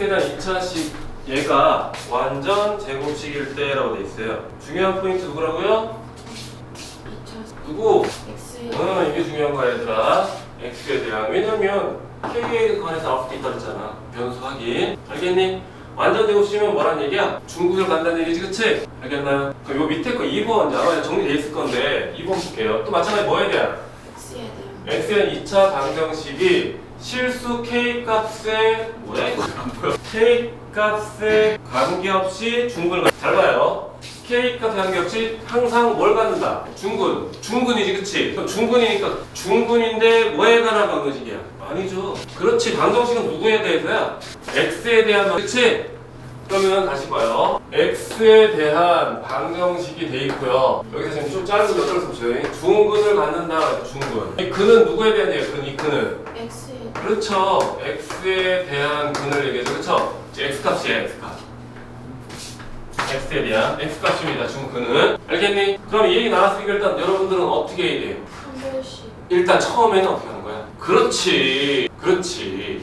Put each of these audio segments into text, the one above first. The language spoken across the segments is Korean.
x에 대한 2차식 얘가 완전 제곱식일 때라고 돼 있어요. 중요한 포인트 누구라고요? 2차 누구? x에 이게 중요한 거야 얘들아. x에 대한. 왜냐면 k에 관해서 나올 수도 있다 그랬잖아. 변수 확인. 알겠니? 완전 제곱식이면 뭐란 얘기야? 중국을 간다는 얘기지, 그치? 알겠나요? 그럼 요 밑에 거 2번 아마 정리돼 있을 건데 2번 볼게요. 또 마찬가지 뭐에 대한? x에 대한 x에 대한 2차 방정식이 실수 k 값에 뭐야 이거 안 보여? k 값에 관계없이 중근을 잘 봐요. k 값에 관계없이 항상 뭘 갖는다? 중근이지, 그치? 그럼 중근이니까 중근인데 뭐에 관한 방정식이야? 아니죠. 그렇지. 방정식은 누구에 대해서야? x에 대한 그치? 그러면 다시 봐요. x에 대한 방정식이 돼 있고요. 여기서 지금 좀 짧은 거 떨어서 보세요. 중근을 갖는다. 중근. 이 근은 누구에 대한 얘기예요? 이 근은 x에 그렇죠. x에 대한 근을 얘기해서 그렇죠. x값이에요. x값. x에 대한 x값입니다. 중근은. 알겠니? 그럼 이 얘기 나왔으니까 일단 여러분들은 어떻게 해야 돼요? 판별식 일단 처음에는 어떻게 하는 거야? 그렇지.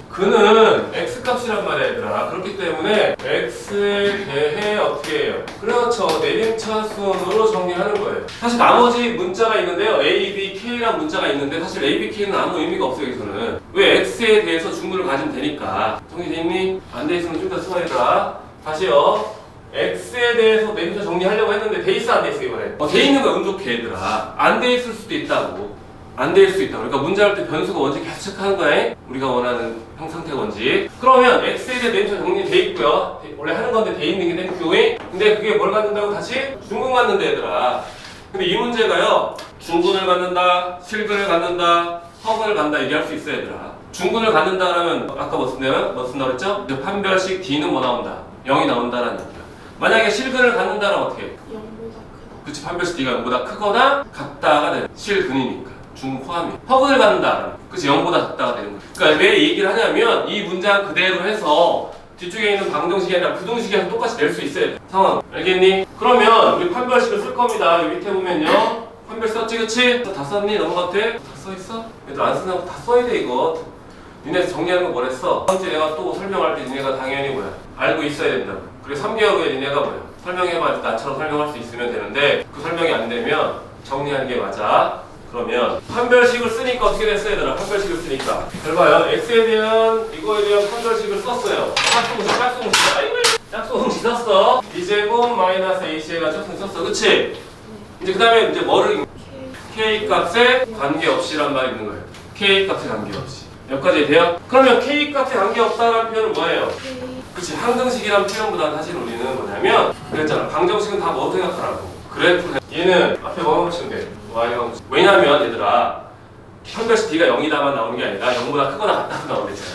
그는 x값이란 말이야 얘들아. 그렇기 때문에 x에 대해 어떻게 해요? 그렇죠. 내림차순으로 정리하는 거예요. 사실 나머지 문자가 있는데요. a, b, k란 문자가 있는데 사실 a, b, k는 아무 의미가 없어요. 여기서는. 왜 x에 대해서 중근을 가지면 되니까. 정리돼 있니? 안 돼 있으면 좀 더 써야겠다. 다시요. x에 대해서 내림차 정리하려고 했는데 돼 있어 안 돼 있어 이번에? 돼 있는 거 운 좋게 얘들아. 안 돼 있을 수도 있다고. 안 될 수 있다. 그러니까 문제 할 때 변수가 원칙 계속 체크하는 거야. 우리가 원하는 형상태 원칙. 그러면 x에 대해 내림차 정리돼 있고요. 원래 하는 건데 돼 있는 게 땡큐. 근데 그게 뭘 갖는다고 다시? 중근 갖는다 얘들아. 근데 이 문제가요. 중근을 갖는다, 실근을 갖는다, 허근을 갖는다 얘기할 수 있어 얘들아. 중근을 갖는다라면 아까 뭐 쓴다 그랬죠? 판별식 d는 뭐 나온다? 0이 나온다라는 얘기야. 만약에 실근을 갖는다면 어떻게 해? 0보다 크다 그치, 판별식 d가 0보다 크거나 같다가 되는 실근이니까. 중 포함이. 허근을 갖는다. 그치, 0보다 작다가 되는 거야. 그러니까 왜 이 얘기를 하냐면 이 문장 그대로 해서 뒤쪽에 있는 방정식이 아니라 부등식에서 똑같이 낼 수 있어야 돼. 상황. 알겠니? 그러면 우리 판별식을 쓸 겁니다. 여기 밑에 보면요. 판별 썼지, 그치? 다 썼니? 넘어가도 돼? 다 써있어? 얘들 안 쓰나고 다 써야 돼, 이거. 니네 정리하는 거 뭐랬어? 다음 주에 내가 또 설명할 때 니네가 당연히 뭐야? 알고 있어야 된다고. 그리고 3개월 후에 니네가 뭐야? 설명해봐. 나처럼 설명할 수 있으면 되는데 그 설명이 안 되면 정리하는 게 맞아. 그러면 판별식을 쓰니까 어떻게 됐어요 얘들아? 판별식을 쓰니까 잘 봐요. x에 대한 이거에 대한 판별식을 썼어요. 짝수공식 썼어. b제곱 마이너스 ac 해가지고 짝수공식 썼어. 그치? 이제 그 다음에 이제 뭐를 k 값에 관계없이란 말이 있는 거예요. k 값에 관계없이 여기까지 돼요? 그러면 k 값에 관계없다라는 표현은 뭐예요? 그치, 항등식이라는 표현보다는 사실 우리는 뭐냐면 그랬잖아. 방정식은 다 뭐 생각하라고. 그래프 얘는 앞에 뭐만 붙이면 돼? y가 왜냐면 얘들아 판별식 d가 0이다만 나오는 게 아니라 0보다 크거나 같다고 나오겠잖아.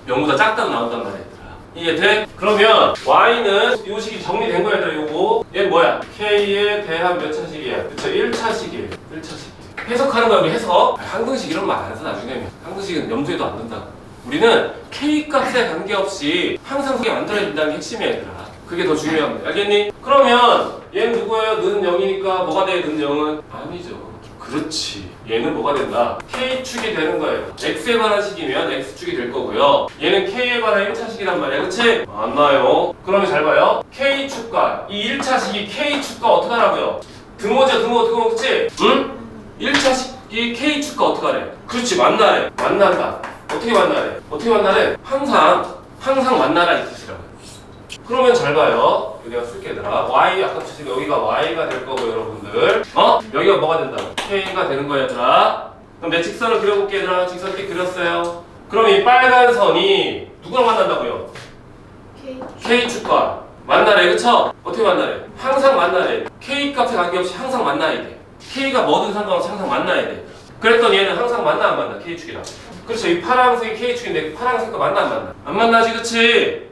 0보다 작다고 나온단 말이야 얘들아. 이게 돼? 그러면 y는 요 식이 정리된 거야 얘들아. 요거 얘는 뭐야? k에 대한 몇 차식이야? 그쵸? 1차식이에요. 1차식 해석하는 거야. 우리 해석. 항등식 이런 말 안 써 나중에. 항등식은 염두에도 안 둔다고. 우리는 k 값에 관계없이 항상 그게 만들어야 된다는 게 핵심이야 얘들아. 그게 더 중요합니다. 알겠니? 그러면 얘는 누구예요? 는 0이니까 뭐가 돼? 는 0은? 아니죠. 그렇지. 얘는 뭐가 된다? K축이 되는 거예요. X에 관한 식이면 X축이 될 거고요. 얘는 K에 관한 1차식이란 말이야. 그치? 맞나요? 그러면 잘 봐요. K축과 이 1차식이 K축과 어떻게 하라고요? 등호죠. 등호. 그치? 응? 1차식이 K축과 어떻게 하래? 그렇지. 만나래. 만난다. 어떻게 만나래? 항상 만나라 이 뜻이라고. 그러면 잘 봐요. 여기 내가 쓸게 얘들아. y 아까 주신 여기가 y가 될 거고 여러분들. 여기가 뭐가 된다고? k가 되는 거야 얘들아. 그럼 내 직선을 그려볼게 얘들아. 직선 이렇게 그렸어요. 그럼 이 빨간 선이 누구랑 만난다고요? k축과 만나래. 그쵸? 어떻게 만나래? 항상 만나래. k 값에 관계없이 항상 만나야 돼. k가 뭐든 상관없이 항상 만나야 돼. 그랬더니 얘는 항상 만나 안 만나? k축이랑. 그렇죠. 이 파란색이 k축인데 파란색과 만나 안 만나? 안 만나지 그치?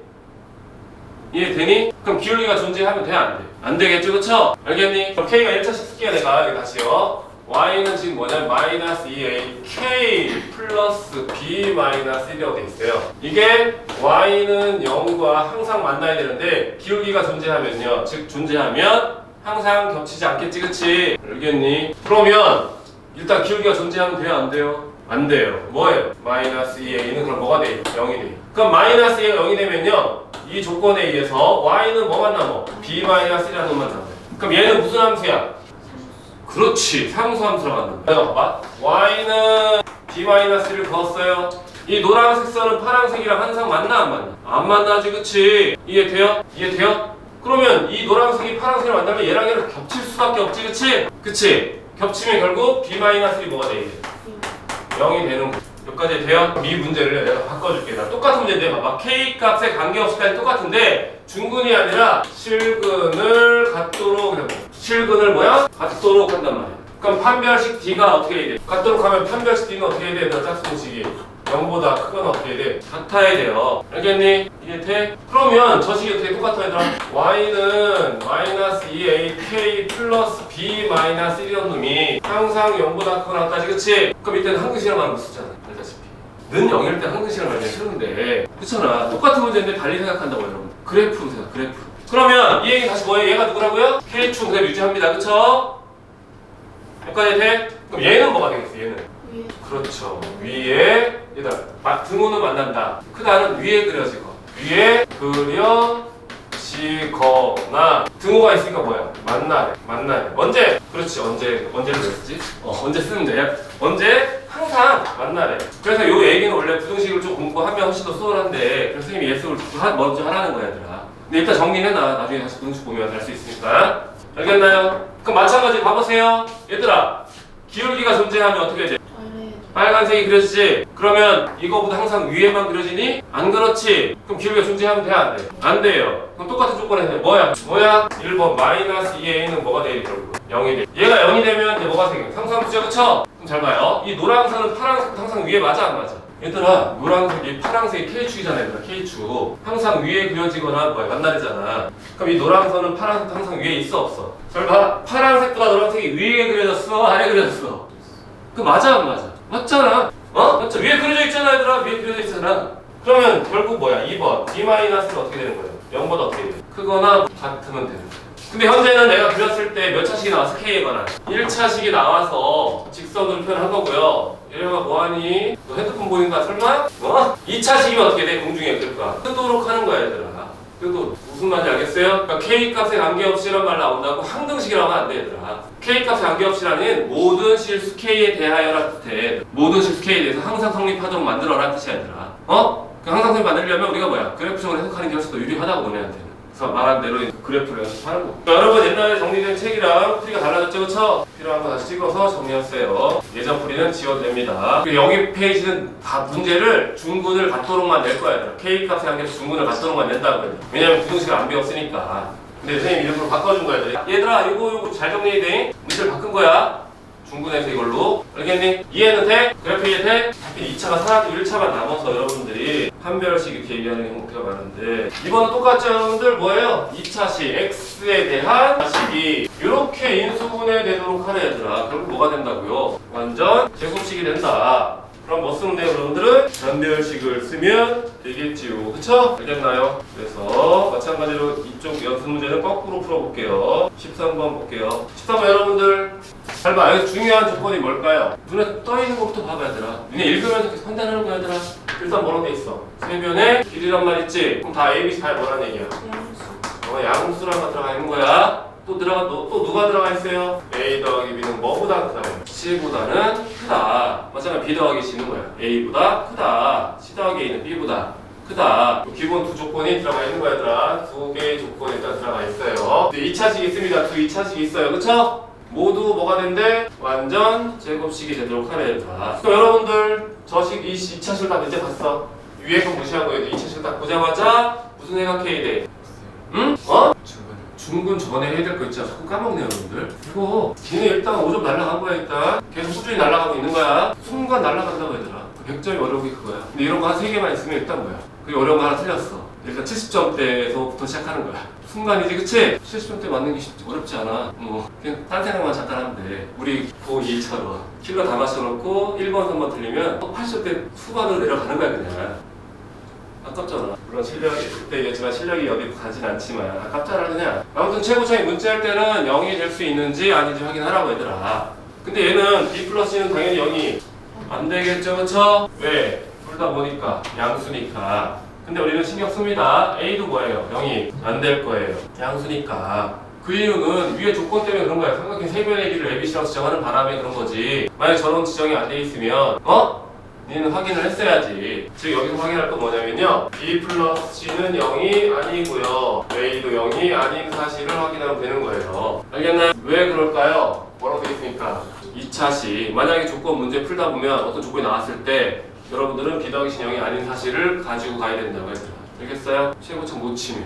이해되니? 그럼 기울기가 존재하면 돼? 안 돼? 안 되겠죠? 그쵸? 알겠니? 그럼 K가 1차식 쓸게요 내가 여기 다시요. Y는 지금 뭐냐면 마이너스 2A K 플러스 B 마이너스 1이라고 돼 있어요. 이게 Y는 0과 항상 만나야 되는데 기울기가 존재하면요. 즉 존재하면 항상 겹치지 않겠지 그치? 알겠니? 그러면 일단 기울기가 존재하면 돼요? 안 돼요? 안 돼요. 뭐예요? 마이너스 2A는 그럼 뭐가 돼? 0이 돼. 그럼 마이너스 A가 0이 되면요 이 조건에 의해서 Y는 뭐만 남어? B-1이라는 놈만 남아요. 그럼 얘는 무슨 함수야? 그렇지 상수함수라고 한다. 내가 봐봐 Y는 B-1을 그었어요. 이 노란색 선은 파란색이랑 항상 만나 안 만나? 안 만나지 그치? 이해돼요? 이해돼요? 그러면 이 노란색이 파란색을 만나면 얘랑 얘랑 겹칠 수밖에 없지 그치? 그치? 겹치면 결국 B-1이 뭐가 돼? 0이 되는 거야. 여기까지 돼요? 이 문제를 내가 바꿔줄게. 나 똑같은 문제인데 봐봐 K 값에 관계없이까지 똑같은데 중근이 아니라 실근을 갖도록 실근을 뭐야? 갖도록 한단 말이야. 그럼 판별식 D가 어떻게 해야 돼? 갖도록 하면 판별식 D는 어떻게 해야 돼? 얘들아 짝수식이 0보다 크거나 어떻게 해야 돼? 같아야 돼요. 알겠니? 이해돼? 그러면 저 식이 어떻게 똑같아 얘들아? Y는 마이너스 2AK 플러스 B 마이너스 1이란 놈이 항상 0보다 크거나 같다지 그치? 그럼 이때는 한글씨란 말을 못 쓰잖아. 알다시피 는 0일 때 한글씨란 말이 싫은데 그렇잖아. 똑같은 문제인데 달리 생각한다고 여러분. 그래프로 생각 그래프. 그러면 이 얘기 다시 뭐예요? 얘가 누구라고요? K축 그대로 유지합니다. 그쵸? 여기까지 돼? 그럼 얘는 뭐가 되겠어? 얘는 위에. 그렇죠. 위에 얘들아 등호는 만난다. 크다는 위에 그려지거. 위에 그려지거나 등호가 있으니까 뭐야? 만나래. 만나래. 언제? 그렇지. 언제를 왜 쓰지? 언제 쓰면 돼? 언제? 항상 만나래. 그래서 요 얘기는 원래 부등식을 좀 공부하면 훨씬 더 수월한데 그래서 선생님이 예습을 먼저 하라는 거야 얘들아. 근데 일단 정리해놔. 나중에 다시 부등식 보면 알 수 있으니까. 알겠나요? 그럼 마찬가지 봐보세요. 얘들아 기울기가 존재하면 어떻게 돼? 아래. 빨간색이 그려지지? 그러면 이거보다 항상 위에만 그려지니? 안 그렇지? 그럼 기울기가 존재하면 돼? 안 돼? 안 돼요. 그럼 똑같은 조건에 돼. 뭐야? 1번 마이너스 2a는 뭐가 돼? 결국 0이 돼. 얘가 0이 되면 이제 뭐가 생겨? 상수함수죠 그쵸? 그럼 잘 봐요. 이 노란색은 파란색도 항상 위에 맞아 안 맞아? 얘들아 노란색이 파란색이 K축이잖아 얘들아 K축 항상 위에 그려지거나 뭐야 만나잖아. 그럼 이 노란선은 파란색도 항상 위에 있어 없어? 잘 봐. 파란색보다 노란색이 위에 그려졌어 아래 그려졌어? 그 맞아 안 맞아? 맞잖아. 맞죠? 위에 그려져 있잖아 얘들아. 위에 그려져 있잖아. 그러면 결국 뭐야? 2번 B-는 어떻게 되는 거예요? 0보다 어떻게 돼? 크거나 같으면 되는 거야. 근데 현재는 내가 그렸을 때 몇 차식이 나와서 K에 관한 1차식이 나와서 직선으로 표현한 거고요. 얘가 뭐하니? 너 핸드폰 보이는 거야 설마? 2차식이면 어떻게 돼? 공중에 그럴까? 뜨도록 하는 거야 얘들아. 그래도 무슨 말인지 알겠어요? 그러니까 K값에 관계없이란 말 나온다고 항등식이라고 하면 안 돼 얘들아. K값에 관계없이라는 모든 실수 K에 대하여라는 뜻해. 모든 실수 K에 대해서 항상 성립하도록 만들어라는 뜻이야 얘들아. 그 항상 성립 만들려면 우리가 뭐야? 그래프적으로 해석하는 게 훨씬 더 유리하다고 너네한테는. 그래서 말한 대로 그래프를 연습하는 거. 여러분 옛날에 정리된 책이랑 풀이가 달라졌죠, 그렇죠? 필요한 거 다시 찍어서 정리하세요. 예전 풀이는 지워도 됩니다. 그리고 여기 페이지는 다 문제를 중근을 갖도록만 낼 거야. 얘들아. K 값에 한계에서 중근을 갖도록만 낸다고 해요. 왜냐면 부등식을 안 배웠으니까. 근데 선생님 일부러 바꿔준 거야. 얘들아 이거 잘 정리해야 돼. 문제를 바꾼 거야. 중근에서 이걸로. 알겠니? 이해는 돼? 그래프 이해 돼? 하필 2차가 사라지고 1차만 남아서 여러분들이 판별식 이렇게 얘기하는 형태가 많은데 이번은 똑같죠 여러분들? 뭐예요? 2차식 x에 대한 식이 이렇게 인수분해 되도록 하는 얘들아. 결국 뭐가 된다고요? 완전 제곱식이 된다. 그럼 뭐 쓰면 돼요 여러분들은? 판별식을 쓰면 되겠지요. 그쵸? 알겠나요? 그래서 마찬가지로 이쪽 연습 문제는 거꾸로 풀어볼게요. 13번 볼게요. 13번 여러분들 잘 봐. 여기 중요한 조건이 뭘까요? 눈에 떠있는 것부터 봐봐 얘들아. 눈에 읽으면서 계속 판단하는 거야 얘들아. 일단 뭐라고 돼 있어? 세변의 길이란 말 있지? 그럼 다 A, B, C 다 뭐라는 얘기야? 양수. 양수란 거 들어가 있는 거야. 또 누가 들어가 있어요? A 더하기 B는 뭐보다 크다? C보다는 크다. 맞잖아. B 더하기 C는 뭐야? A보다 크다. C 더하기 A는 B보다 크다. 기본 두 조건이 들어가 있는 거야 얘들아. 두 개의 조건이 일단 들어가 있어요. 2차식이 있습니다. 2차식이 있어요. 그쵸? 모두 뭐가 된대? 완전 제곱식이 되도록 하래 얘들아. 그럼 여러분들 저식 2차식을 다 문제 봤어. 위에 거 무시하고 얘들 2차식을 딱 보자마자 무슨 생각해야 돼? 응? 중근 전에 해야 될 거 있잖아. 자꾸 까먹네 여러분들. 이거 걔네 일단 5점 날라간 거야 일단. 계속 꾸준히 날라가고 있는 거야. 순간 날라간다고 얘들아. 100점이 어려운 게 그거야. 근데 이런 거 한 3개만 있으면 일단 뭐야? 그게 어려운 거 하나 틀렸어. 일단 70점대에서부터 시작하는 거야. 순간이지 그치? 70점대 맞는 게 쉽지 어렵지 않아. 그냥 딴 생각만 잠깐 하면 돼. 우리 고2처럼 킬러 다 맞춰놓고 1번, 3번 틀리면 80점대 후반으로 내려가는 거야 그냥. 아깝잖아. 물론 실력이 그때 얘기했지만 실력이 어디 가진 않지만 아깝잖아 그냥. 아무튼 최고차이 문제할 때는 0이 될 수 있는지 아닌지 확인하라고 얘들아. 근데 얘는 B 플러스 C는 당연히 0이 안 되겠죠 그쵸? 왜? 둘 다 뭐니까? 양수니까. 근데 우리는 신경 씁니다. A도 뭐예요? 0이 안 될 거예요. 양수니까. 그 이유는 위에 조건 때문에 그런 거야. 삼각형 세변의 길을 ABC라고 지정하는 바람에 그런 거지. 만약 저런 지정이 안 돼 있으면 니는 확인을 했어야지. 즉 여기서 확인할 건 뭐냐면요. B 플러스 C는 0이 아니고요. A도 0이 아닌 사실을 확인하면 되는 거예요. 알겠나요? 왜 그럴까요? 뭐라고 돼 있습니까? 2차시. 만약에 조건 문제 풀다 보면 어떤 조건이 나왔을 때 여러분들은 B 더하기 C 0이 아닌 사실을 가지고 가야 된다고 했어요. 알겠어요? 최고점 못 치면.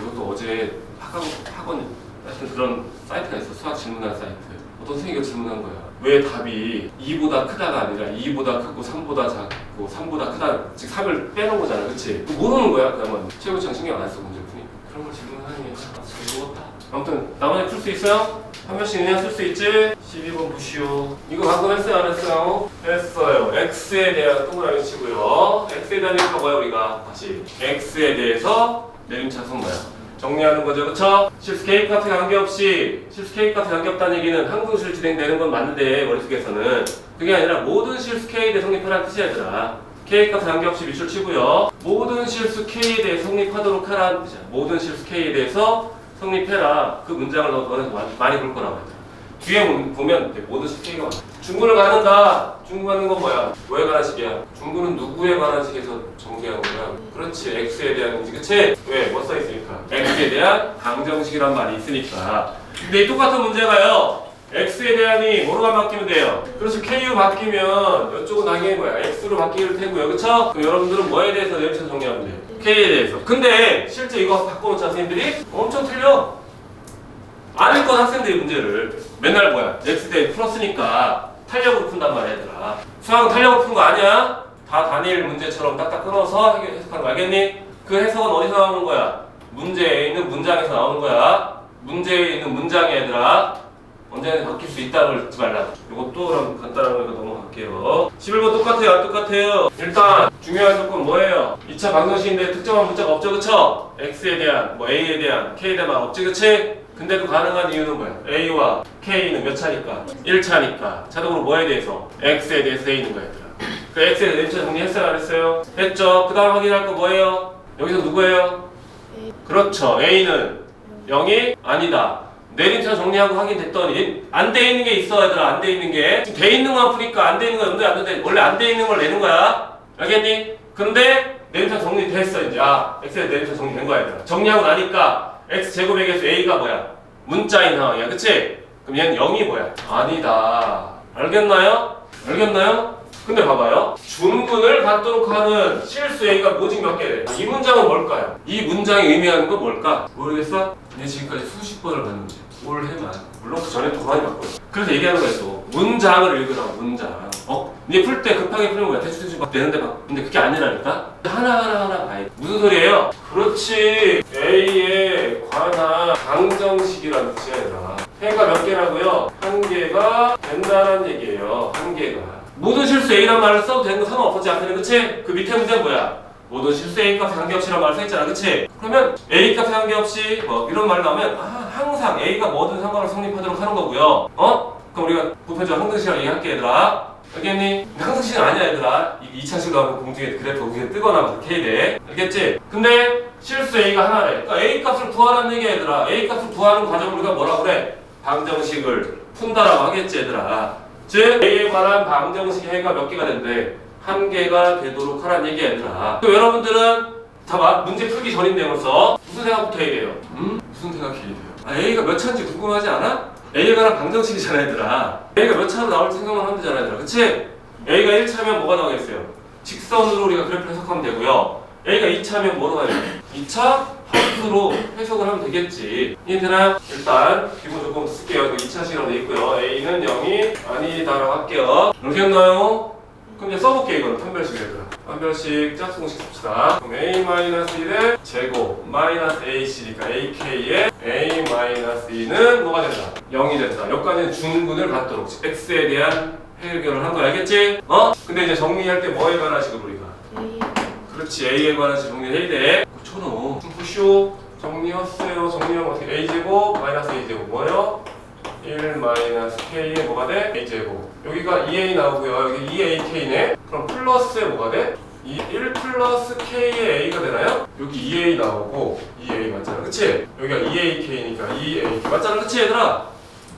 이것도 어제 학원 하여튼 그런 사이트가 있어. 수학 질문하는 사이트. 어떤 선생님이 질문한 거야. 왜 답이 2보다 크다가 아니라 2보다 크고 3보다 작고 3보다 크다, 즉 3을 빼놓은 거잖아. 그치? 모르는 거야. 그러면 최고점 신경 안 써. 문제 푸니. 그런 걸 질문하니 잘 먹었다. 아무튼 나만에 풀 수 있어요? 한 명씩 그냥 쓸 수 있지? 12번 보시오. 이거 방금 했어요? 안 했어요? 했어요. X에 대한 동그라미 치고요. X에 대한 얘기가 뭐야 우리가? 다시 X에 대해서 내림차순 뭐야? 정리하는 거죠. 그쵸? 실수 K값에 관계없이, 실수 K값에 관계없다는 얘기는 항등식을 진행되는 건 맞는데 머릿속에서는 그게 아니라 모든 실수 K에 대해 성립하라는 뜻이야 얘들아. K값에 관계없이 밑줄 치고요. 모든 실수 K에 대해 성립하도록 하라는 뜻이야. 모든 실수 K에 대해서 성립해라. 그 문장을 너는 많이 볼 거라고 했잖아. 뒤에 보면 모든 실수 K가 많아. 중군을 가는다. 중군 가는 건 뭐야? 뭐에 관한 식이야? 중군은 누구에 관한 식에서 정리하는 거야? 그렇지. X에 대한 공식. 그치? 왜? 뭐 써있으니까? X에 대한 방정식이란 말이 있으니까. 근데 이 똑같은 문제가요. X에 대한이 뭐로만 바뀌면 돼요? 그렇지. K로 바뀌면 이쪽은 당연히 뭐야? X로 바뀔 테고요. 그쵸? 그럼 여러분들은 뭐에 대해서 내림차 정리하면 돼요? K에 대해서. 근데 실제 이거 바꿔놓자 선생님들이 엄청 틀려. 안 읽건 학생들이 문제를 맨날 뭐야? X 대에 풀었으니까 탄력으로 푼단 말이야 얘들아. 수학은 탄력으로 푼 거 아니야? 다 단일 문제처럼 딱딱 끊어서 해석하는 거 알겠니? 그 해석은 어디서 나오는 거야? 문제에 있는 문장에서 나오는 거야. 문제에 있는 문장이 얘들아 언제나 바뀔 수 있다는 걸 잊지 말라. 이것도 그럼 간단한 거니까 넘어갈게요. 11번 똑같아요? 안 똑같아요? 일단 중요한 조건 뭐예요? 2차 방정식인데 특정한 문자가 없죠. 그쵸? X에 대한, A에 대한, K에 대한 말 없지. 그치? 근데도 가능한 이유는 뭐야? A와 K는 몇 차니까? 1차니까. 자동으로 뭐에 대해서? X에 대해서 돼 있는 거야 얘들아. 그 X에 대해서 M차 정리했어요? 안 했어요? 했죠? 그 다음 확인할 거 뭐예요? 여기서 누구예요? 그렇죠. A는 0이 아니다. 내림차 정리하고 확인됐더니 안 돼 있는 게 있어 얘들아. 안 돼 있는 게 지금 돼 있는 거만 푸니까 안 돼 있는 거 없는데 안 돼. 원래 안 돼 있는 걸 내는 거야. 알겠니? 근데 내림차 정리됐어 이제. X에 내림차 정리된 거야 얘들아. 정리하고 나니까 X제곱에게서 A가 뭐야? 문자인 상황이야. 그치? 그럼 얘는 0이 뭐야? 아니다. 알겠나요? 알겠나요? 근데 봐봐요. 준근을 갖도록 하는 실수 A가 모집 몇 개 돼? 이 문장은 뭘까요? 이 문장이 의미하는 건 뭘까? 모르겠어? 얘 지금까지 수십 번을 봤는데 뭘 해만. 물론 그 전에 더 많이 봤거든. 그래서 얘기하는 거야 또. 문장을 읽으라고 문장. 니 풀 때 급하게 풀면 뭐야? 대충 막 되는데 막. 근데 그게 아니라니까? 하나하나 봐야 돼. 무슨 소리예요? 그렇지. A에 관한 방정식이라는 뜻이야 얘들아. 해가 몇 개라고요? 한 개가 된다는 얘기예요. 한 개가. 모든 실수 A란 말을 써도 되는 거 상관없었지 않겠냐? 그치? 그 밑에 문제는 뭐야? 모든 실수 A값에 관계없이란 말을 써있잖아. 그치? 그러면 A값에 관계없이 뭐 이런 말 나오면 항상 A가 뭐든 상관을 성립하도록 하는 거고요. 그럼 우리가 보편적으로 항등식이라고 얘기할게 얘들아. 알겠니? 항등식은 아니야 얘들아. 2차식 나오면 공중에 그래프 공중에 뜨거나 막 이렇게 해야 돼. 알겠지? 근데 실수 A가 하나래. 그러니까 A값을 구하라는 얘기야 얘들아. A값을 구하는 과정을 우리가 뭐라 그래? 방정식을 푼다라고 하겠지 얘들아. 즉 A에 관한 방정식 해가 몇 개가 된대? 한 개가 되도록 하라는 얘기야 얘들아. 그럼 여러분들은 다 문제 풀기 전인데 벌써 무슨 생각부터 해야 돼요? 무슨 생각해야 돼요? A가 몇 차인지 궁금하지 않아? A에 관한 방정식이잖아 얘들아. A가 몇 차로 나올지 생각만 하면 되잖아 얘들아. 그치? A가 1차면 뭐가 나오겠어요? 직선으로 우리가 그래프 해석하면 되고요. A가 2차면 뭐로 나와요? 2차 함수로 해석을 하면 되겠지. 이해되나요? 일단 기본 조건부터 쓸게요. 이거 2차식이라고 돼 있고요. A는 0이 아니다라고 할게요. 알겠나요? 그럼 이제 써볼게요. 이거는 판별식 얘들아. 판별식 짝수공식 씁시다. 그럼 A-1의 제곱 마이너스 AC니까 AK의 A-2는 뭐가 된다? 0이 된다. 여기까지는 준근을 갖도록 X에 대한 해결을 한 거 알겠지? 근데 이제 정리할 때 뭐에 관한 식으로 우리가? 그렇지. A에 관한 식 정리를 해야 돼. 그렇잖아. 보시오. 정리했어요. 정리하면 어떻게? A제곱 마이너스 A제곱 뭐예요? 1 마이너스 K에 뭐가 돼? A제곱. 여기가 2A 나오고요. 여기 2AK네. 그럼 플러스에 뭐가 돼? 이 1 플러스 k의 a가 되나요? 여기 2a 나오고 2a 맞잖아, 그치? 여기가 2ak니까 2a 맞잖아, 그치 얘들아?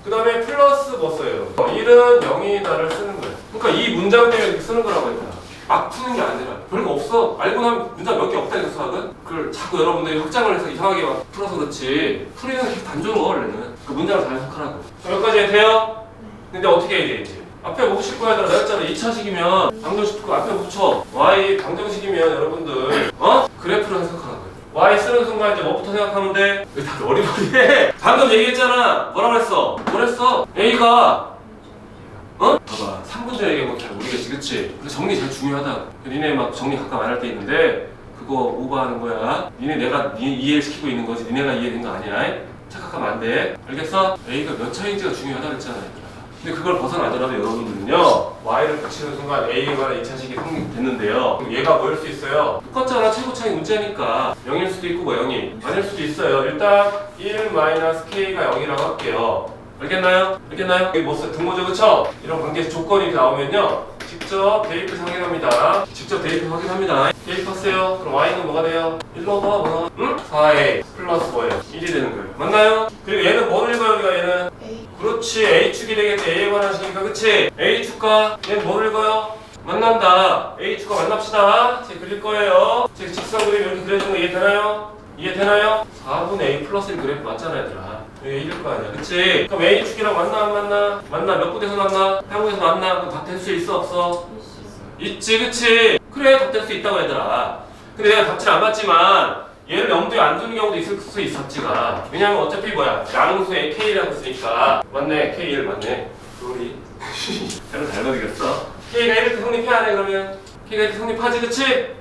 그 다음에 플러스 뭐 써요? 1은 0이다를 쓰는 거예요. 그러니까 이 문장 때문에 이렇게 쓰는 거라고 했잖아. 막 푸는 게 아니라 별거 없어. 알고 나면 문장 몇 개 없다니까 수학은. 그걸 자꾸 여러분들이 확장을 해서 이상하게 막 풀어서 그렇지 풀이는 게 단조로워 원래는. 그 문장을 잘 해석하라고. 여기까지 돼요? 근데 어떻게 해야 되지? 앞에 못 붙일 거야. 내가 했잖아. 2차식이면 방정식 풀고 앞에 붙여. y 방정식이면 여러분들 그래프를 해석하라고요. y 쓰는 순간 이제 뭐부터 생각하면 돼? 왜 다들 어리버리해? 방금 얘기했잖아. 뭐라 그랬어? 뭐랬어? a가 봐봐. 3분 전에 얘기한 거 잘 모르겠지, 그치? 근데 정리 제일 중요하다. 니네 막 정리 가끔 안 할 때 있는데 그거 오버하는 거야. 내가 이해를 시키고 있는 거지. 니네가 이해된 거 아니야. 착각하면 안 돼. 알겠어? a가 몇 차인지가 중요하다 그랬잖아. 근데 그걸 벗어나더라도 여러분들은요 y를 붙이는 순간 a에 관한 2차식이 성립됐는데요. 그럼 얘가 뭐일 수 있어요? 똑같잖아. 최고차이 문자니까 0일 수도 있고 뭐 0이 아닐 수도 있어요. 일단 1-k가 0이라고 할게요. 알겠나요? 알겠나요? 여기 뭐 등호죠, 그쵸? 이런 관계 조건이 나오면요 직접 대입해서 확인합니다. 직접 대입해서 확인합니다. 대입하세요. 그럼 y는 뭐가 돼요? 1로 봐, 응? 4a 플러스 뭐예요? 1이 되는 거예요. 맞나요? 그리고 얘는 뭐를 읽어요, 우리가 얘는? A. 그렇지, A축이 되겠지. A에 관한 식이니까, 그치? A축과 얘는 뭐를 읽어요? 만난다. A축과 만납시다. 제 그릴 거예요. 제 직선 그림 이렇게 그려주는 거 이해되나요? 이해되나요? 4분의 A 플러스 1 그래프 맞잖아, 얘들아. 여기 1일 거 아니야, 그치? 그럼 A축이랑 만나, 안 만나? 만나, 몇 군데서 만나? 한국에서 만나? 그럼 답 될 수 있어, 없어? 있지, 그치? 그래, 답 될 수 있다고, 얘들아. 근데 내가 답지를 안 맞지만 얘를 염두에 안 두는 경우도 있을 수 있었지가. 왜냐면 어차피 뭐야, 양수에 K라고 쓰니까. 맞네, K1 맞네. 소리. 별로 잘 거리겠어. K가 이렇게 성립해 안 해, 그러면? K가 이렇게 성립하지, 그치?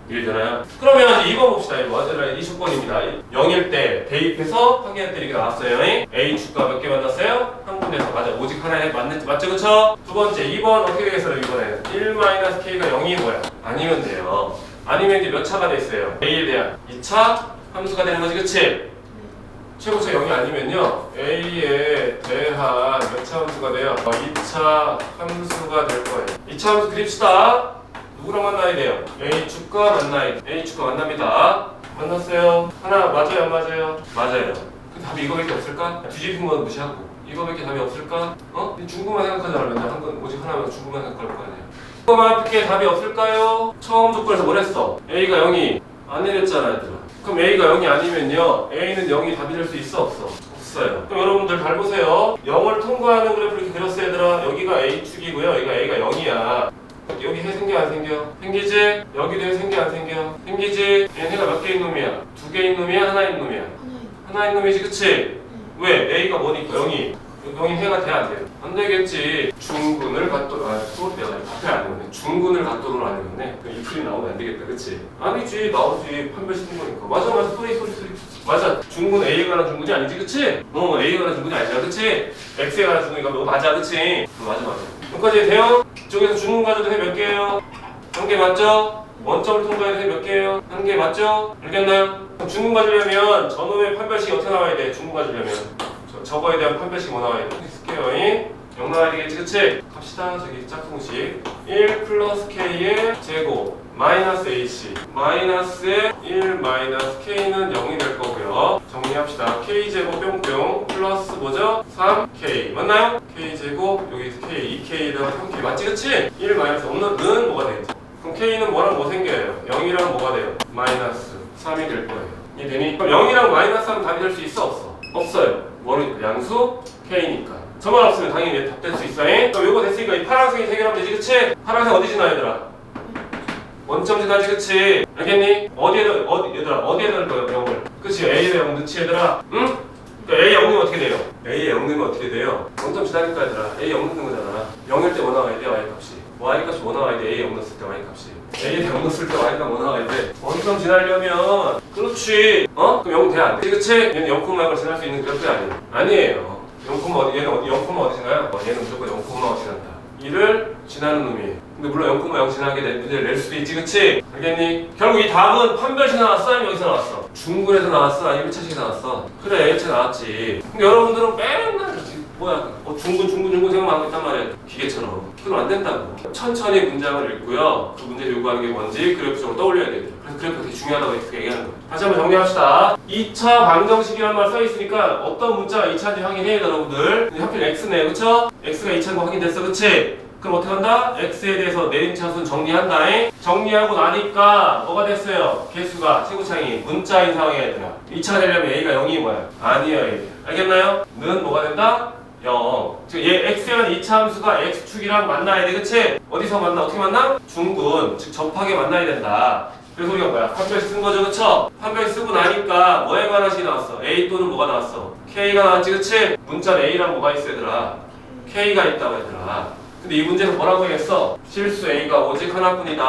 이해되나요? 그러면 이제 2번 봅시다. 이거 이 조건입니다. 0일 때 대입해서 확인할 때 이렇게 나왔어요. A 주가 몇 개 만났어요? 한 군데서. 맞아. 오직 하나에 맞는지 맞죠? 그쵸? 두 번째 2번 어떻게 되겠어요? 이번에는 1-k가 0이 뭐야? 아니면 돼요. 아니면 이제 몇 차가 돼 있어요? A에 대한 2차 함수가 되는 거지, 그치? 최고차 0이 아니면요 A에 대한 몇 차 함수가 돼요? 2차 함수가 될 거예요. 2차 함수 그립시다. 누구랑 만나야 돼요? A축과 만나야 돼요. A축과 만납니다. 만났어요. 하나 맞아요, 안 맞아요? 맞아요. 그 답이 이거밖에 없을까? 뒤집힌 건 무시하고 이거밖에 답이 없을까? 중국만 생각하잖아. 맨날 한 건 오직 하나면 중국만 생각할 거 아니야. 이거밖에 답이 없을까요? 처음 조건에서 뭘 했어? A가 0이 안 내렸잖아, 얘들아. 그럼 A가 0이 아니면요 A는 0이 답이 될 수 있어, 없어? 없어요. 그럼 여러분들 잘 보세요. 0을 통과하는 그래프를 이렇게 그렸어요, 얘들아. 여기가 A축이고요. 여기가 A가 0이야. 여기 해 생겨 안 생겨? 생기지? 여기도 해 생겨 안 생겨? 생기지? 얘네가 몇 개인 놈이야? 두 개인 놈이야? 하나인 놈이야? 하나인 놈이지, 그치? 왜? A가 뭐니까? 0이 0이 해가 돼 안 돼요? 안 되겠지. 중군을 갖도록 또 내가 앞에 안 되네. 중군을 갖도록 안 되겠네. 이 풀이 나오면 안 되겠다, 그치? 아니지, 나오지. 판별 쓰는 거니까. 맞아, 소리. 맞아. 중군 A에 관한 중군이 아니지, 그치? A에 관한 중군이 아니잖아, 그치? X에 관한 중군이니까 너 맞아, 그치? 맞아. 여기까지 돼요? 이쪽에서 중군 가져도 해 몇 개예요? 한 개 맞죠? 원점을 통과해도 해 몇 개예요? 한 개 맞죠? 알겠나요? 그럼 중군 가지려면 저놈의 판별식이 어떻게 나와야 돼? 중군 가지려면 저거에 대한 판별식이 뭐 나와야 돼? 쓸게요. 0 나와야 되겠지, 그치? 갑시다. 저기 짝꿍식 1 플러스 k의 제곱 마이너스 ac 마이너스의 1 마이너스 k는 0이 될 거고요. 정리합시다. k제곱 뿅뿅 플러스 뭐죠? 3k 맞나요? k제곱 여기 k 2k에다가 3k 맞지, 그치? 1 마이너스 없는 는 뭐가 되겠지? 그럼 k는 뭐랑 뭐 생겨요? 0이랑 뭐가 돼요? 마이너스 3이 될 거예요. 이해되니? 그럼 0이랑 마이너스 하면 답이 될 수 있어, 없어? 없어요. 뭐니까? 양수 k니까. 저만 없으면 당연히 답 될 수 있어. 그럼 요거 됐으니까 이 파란색이 해결하면 되지, 그치? 파란색 어디 지나, 얘들아? 원점 지나지, 그치? 알겠니? 얘들아 어디에 넣을 거야, 0을? 그치? A에 0 넣지, 얘들아? 응? 그러니까 A에 0 넣으면 어떻게 돼요? A에 0 넣으면 어떻게 돼요? 원점 지나니까, 얘들아. A에 0 넣는 거잖아. 0일 때 뭐 나와야 돼, Y 값이? Y 값이 뭐 나와야 돼? A에 0 넣었을 때 Y 값이. A에 0 넣었을 때 Y 값 뭐 나와야 돼? 원점 지나려면 그렇지. 그럼 0 돼, 안 돼? 그치? 얘는 0,0을 지날 수 있는 그래프가 아니에요. 0, 어디, 얘는 0, 어디 지나요? 얘는 무조건 0, 어디 지난다. 이를 지나는 놈이에요. 근데 물론 0,0 지나게 문제를 낼 수도 있지, 그치? 알겠니? 결국 이 답은 판별식 나왔어? 아니면 여기서 나왔어? 중군에서 나왔어? 아니면 1차식에서 나왔어? 그래, 1차 나왔지. 근데 여러분들은 맨날 뭐야 중군 생각하고 있단 말이야. 기계처럼. 그럼 안 된다고. 천천히 문장을 읽고요. 그 문제를 요구하는 게 뭔지 그래프적으로 떠올려야 돼요. 그래서 그래프가 되게 중요하다고 이렇게 얘기하는 거예요. 다시 한번 정리합시다. 2차 방정식이라는 말 써있으니까 어떤 문자가 2차인지 확인해요 여러분들. 하필 x네 그쵸? x가 2차인 거 확인됐어 그치? 그럼 어떻게 한다? x에 대해서 내림차순 정리한다. 정리하고 나니까 뭐가 됐어요? 개수가 최고차항이 문자인 상황이야 얘들아. 2차가 되려면 a가 0이 뭐야? 아니야 a. 알겠나요? 는 뭐가 된다? 0. 즉 얘 x라는 2차 함수가 x축이랑 만나야 돼 그치? 어디서 만나? 어떻게 만나? 중군 즉 접하게 만나야 된다. 그래서 우리가 뭐야? 판별 쓴 거죠 그쵸? 판별 쓰고 나니까 뭐에 관한 식이 나왔어? a 또는 뭐가 나왔어? k가 나왔지 그치? 문자 a랑 뭐가 있어 얘들아? k가 있다고 얘들아. 근데 이 문제는 뭐라고 했어? 실수 a가 오직 하나뿐이다.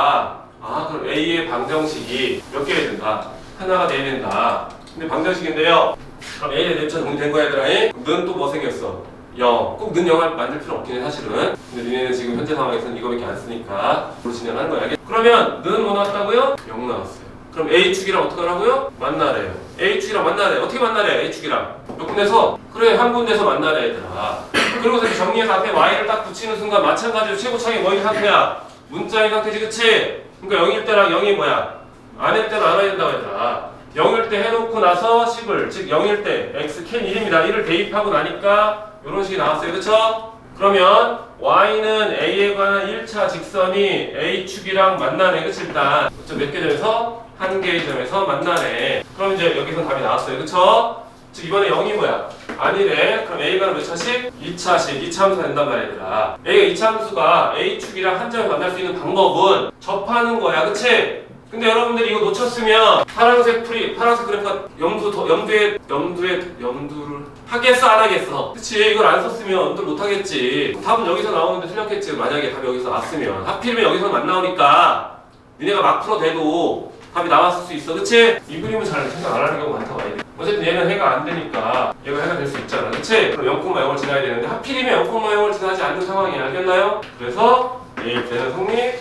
아 그럼 a의 방정식이 몇 개야 된다? 하나가 돼야 된다. 근데 방정식인데요. 그럼 a의 내림차 정리된 거야 얘들아. 는 또 뭐 생겼어? 0. 꼭 는 0을 만들 필요 없긴 해 사실은. 근데 니네는 지금 현재 상황에서는 이거밖에 안 쓰니까 그로 진행하는 거야. 그러면 는 뭐 나왔다고요? 0 나왔어요. 그럼 a축이랑 어떻게 하라고요? 만나래요. a축이랑 만나래. 어떻게 만나래? a축이랑 몇 군데서? 그래 한 군데서 만나래 얘들아. 그러고서 이렇게 정리해서 앞에 y를 딱 붙이는 순간 마찬가지로 최고차항이 뭐인 상태야? 문자인 상태지 그치? 그러니까 0일 때랑 0이 뭐야? 아닐 때는 알아야 된다고 했잖아. 0일 때 해놓고 나서 10을 즉 0일 때 x 캔 1입니다. 1을 대입하고 나니까 이런 식이 나왔어요. 그쵸? 그러면 y는 a에 관한 1차 직선이 a축이랑 만나네. 그치? 일단 몇 개 점에서? 한 개의 점에서 만나네. 그럼 이제 여기서 답이 나왔어요. 그쵸? 즉 이번에 0이 뭐야? 아니래. 그럼 a가 몇 차씩? 2차씩. 2차 함수가 된단 말이야 얘들아. a가 2차 함수가 a축이랑 한 점에 만날 수 있는 방법은 접하는 거야. 그치? 근데 여러분들이 이거 놓쳤으면 파란색 그래프가 염두를 하겠어 안 하겠어? 그치? 이걸 안 썼으면 염두를 못 하겠지. 답은 여기서 나오는데 틀렸겠지. 만약에 답이 여기서 나왔으면. 하필이면 여기서는 안 나오니까 니네가 막 풀어대도 답이 나왔을 수 있어. 그치? 이 그림은 잘 생각 안 하는 경우가 많다고 아이들. 어쨌든 얘는 해가 안 되니까 얘가 해가 될 수 있잖아. 그치? 그럼 0,0을 지나야 되는데 하필이면 0,0을 지나지 않는 상황이 알겠나요? 그래서 내일 되는 성립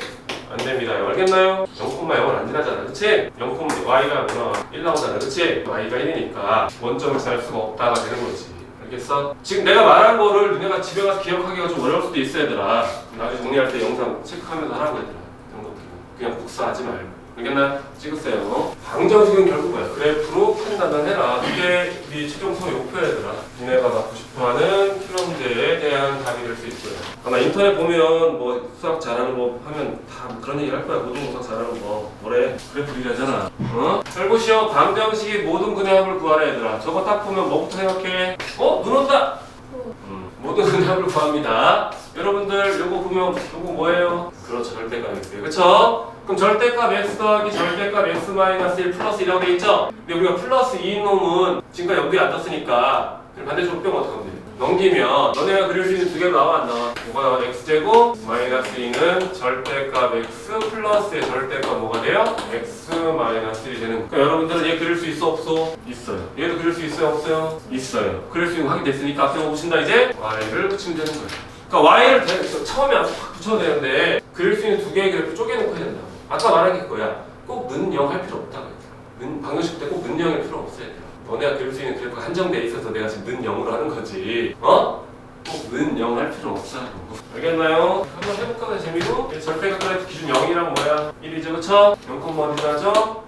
안 됩니다. 알겠나요? 0,0을 안 지나잖아. 그치? 0, y가 뭐나 1 나오잖아. 그치? y가 1이니까 원점을 지날 수가 없다가 되는 거지. 알겠어? 지금 내가 말한 거를 너네가 집에 가서 기억하기가 좀 어려울 수도 있어 얘들아. 나중에 정리할 때 영상 체크하면서 하라고 얘들아. 이런 것들은 그냥 복사하지 말고. 알겠나? 찍으세요. 방정식은 결국 뭐야? 그래프로 판단을 해라. 이게 우리 최종성의 목표야 얘들아. 니네가 갖고 싶어하는 실험제에 대한 답이 될 수 있고요. 아마 인터넷 보면 뭐 수학 잘하는 법 하면 다 그런 얘기 할 거야. 모든 수학 잘하는 법 뭐래? 그래프 일하잖아. 어? 잘 보시오. 방정식의 모든 근의 합을 구하라 얘들아. 저거 딱 보면 뭐부터 생각해? 눈 온다! 모든 근의 합을 구합니다. 여러분들 요거 보면 요거 뭐예요? 그렇죠. 절대값 x예요. 그쵸? 그럼 절대값 x 더하기 절대값 x 마이너스 1 플러스 1이라고 돼 있죠? 근데 우리가 플러스 2인 놈은 지금까지 염두에 안 뒀으니까 반대쪽으로 빼면 어떻게 하면 돼? 넘기면 너네가 그릴 수 있는 두 개로 나와 안 나와? 뭐가 나와? x제곱 마이너스 2는 절대값 x 플러스의 절대값 뭐가 돼요? x 마이너스 1이 되는 거예요. 그러니까 여러분들은 얘 그릴 수 있어 없어? 있어요. 얘도 그릴 수 있어요 없어요? 있어요. 그릴 수 있는 거 확인됐으니까 앞에 뭐 붙인다 이제? y를 붙이면 되는 거예요. 그러니까 y를 처음에 안 붙여도 되는데 그릴 수 있는 두 개의 그래프 쪼개놓고 해야 된다. 아까 말한 게 그거야. 꼭 는 0 할 필요 없다고 했잖아. 방정식 때 꼭 는 0일 필요 없어야 돼. 너네가 그릴 수 있는 그래프가 한정돼 있어서 내가 지금 는 0으로 하는 거지. 꼭 는 0 할 필요 없어. 알겠나요? 한번 해볼까? 재미로? 절대값 그래프 기준 0이랑 뭐야? 1이죠, 그쵸? 0, 어디 지나죠?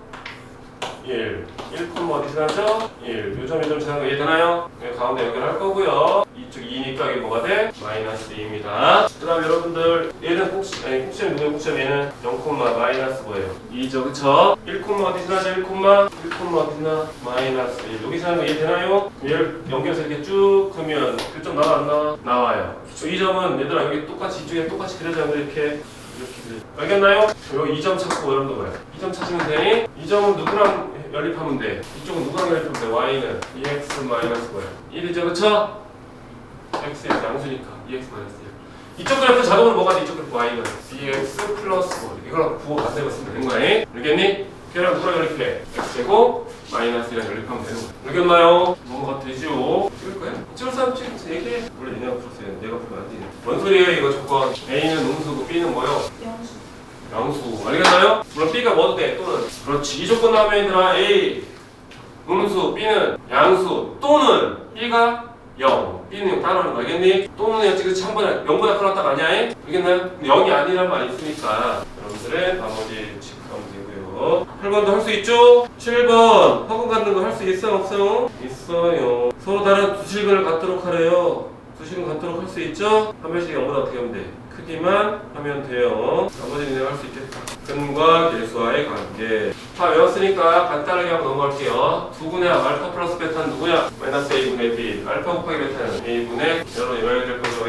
1. 1, 어디 지나죠? 1. 요점 지나는 거 이해되나요? 가운데 연결할 거고요. 이쪽 2니까 이게 뭐가 돼? 마이너스 2입니다. 그 다음 여러분들 얘는 꼭지점 누구의 꼭지점 얘는 0, 마이너스 뭐예요? 2죠 그쵸? 1, 어디 지나죠? 1, 어디 지나? 마이너스 1. 여기 지나는 거 이해되나요? 얘를 연결해서 이렇게 쭉 그러면 교점 나와 안 나와? 나와요. 이 점은 얘들아 여기 똑같이 이쪽에 똑같이 그려져 이렇게 알겠나요? 여기 2점 찾고 여러분들 뭐야? 2점 찾으면 되니? 이 점은 누구랑 연립하면 돼? 이쪽은 누구랑 연립하면 돼? y는 2x 마이너스 뭐야? 1이죠 그쵸? x의 양수니까 2x 마이너스 1. 이쪽 그래프 자동으로 뭐가 돼? 이쪽 그래프 y는 bx 플러스 5. 이거랑 부호 반대로 쓰면 되는 거야. 알겠니? 걔랑 누구랑 연립해? x제곱 마이너스 1이랑 연립하면 되는 거야. 알겠나요? 뭐가 되죠? 찍을 거야? 찍을 사람 찍으면서 얘기해. 원래 니네가 풀었어요. 내가 풀면 안 되네. 뭔 소리예요 이거 조건? a는 음수고 b는 뭐요? 양수. 알겠나요? 물론 b가 뭐도 돼 또는. 그렇지. 이 조건 나오면 얘들아 a 음수 b는 양수 또는 b가 0. B는 0 따라오는 거 알겠니? 또는 였지 그치 한 번에 0보다 크다가 아니야? 알겠나요? 0이 아니란 말이 있으니까 여러분들은 나머지 체크하면 되고요. 8번도 할 수 있죠? 7번 허공 갖는 거 할 수 있어요? 없어요? 있어요. 서로 다른 두 실근을 갖도록 하래요. 두 실근 갖도록 할 수 있죠? 한 번씩 0보다 어떻게 하면 돼? 크기만 하면 돼요. 나머지는 내가 할 수 있겠다. 근과 계수와의 관계. 다 외웠으니까 간단하게 한번 넘어갈게요. 두분의 알파 플러스 베타는 누구야? 마이너스 A분의 B. 알파 곱하기 베타는 A분의 여러분 이와야 될 거죠.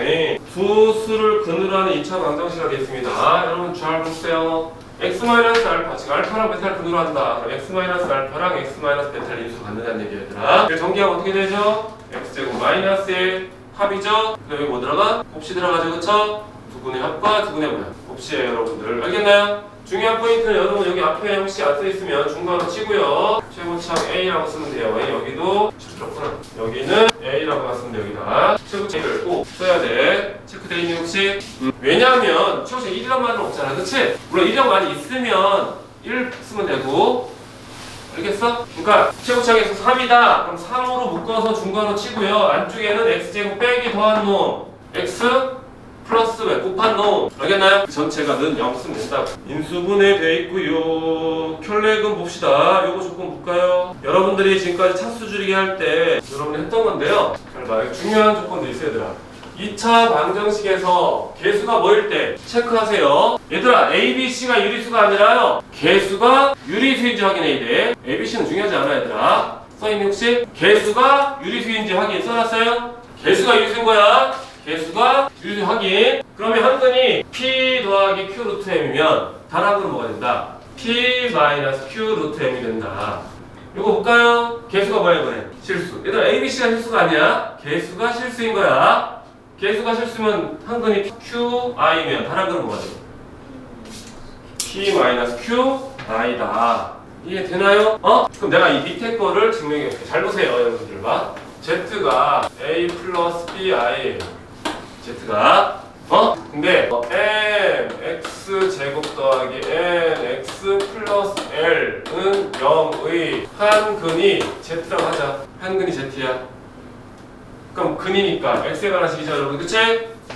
두 수를 근으로 하는 2차 방정식이 되겠습니다. 여러분 잘 보세요. x 마이너스 알파, 즉 알파랑 베타를 근으로 한다. 그럼 x 마이너스 알파랑 x 마이너스 베타를 인수 갖는다는 얘기야 얘들아. 전기하면 어떻게 되죠? x제곱 마이너스의 합이죠? 그럼 여기 뭐 들어가? 곱씨 들어가죠, 그쵸? 두 분의 합과 두 분의 뭐야? 곱씨예요, 여러분들. 알겠나요? 중요한 포인트는 여러분 여기 앞에 혹시 안 써있으면 중괄호 치고요. 최고치항 A라고 쓰면 돼요. 여기도 그렇구나. 여기는 A라고 쓰면 돼요. 여기다 최고치항을 꼭 써야 돼. 체크되어 있니 혹시? 왜냐하면 최고치항 1이란 말은 없잖아, 그치? 물론 1이란 말이 있으면 1 쓰면 되고, 알겠어? 그러니까 최고치항에서 3이다. 그럼 3으로 묶어서 중괄호 치고요. 안쪽에는 x제곱 빼기 더한 놈 x 플러스 왜 곱한 놈. 알겠나요? 전체가 는 0 쓰면 된다고. 인수분해 돼 있고요. 켤레근 봅시다. 요거 조건 볼까요? 여러분들이 지금까지 차수 줄이기 할 때 여러분이 했던 건데요. 잘 봐. 중요한 조건도 있어요, 얘들아. 2차 방정식에서 개수가 뭐일 때 체크하세요. 얘들아, A, B, C가 유리수가 아니라요. 개수가 유리수인지 확인해야 돼. A, B, C는 중요하지 않아, 얘들아. 써있니 혹시? 개수가 유리수인지 확인 써놨어요? 개수가 유리수인 거야. 개수가 유리수 확인. 그러면 한근이 P 더하기 Q 루트 M이면 단합으로 뭐가 된다? P 마이너스 Q 루트 M이 된다. 이거 볼까요? 개수가 뭐야 이번에? 실수. 얘들아, A, B, C가 실수가 아니야. 개수가 실수인 거야. 개수가 실수면 한근이 Q, I면 단합으로 뭐가 돼? P 마이너스 Q, I다. 이해 되나요? 그럼 내가 이 밑에 거를 증명해 볼게. 잘 보세요, 여러분들 봐. Z가 A 플러스 BI Z가 근데 n x 제곱 더하기 n x 플러스 l은 0의 한 근이 Z라고 하자. 한 근이 Z야. 그럼 근이니까 x에 관한 식이죠, 여러분. 그치?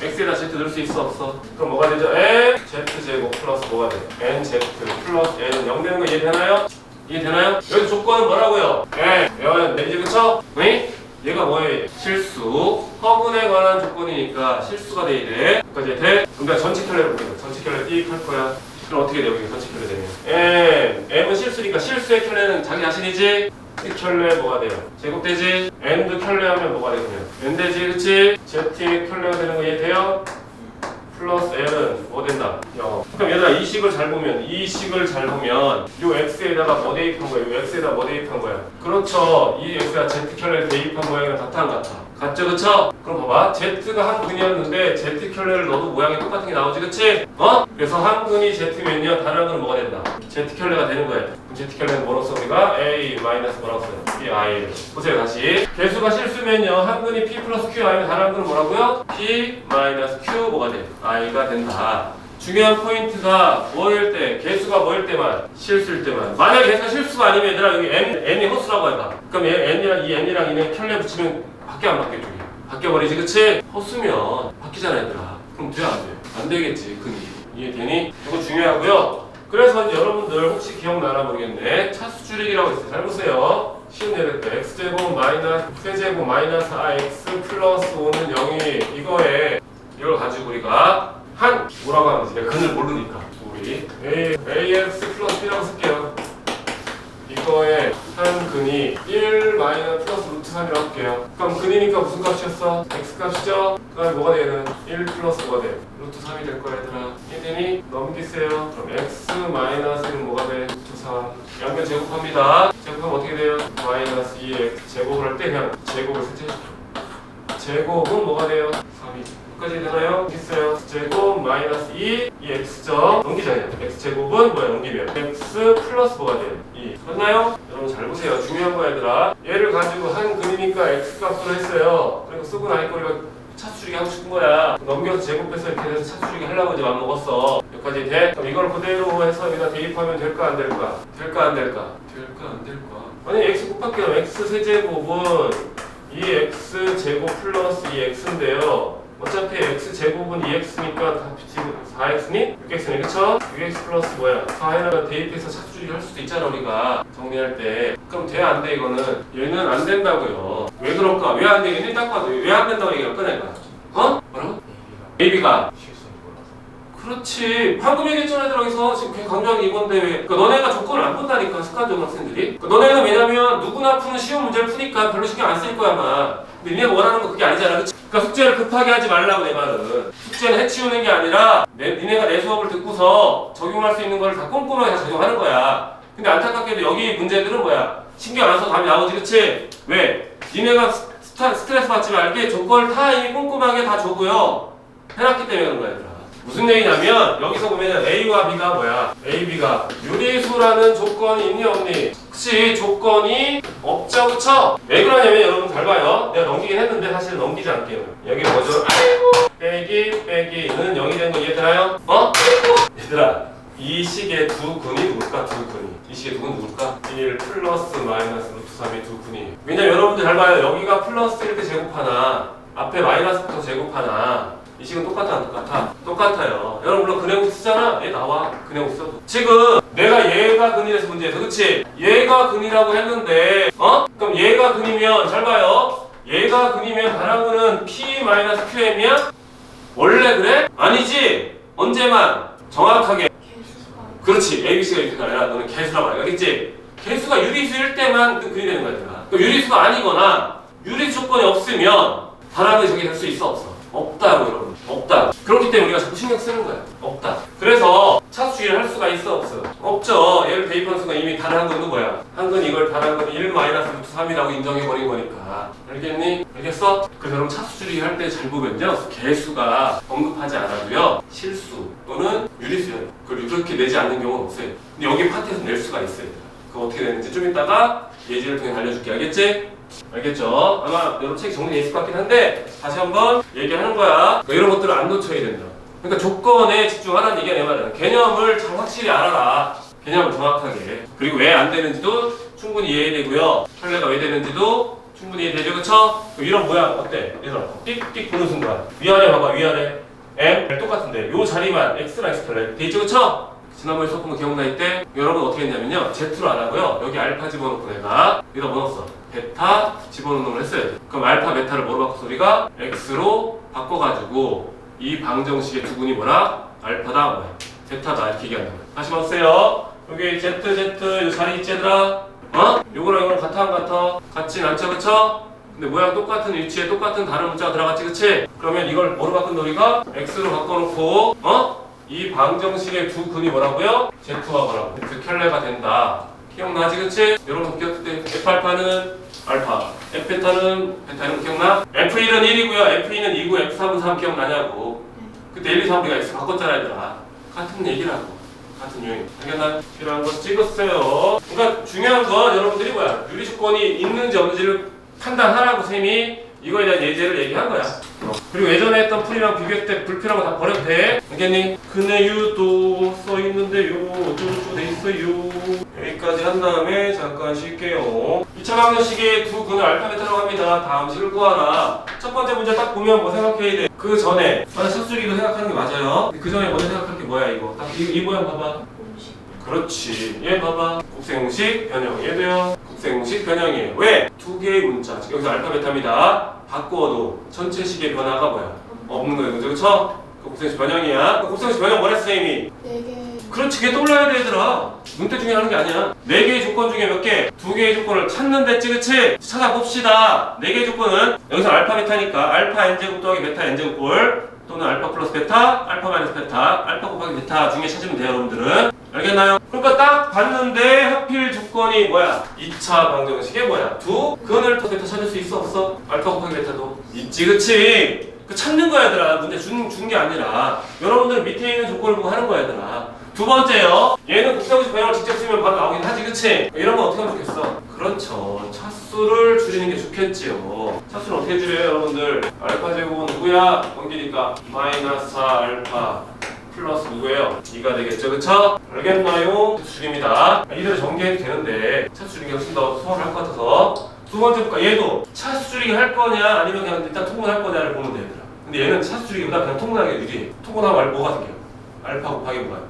x에다 Z 넣을 수 있어 없어? 그럼 뭐가 되죠? n Z 제곱 플러스 뭐가 돼? n Z 플러스 n은 0 되는 거 이해되나요? 이해되나요? 여기 조건은 뭐라고요? n 이제 그쵸? 응? 얘가 뭐예요? 실수. 허근에 관한 조건이니까 실수가 돼 이래. 여기까지 돼? 그럼 내가 전체 켤레를 볼게요. 전체 켤레 띡 할 거야. 그럼 어떻게 돼요? 여기 전체 켤레 되면 m은 실수니까 실수의 켤레는 자기 자신이지? 이 켤레 뭐가 돼요? 제곱되지? n도 켤레 하면 뭐가 되냐? n 되지, 그치? z의 켤레가 되는 거 이해돼요? 플러스 l은 뭐 된다? 0. 그럼 얘들아, 이 식을 잘 보면 요 x에다가 뭐 대입한 거야? 요 x에다 뭐 대입한 거야? 그렇죠. 이 x가 z 켤레를 대입한 모양이랑 같아 안 같아? 같죠, 그쵸? 그럼 봐봐. z가 한 근이었는데 z 켤레를 넣어도 모양이 똑같은 게 나오지, 그치? 그래서 한 근이 z면요 다른 근은 뭐가 된다? z 켤레가 되는 거예요. 그럼 z 켤레는 뭐라고 써? 우리가 a 마이너스 뭐라고 써요? p i. 보세요 다시. 개수가 실수면요 한 근이 p 플러스 q i면 다른 근은 뭐라고요? p 마이너스 q 뭐가 돼? i가 된다. 중요한 포인트가 뭐일 때? 개수가 뭐일 때만? 실수일 때만. 만약에 개수가 실수가 아니면 얘들아 여기 n이 허수라고 해봐. 그럼 n이랑 이 n이랑 이는 켤레 붙이면 바뀌어 안 바뀌어? 쪽이 바뀌어버리지, 그치? 허수면 바뀌잖아 얘들아. 그럼 돼 안 돼? 안 되겠지, 근이. 이해되니? 이거 중요하고요. 그래서 이제 여러분들 혹시 기억나나 모르겠네. 차수 줄이기라고 있어요. 잘 보세요. 쉬운 예를 때 x제곱 마이너스 세제곱 마이너스 ax 플러스 5는 0이 이거에 이걸 가지고 우리가 한 뭐라고 하는지 내가 근을 모르니까 우리 ax 플러스 b라고 쓸게요. 이거에 한 근이 1 마이너스 플러스 루트 3이라고 할게요. 그럼 근이니까 무슨 값이었어? x 값이죠? 그 다음에 뭐가 되는? 1 플러스 뭐가 돼? 루트 3이 될 거야 얘들아. 이해되니? 넘기세요. 그럼 x 마이너스는 뭐가 돼? 루트 3. 양변 제곱합니다. 제곱하면 어떻게 돼요? 마이너스 2x. 제곱을 할 때 그냥 제곱을 삭제해줄게요. 제곱은 뭐가 돼요? 3이죠. 여기까지 되나요? 있어요. 제곱 마이너스 2, 이 x죠. 넘기잖아요. x제곱은 뭐야? 넘기면 x 플러스 뭐가 돼요? 2. 맞나요? 여러분 잘 보세요. 중요한 거 얘들아. 얘를 가지고 한 근이니까 x 값으로 했어요. 그리고 쓰고 나니까 우리가 차수줄이기 하고 싶은 거야. 넘겨서 제곱해서 이렇게 해서 차수줄이기 하려고 이제 맘먹었어. 여기까지 돼? 그럼 이걸 그대로 해서 여기다 대입하면 될까 안 될까? 될까 안 될까? 될까 안 될까? 아니 x 곱할게요. x 세제곱은 2x제곱 플러스 2x인데요. 어차피 x제곱은 2x니까 다 4x니? 6x니 그쵸? 6x 플러스 뭐야? 4에다가 대입해서 착수주기 할 수도 있잖아 우리가 정리할 때. 그럼 돼 안 돼 이거는? 얘는 안 된다고요. 왜 그럴까? 왜 안 되겠니? 딱 봐도 왜 안 된다고 얘기할 거냐 이거. 어? 뭐라고? AB가 그렇지. 방금 얘기했잖아 여기서 지금 걔 강조하는 게 이건데 왜? 그러니까 너네가 조건을 안 본다니까 습관적으로 학생들이. 그러니까 너네는 왜냐면 누구나 푸는 쉬운 문제를 푸니까 별로 신경 안 쓸 거야 아마. 근데 니네가 원하는 거 그게 아니잖아 그치? 그러니까 숙제를 급하게 하지 말라고 내 말은. 숙제는 해치우는 게 아니라 니네가 내 수업을 듣고서 적용할 수 있는 걸 다 꼼꼼하게 다 적용하는 거야. 근데 안타깝게도 여기 문제들은 뭐야? 신경 안 써도 답이 나오지 그치? 왜? 니네가 스트레스 받지 말게 조건을 다 이미 꼼꼼하게 다 줘고요 해놨기 때문에 그런 거야 얘들아. 무슨 얘기냐면 여기서 보면 A와 B가 뭐야? A, B가 유리수라는 조건이 있니 없니? 그치 조건이 없죠 그쵸? 왜 그러냐면 여러분 잘 봐요. 내가 넘기긴 했는데 사실은 넘기지 않게요. 여기 뭐죠? 아이고 빼기는 0이 되는 거 이해되나요? 어? 얘들아 이 식의 두 근이 누굴까? 두 근이 이 식의 두 근이 누굴까? 1 플러스 마이너스 루트 3이 두 근이. 왜냐면 여러분들 잘 봐요. 여기가 플러스 1때 제곱하나 앞에 마이너스부터 제곱하나 이 식은 똑같아 안 똑같아? 똑같아요. 여러분 물론 근해공식 쓰잖아. 얘 나와 근해공식 써도. 지금 내가 얘가 근이라서 문제에서 그치? 얘가 근이라고 했는데 어? 그럼 얘가 근이면 잘 봐요. 얘가 근이면 반항구는 P-QM이야? 원래 그래? 아니지? 언제만? 정확하게 개수가 그렇지. ABC가 유리수가 아니라 너는 개수라고 알겠지? 개수가 유리수일 때만 근이 되는 거야 얘들아. 그럼 유리수가 아니거나 유리수 조건이 없으면 반항이 저기 될 수 있어 없어? 없다고 여러분. 없다. 그렇기 때문에 우리가 자꾸 신경 쓰는 거야. 없다. 그래서 차수주의를 할 수가 있어 없어? 없죠. 얘를 대입한 순간 이미 다른 한 근은 뭐야? 한 근 이걸 다른 근 1 마이너스 루트 3이라고 인정해버린 거니까. 알겠니? 알겠어? 그래서 여러분 차수주의 할 때 잘 보면요. 개수가 언급하지 않아도요. 실수 또는 유리수요. 그걸 이렇게 내지 않는 경우는 없어요. 근데 여기 파트에서 낼 수가 있어요. 그거 어떻게 되는지 좀 이따가 예제를 통해 알려줄게. 알겠지? 알겠죠? 아마 여러분 책 정리돼 있을 것 같긴 한데 다시 한번 얘기하는 거야. 그러니까 이런 것들을 안 놓쳐야 된다. 그러니까 조건에 집중하라는 얘기야 내 말은. 개념을 잘 확실히 알아라. 개념을 정확하게. 그리고 왜 안 되는지도 충분히 이해되고요. 판례가 왜 되는지도 충분히 이해되죠. 그쵸? 이런 모양 어때? 얘들아 띡띡 보는 순간 위아래 봐봐 위아래 M 똑같은데 요 자리만 X랑 X 돼 있죠. 그쵸? 지난번에 썼던 거 기억나 이때 여러분 어떻게 했냐면요 Z로 안 하고요 여기 알파 집어넣고 내가 여기다 뭐 넣었어? 베타 집어넣는 걸 했어야 돼. 그럼 알파 베타를 뭐로 바꿔서 우리가 X로 바꿔가지고 이 방정식의 두 근이 뭐라? 알파다 뭐야? 베타다 이렇게 얘기한다. 다시 봐주세요. 여기 Z 요 자리 있지 얘들아? 어? 요거랑 이거랑 같아 안 같아? 같진 않죠 그쵸? 근데 모양 똑같은 위치에 똑같은 다른 문자가 들어갔지 그치? 그러면 이걸 뭐로 바꾼다 우리가? X로 바꿔놓고 어? 이 방정식의 두 근이 뭐라고요? Z와 뭐라고? Z 켤레가 된다. 기억나지 그치? 여러분 기억할 때 F알파는 알파, F베타는 베타 이런 거 기억나? F1은 1이고요 F2는 2고 F3은 3 기억나냐고. 그때 1, 2, 3 우리가 X 바꿨잖아 얘들아. 같은 얘기라고. 같은 유형. 알겠나? 필요한 거 찍었어요. 그러니까 중요한 건 여러분들이 뭐야? 유리조건이 있는지 없는지를 판단하라고 쌤이 이거에 대한 예제를 얘기한 거야. 그리고 예전에 했던 풀이랑 비교했을 때 불필요한 거 다 버려도 돼. 알겠니? 근해유도 써있는데요. 어쩌고저쩌고 돼 있어요. 여기까지 한 다음에 잠깐 쉴게요. 2차 방정식의 두 근을 알파벳으로 합니다. 다음 식을 구하라. 첫 번째 문제 딱 보면 뭐 생각해야 돼? 그 전에 첫수리도 생각하는 게 맞아요. 그 전에 먼저 생각하는 게 뭐야 이거? 딱 이 모양 봐봐. 공식 그렇지. 얘 봐봐. 곱셈공식 변형. 얘도요. 곱셈공식 변형이에요. 왜? 두 개의 문자. 여기서 알파 베타입니다. 바꾸어도 전체식의 변화가 뭐야? 없는 거예요. 그죠? 그쵸? 그 곱셈공식 변형이야. 그 곱셈공식 변형 뭐랬어 선생님이? 4개 그렇지. 그게 떠올라야 돼 얘들아. 문제 중에 하는 게 아니야. 4개의 조건 중에 몇 개? 2개의 조건을 찾는데 그치? 찾아봅시다. 4개의 조건은 여기서 알파 베타니까 알파 n제곱 더하기 베타 n제곱 꼴 또는 알파 플러스 베타, 알파 마이너스 베타, 알파 곱하기 베타 중에 찾으면 돼요 여러분들은. 알겠나요? 그러니까 딱 봤는데 하필 조건이 뭐야? 2차 방정식이 뭐야? 두 근을 더 베타 찾을 수 있어 없어? 알파 곱하기 베타도 있지 그치? 그 찾는 거야 얘들아. 문제 준 게 아니라 여러분들 밑에 있는 조건을 보고 하는 거야 얘들아. 두 번째요. 얘는 곱셈공식 변형을 직접 쓰면 바로 나오긴 하지 그치? 이런 거 어떻게 하면 좋겠어? 그렇죠. 차수를 줄이는 게 좋겠지요. 차수는 어떻게 줄여요 여러분들? 알파 제곱은 누구야? 넘기니까 마이너스 4 알파 플러스 누구예요? 2가 되겠죠 그쵸? 알겠나요? 차수 줄입니다. 이대로 전개해도 되는데 차수 줄이는 게 훨씬 더 수월할 것 같아서 두 번째 볼까? 얘도 차수 줄이기 할 거냐 아니면 그냥 일단 통분할 거냐를 보면 돼 얘들아. 근데 얘는 차수 줄이기보다 그냥 통분하는 게 유리해. 통분하면 뭐가 생겨? 알파 곱하기 뭐야?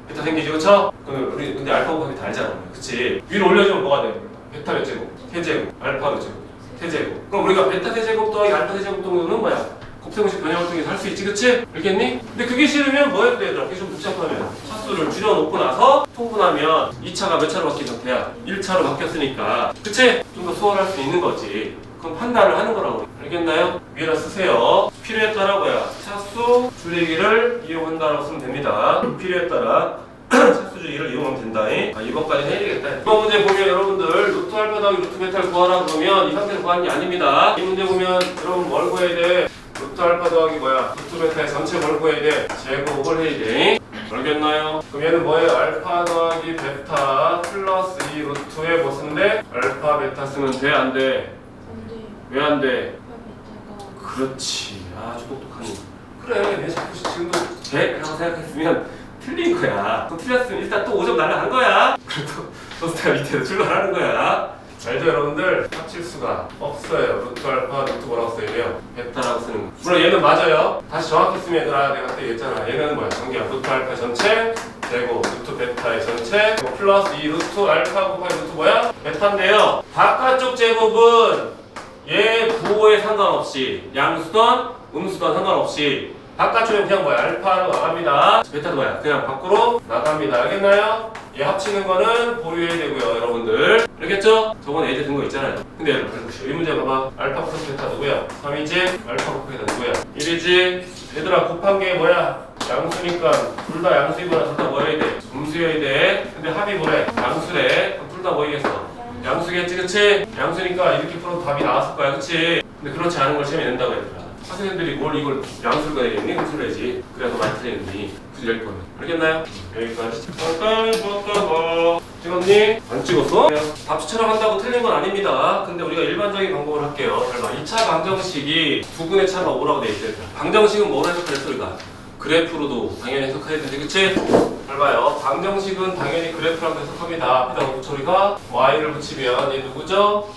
베타 생기지 그쵸? 우리 근데 알파 곱하기 다 알잖아. 그치? 위로 올려주면 뭐가 돼? 베타 몇 제곱? 세제곱 알파 몇 제곱? 세제곱. 그럼 우리가 베타 세제곱 더하기 알파 세제곱 동료는 뭐야? 곱셈공식 변형을 통해서 할 수 있지 그치? 알겠니? 근데 그게 싫으면 뭐 해도 되더라. 그게 좀 복잡하면 차수를 줄여놓고 나서 통분하면 2차가 몇 차로 바뀌는 상태야? 1차로 바뀌었으니까 그치? 좀 더 수월할 수 있는 거지. 그럼 판단을 하는 거라고. 알겠나요? 위에다 쓰세요. 필요에 따라 뭐야? 차수 줄이기를 이용한다라고 쓰면 됩니다. 필요에 따라 차수 줄이기를 이용하면 된다. 이번까지 해야 되겠다. 이번 문제 보면 여러분들 루트 알파 더하기 루트 베타를 구하라 그러면 이 상태로 구하는 게 아닙니다. 이 문제 보면 여러분 뭘 구해야 돼? 루트 알파 더하기 뭐야? 루트 베타의 전체 뭘 구해야 돼? 제곱을 해야 돼. 알겠나요? 그럼 얘는 뭐예요? 알파 더하기 베타 플러스 2 루트에 뭐 쓴대? 알파 베타 쓰면 돼? 안 돼? 안 돼요. 왜 안 돼? 베타가 그렇지. 아주 똑똑하니. 그래, 내 자꾸 지금도 돼라고 생각했으면 틀린 거야. 또 틀렸으면 일단 또 5점 날라간 거야. 그래도 소스타 밑에서 출발하는 거야. 알죠, 여러분들? 합칠 수가 없어요. 루트 알파, 루트 뭐라고 써요? 베타라고 쓰는 거. 물론 얘는 맞아요. 다시 정확히 쓰면 얘들아, 내가 그때 얘기했잖아. 얘는 뭐야? 전개야. 루트 알파 전체 제곱 루트 베타의 전체 플러스 2 루트 알파 곱하기 루트 뭐야? 베타인데요. 바깥쪽 제곱은 얘 부호에 상관없이 양수던 음수던 상관없이 바깥쪽은 그냥 뭐야? 알파로 나갑니다. 베타도 뭐야? 그냥 밖으로 나갑니다. 알겠나요? 얘 합치는 거는 보유해야 되고요, 여러분들. 알겠죠? 저번에 예제 든 거 있잖아요. 근데 여러분, 이 문제 봐봐. 알파 플러스 베타 누구야? 3이지? 알파 곱하기 베타 누구야? 1이지? 얘들아, 곱한 게 뭐야? 양수니까 둘 다 양수이거나 둘 다 뭐 해야 돼? 음수여야 돼. 근데 합이 뭐래? 양수래. 그럼 둘 다 뭐이겠어? 양수겠지, 그치? 양수니까 이렇게 풀어도 답이 나왔을 거야, 그치? 근데 그렇지 않은 걸 시험에 낸다고 얘들아. 학생들이 뭘 이걸 양수를 내겠니? 음수를 내지. 그래야 더 많이 틀리겠니? 굳이 낼 거면. 알겠나요? 여기까지. 잠깐 볼까? 찍었니? 안 찍었어? 답수처럼 한다고 틀린 건 아닙니다. 근데 우리가 일반적인 방법을 할게요. 잘 봐. 2차 방정식이 두근의 차가 5라고 돼 있대. 방정식은 뭐로 해석했어, 우리가? 그래프로도 당연히 해석해야 되지, 그치? 잘 봐요. 방정식은 당연히 그래프라고 해석합니다. 앞에다 놓고 우리가 y를 붙이면 얘 누구죠?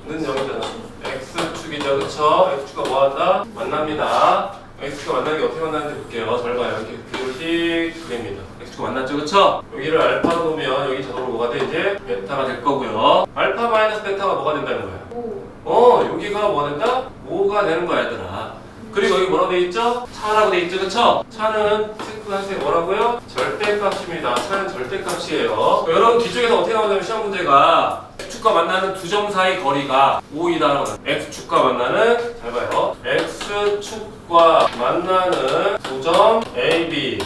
는 0이잖아. x축이죠, 그쵸? x축과 뭐한다? 만납니다. x축과 만나는 게 어떻게 만나는지 볼게요. 잘 봐요. 이렇게 그래프틱 그립니다. x축과 만났죠, 그쵸? 여기를 알파로 놓으면 여기 자동으로 뭐가 돼? 이제 베타가 될 거고요. 알파 마이너스 베타가 뭐가 된다는 거야? 여기가 뭐가 된다? 5가 되는 거야, 얘들아. 그리고 여기 뭐라고 돼 있죠? 차라고 돼 있죠, 그쵸? 차는 체크하세요. 뭐라고요? 절대값입니다. 차는 절대값이에요. 여러분 뒤쪽에서 어떻게 나오냐면 시험 문제가 X축과 만나는 두 점 사이 거리가 5이다라고. X축과 만나는, 잘 봐요. X축과 만나는 두 점 AB.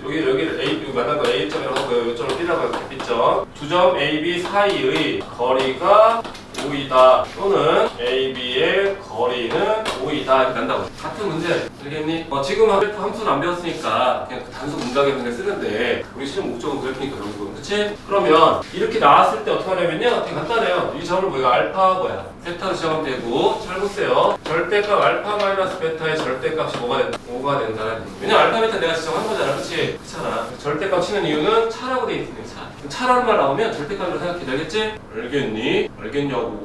여기를 A, 만난 거 A점이라고 하고요. 이점을 B라고 해요. B점. 두 점 AB 사이의 거리가 5이다. 또는 AB의 거리는 5이다. 이렇게 난다고. 같은 문제. 알겠니? 지금 함수는 안 배웠으니까 그냥 단수 문장에 그냥 쓰는데 우리 시험 목적은 그래프니까 결국은. 그치? 그러면 이렇게 나왔을 때 어떻게 하냐면요. 되게 간단해요. 이 점을 뭐야? 알파 뭐야? 베타로 시작하면 되고. 잘 보세요. 절대값 알파 마이너스 베타의 절대값이 뭐가 된다? 5가 된다. 왜냐면 알파 베타 내가 지정한 거잖아. 그치? 그렇잖아. 절대값 치는 이유는 차라고 돼 있으니까 차. 차라는 말 나오면 절대값으로 생각해. 알겠지? 알겠니? 알겠냐고.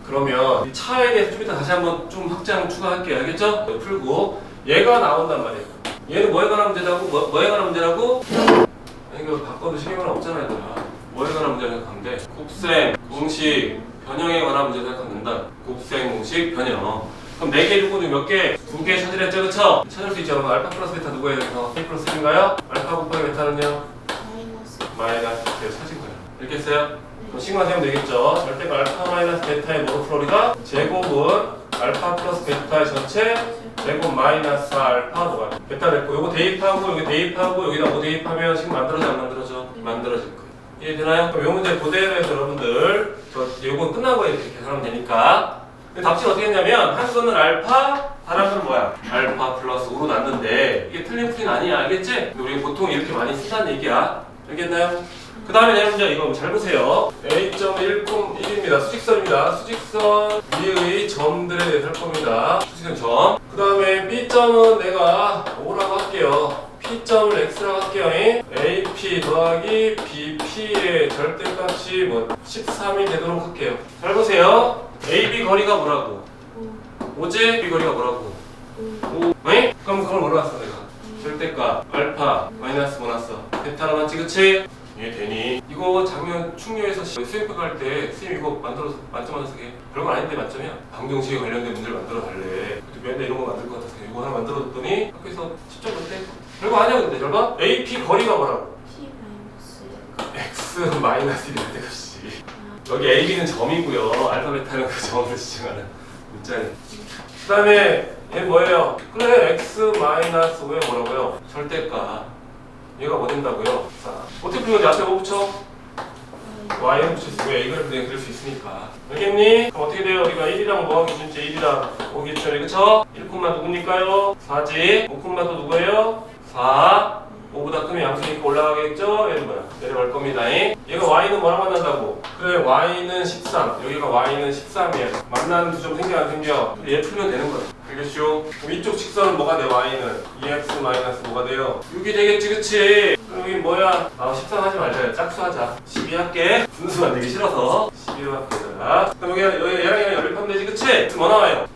그러면 이 차에 대해서 좀 이따 다시 한번 좀 확장 추가할게요. 알겠죠? 풀고 얘가 나온단 말이에요. 얘는 뭐에 관한 문제라고? 뭐에 관한 문제라고? 아니 이거 바꿔도 시계관 없잖아 얘들아. 뭐에 관한 문제를 생각하면 돼? 곱셈, 공식, 변형에 관한 문제 생각하면 된다. 곱셈, 공식, 변형. 그럼 4개 주고 몇 개? 2개 찾으랬죠, 그쵸? 찾을 수 있죠. 여러분 알파 플러스 베타 누구예요? 그래서 A 플러스 1인가요? 알파 곱하기 베타는요? 마이너스 베타를 찾은 거예요. 알겠어요? 시그마 세우면 되겠죠. 절대값 알파 마이너스 베타의 모로 풀어리가 제곱은 알파 플러스 베타의 전체 제곱 마이너스 알파 뭐가 베타 됐고 요거 대입하고 여기 대입하고 여기다 뭐 대입하면 지금 만들어져 안 만들어져? 만들어질 거예요. 이해되나요? 그럼 요 문제 그대로 해서 여러분들 요건 끝난 거예요. 이렇게 계산하면 되니까. 답식 어떻게 했냐면 한 수는 알파 다른 수는 뭐야? 알파 플러스 5로 났는데 이게 틀린 풀이는 아니야. 알겠지? 근데 우리 보통 이렇게 많이 쓴다는 얘기야. 알겠나요? 그 다음에 내는 문제 이거 잘 보세요. A.1,1입니다. 수직선입니다. 수직선 위의 점들에 대해서 할 겁니다. 수직선 점. 그 다음에 B점은 내가 5라고 할게요. P P점을 X라고 할게요. AP 더하기 BP의 절대값이 뭐 13이 되도록 할게요. 잘 보세요. AB 거리가 뭐라고? 5제 B 거리가 뭐라고? 5. 네? 그럼 그걸 뭐로 났어 내가? 절대값 알파 마이너스 뭐 났어? 베타로 났지 그치? 이해되니? 이거 작년 충료에서 수행평가 할때 쌤 이거 만들어서 만점 하나 쓰게 별거 아닌데 만점이야. 방정식에 관련된 문제를 만들어 달래. 맨날 이런 거 만들 것 같아서 이거 하나 만들어줬더니 학교에서 10점 줬대. 별거 아니야 근데 잘 봐. AP 거리가 뭐라고? T 마이너스 X 마이너스 1일 때값이 여기 AB는 점이고요. 알파 베타는 그 점을 지칭하는 문자네. 그 다음에 얘 뭐예요? 그래 X 마이너스 5에 뭐라고요? 절대값 얘가 뭐 된다고요? 자 어떻게 풀면 돼? 앞에 뭐 붙여? Y는 붙일 수 있고 A를 그냥 그릴 수 있으니까 알겠니? 그럼 어떻게 돼요? 우리가 1이랑 뭐하기 준지 1이랑 5기 준이 그쵸? 1콤마 누굽니까요? 4지 5콤마 또 누구예요? 4 5보다 크면 양수니까 올라가겠죠? 얘는 뭐야? 내려갈 겁니다. 얘가 Y는 뭐랑 만난다고? 그래 Y는 13 여기가 Y는 13이에요. 만나는 두 점 생겨 안 생겨? 얘 풀면 되는 거야. 알겠죠? 그럼 이쪽 직선은 뭐가 돼? Y는 2x 마이너스 뭐가 돼요? 6이 되겠지 그치? 그럼 여기 뭐야? 13 하지 말자. 짝수하자. 12 할게. 분수 만들기 싫어서 12로 할게. 자, 그럼 얘랑 연립하면 되지 그치? 그럼 뭐 나와요?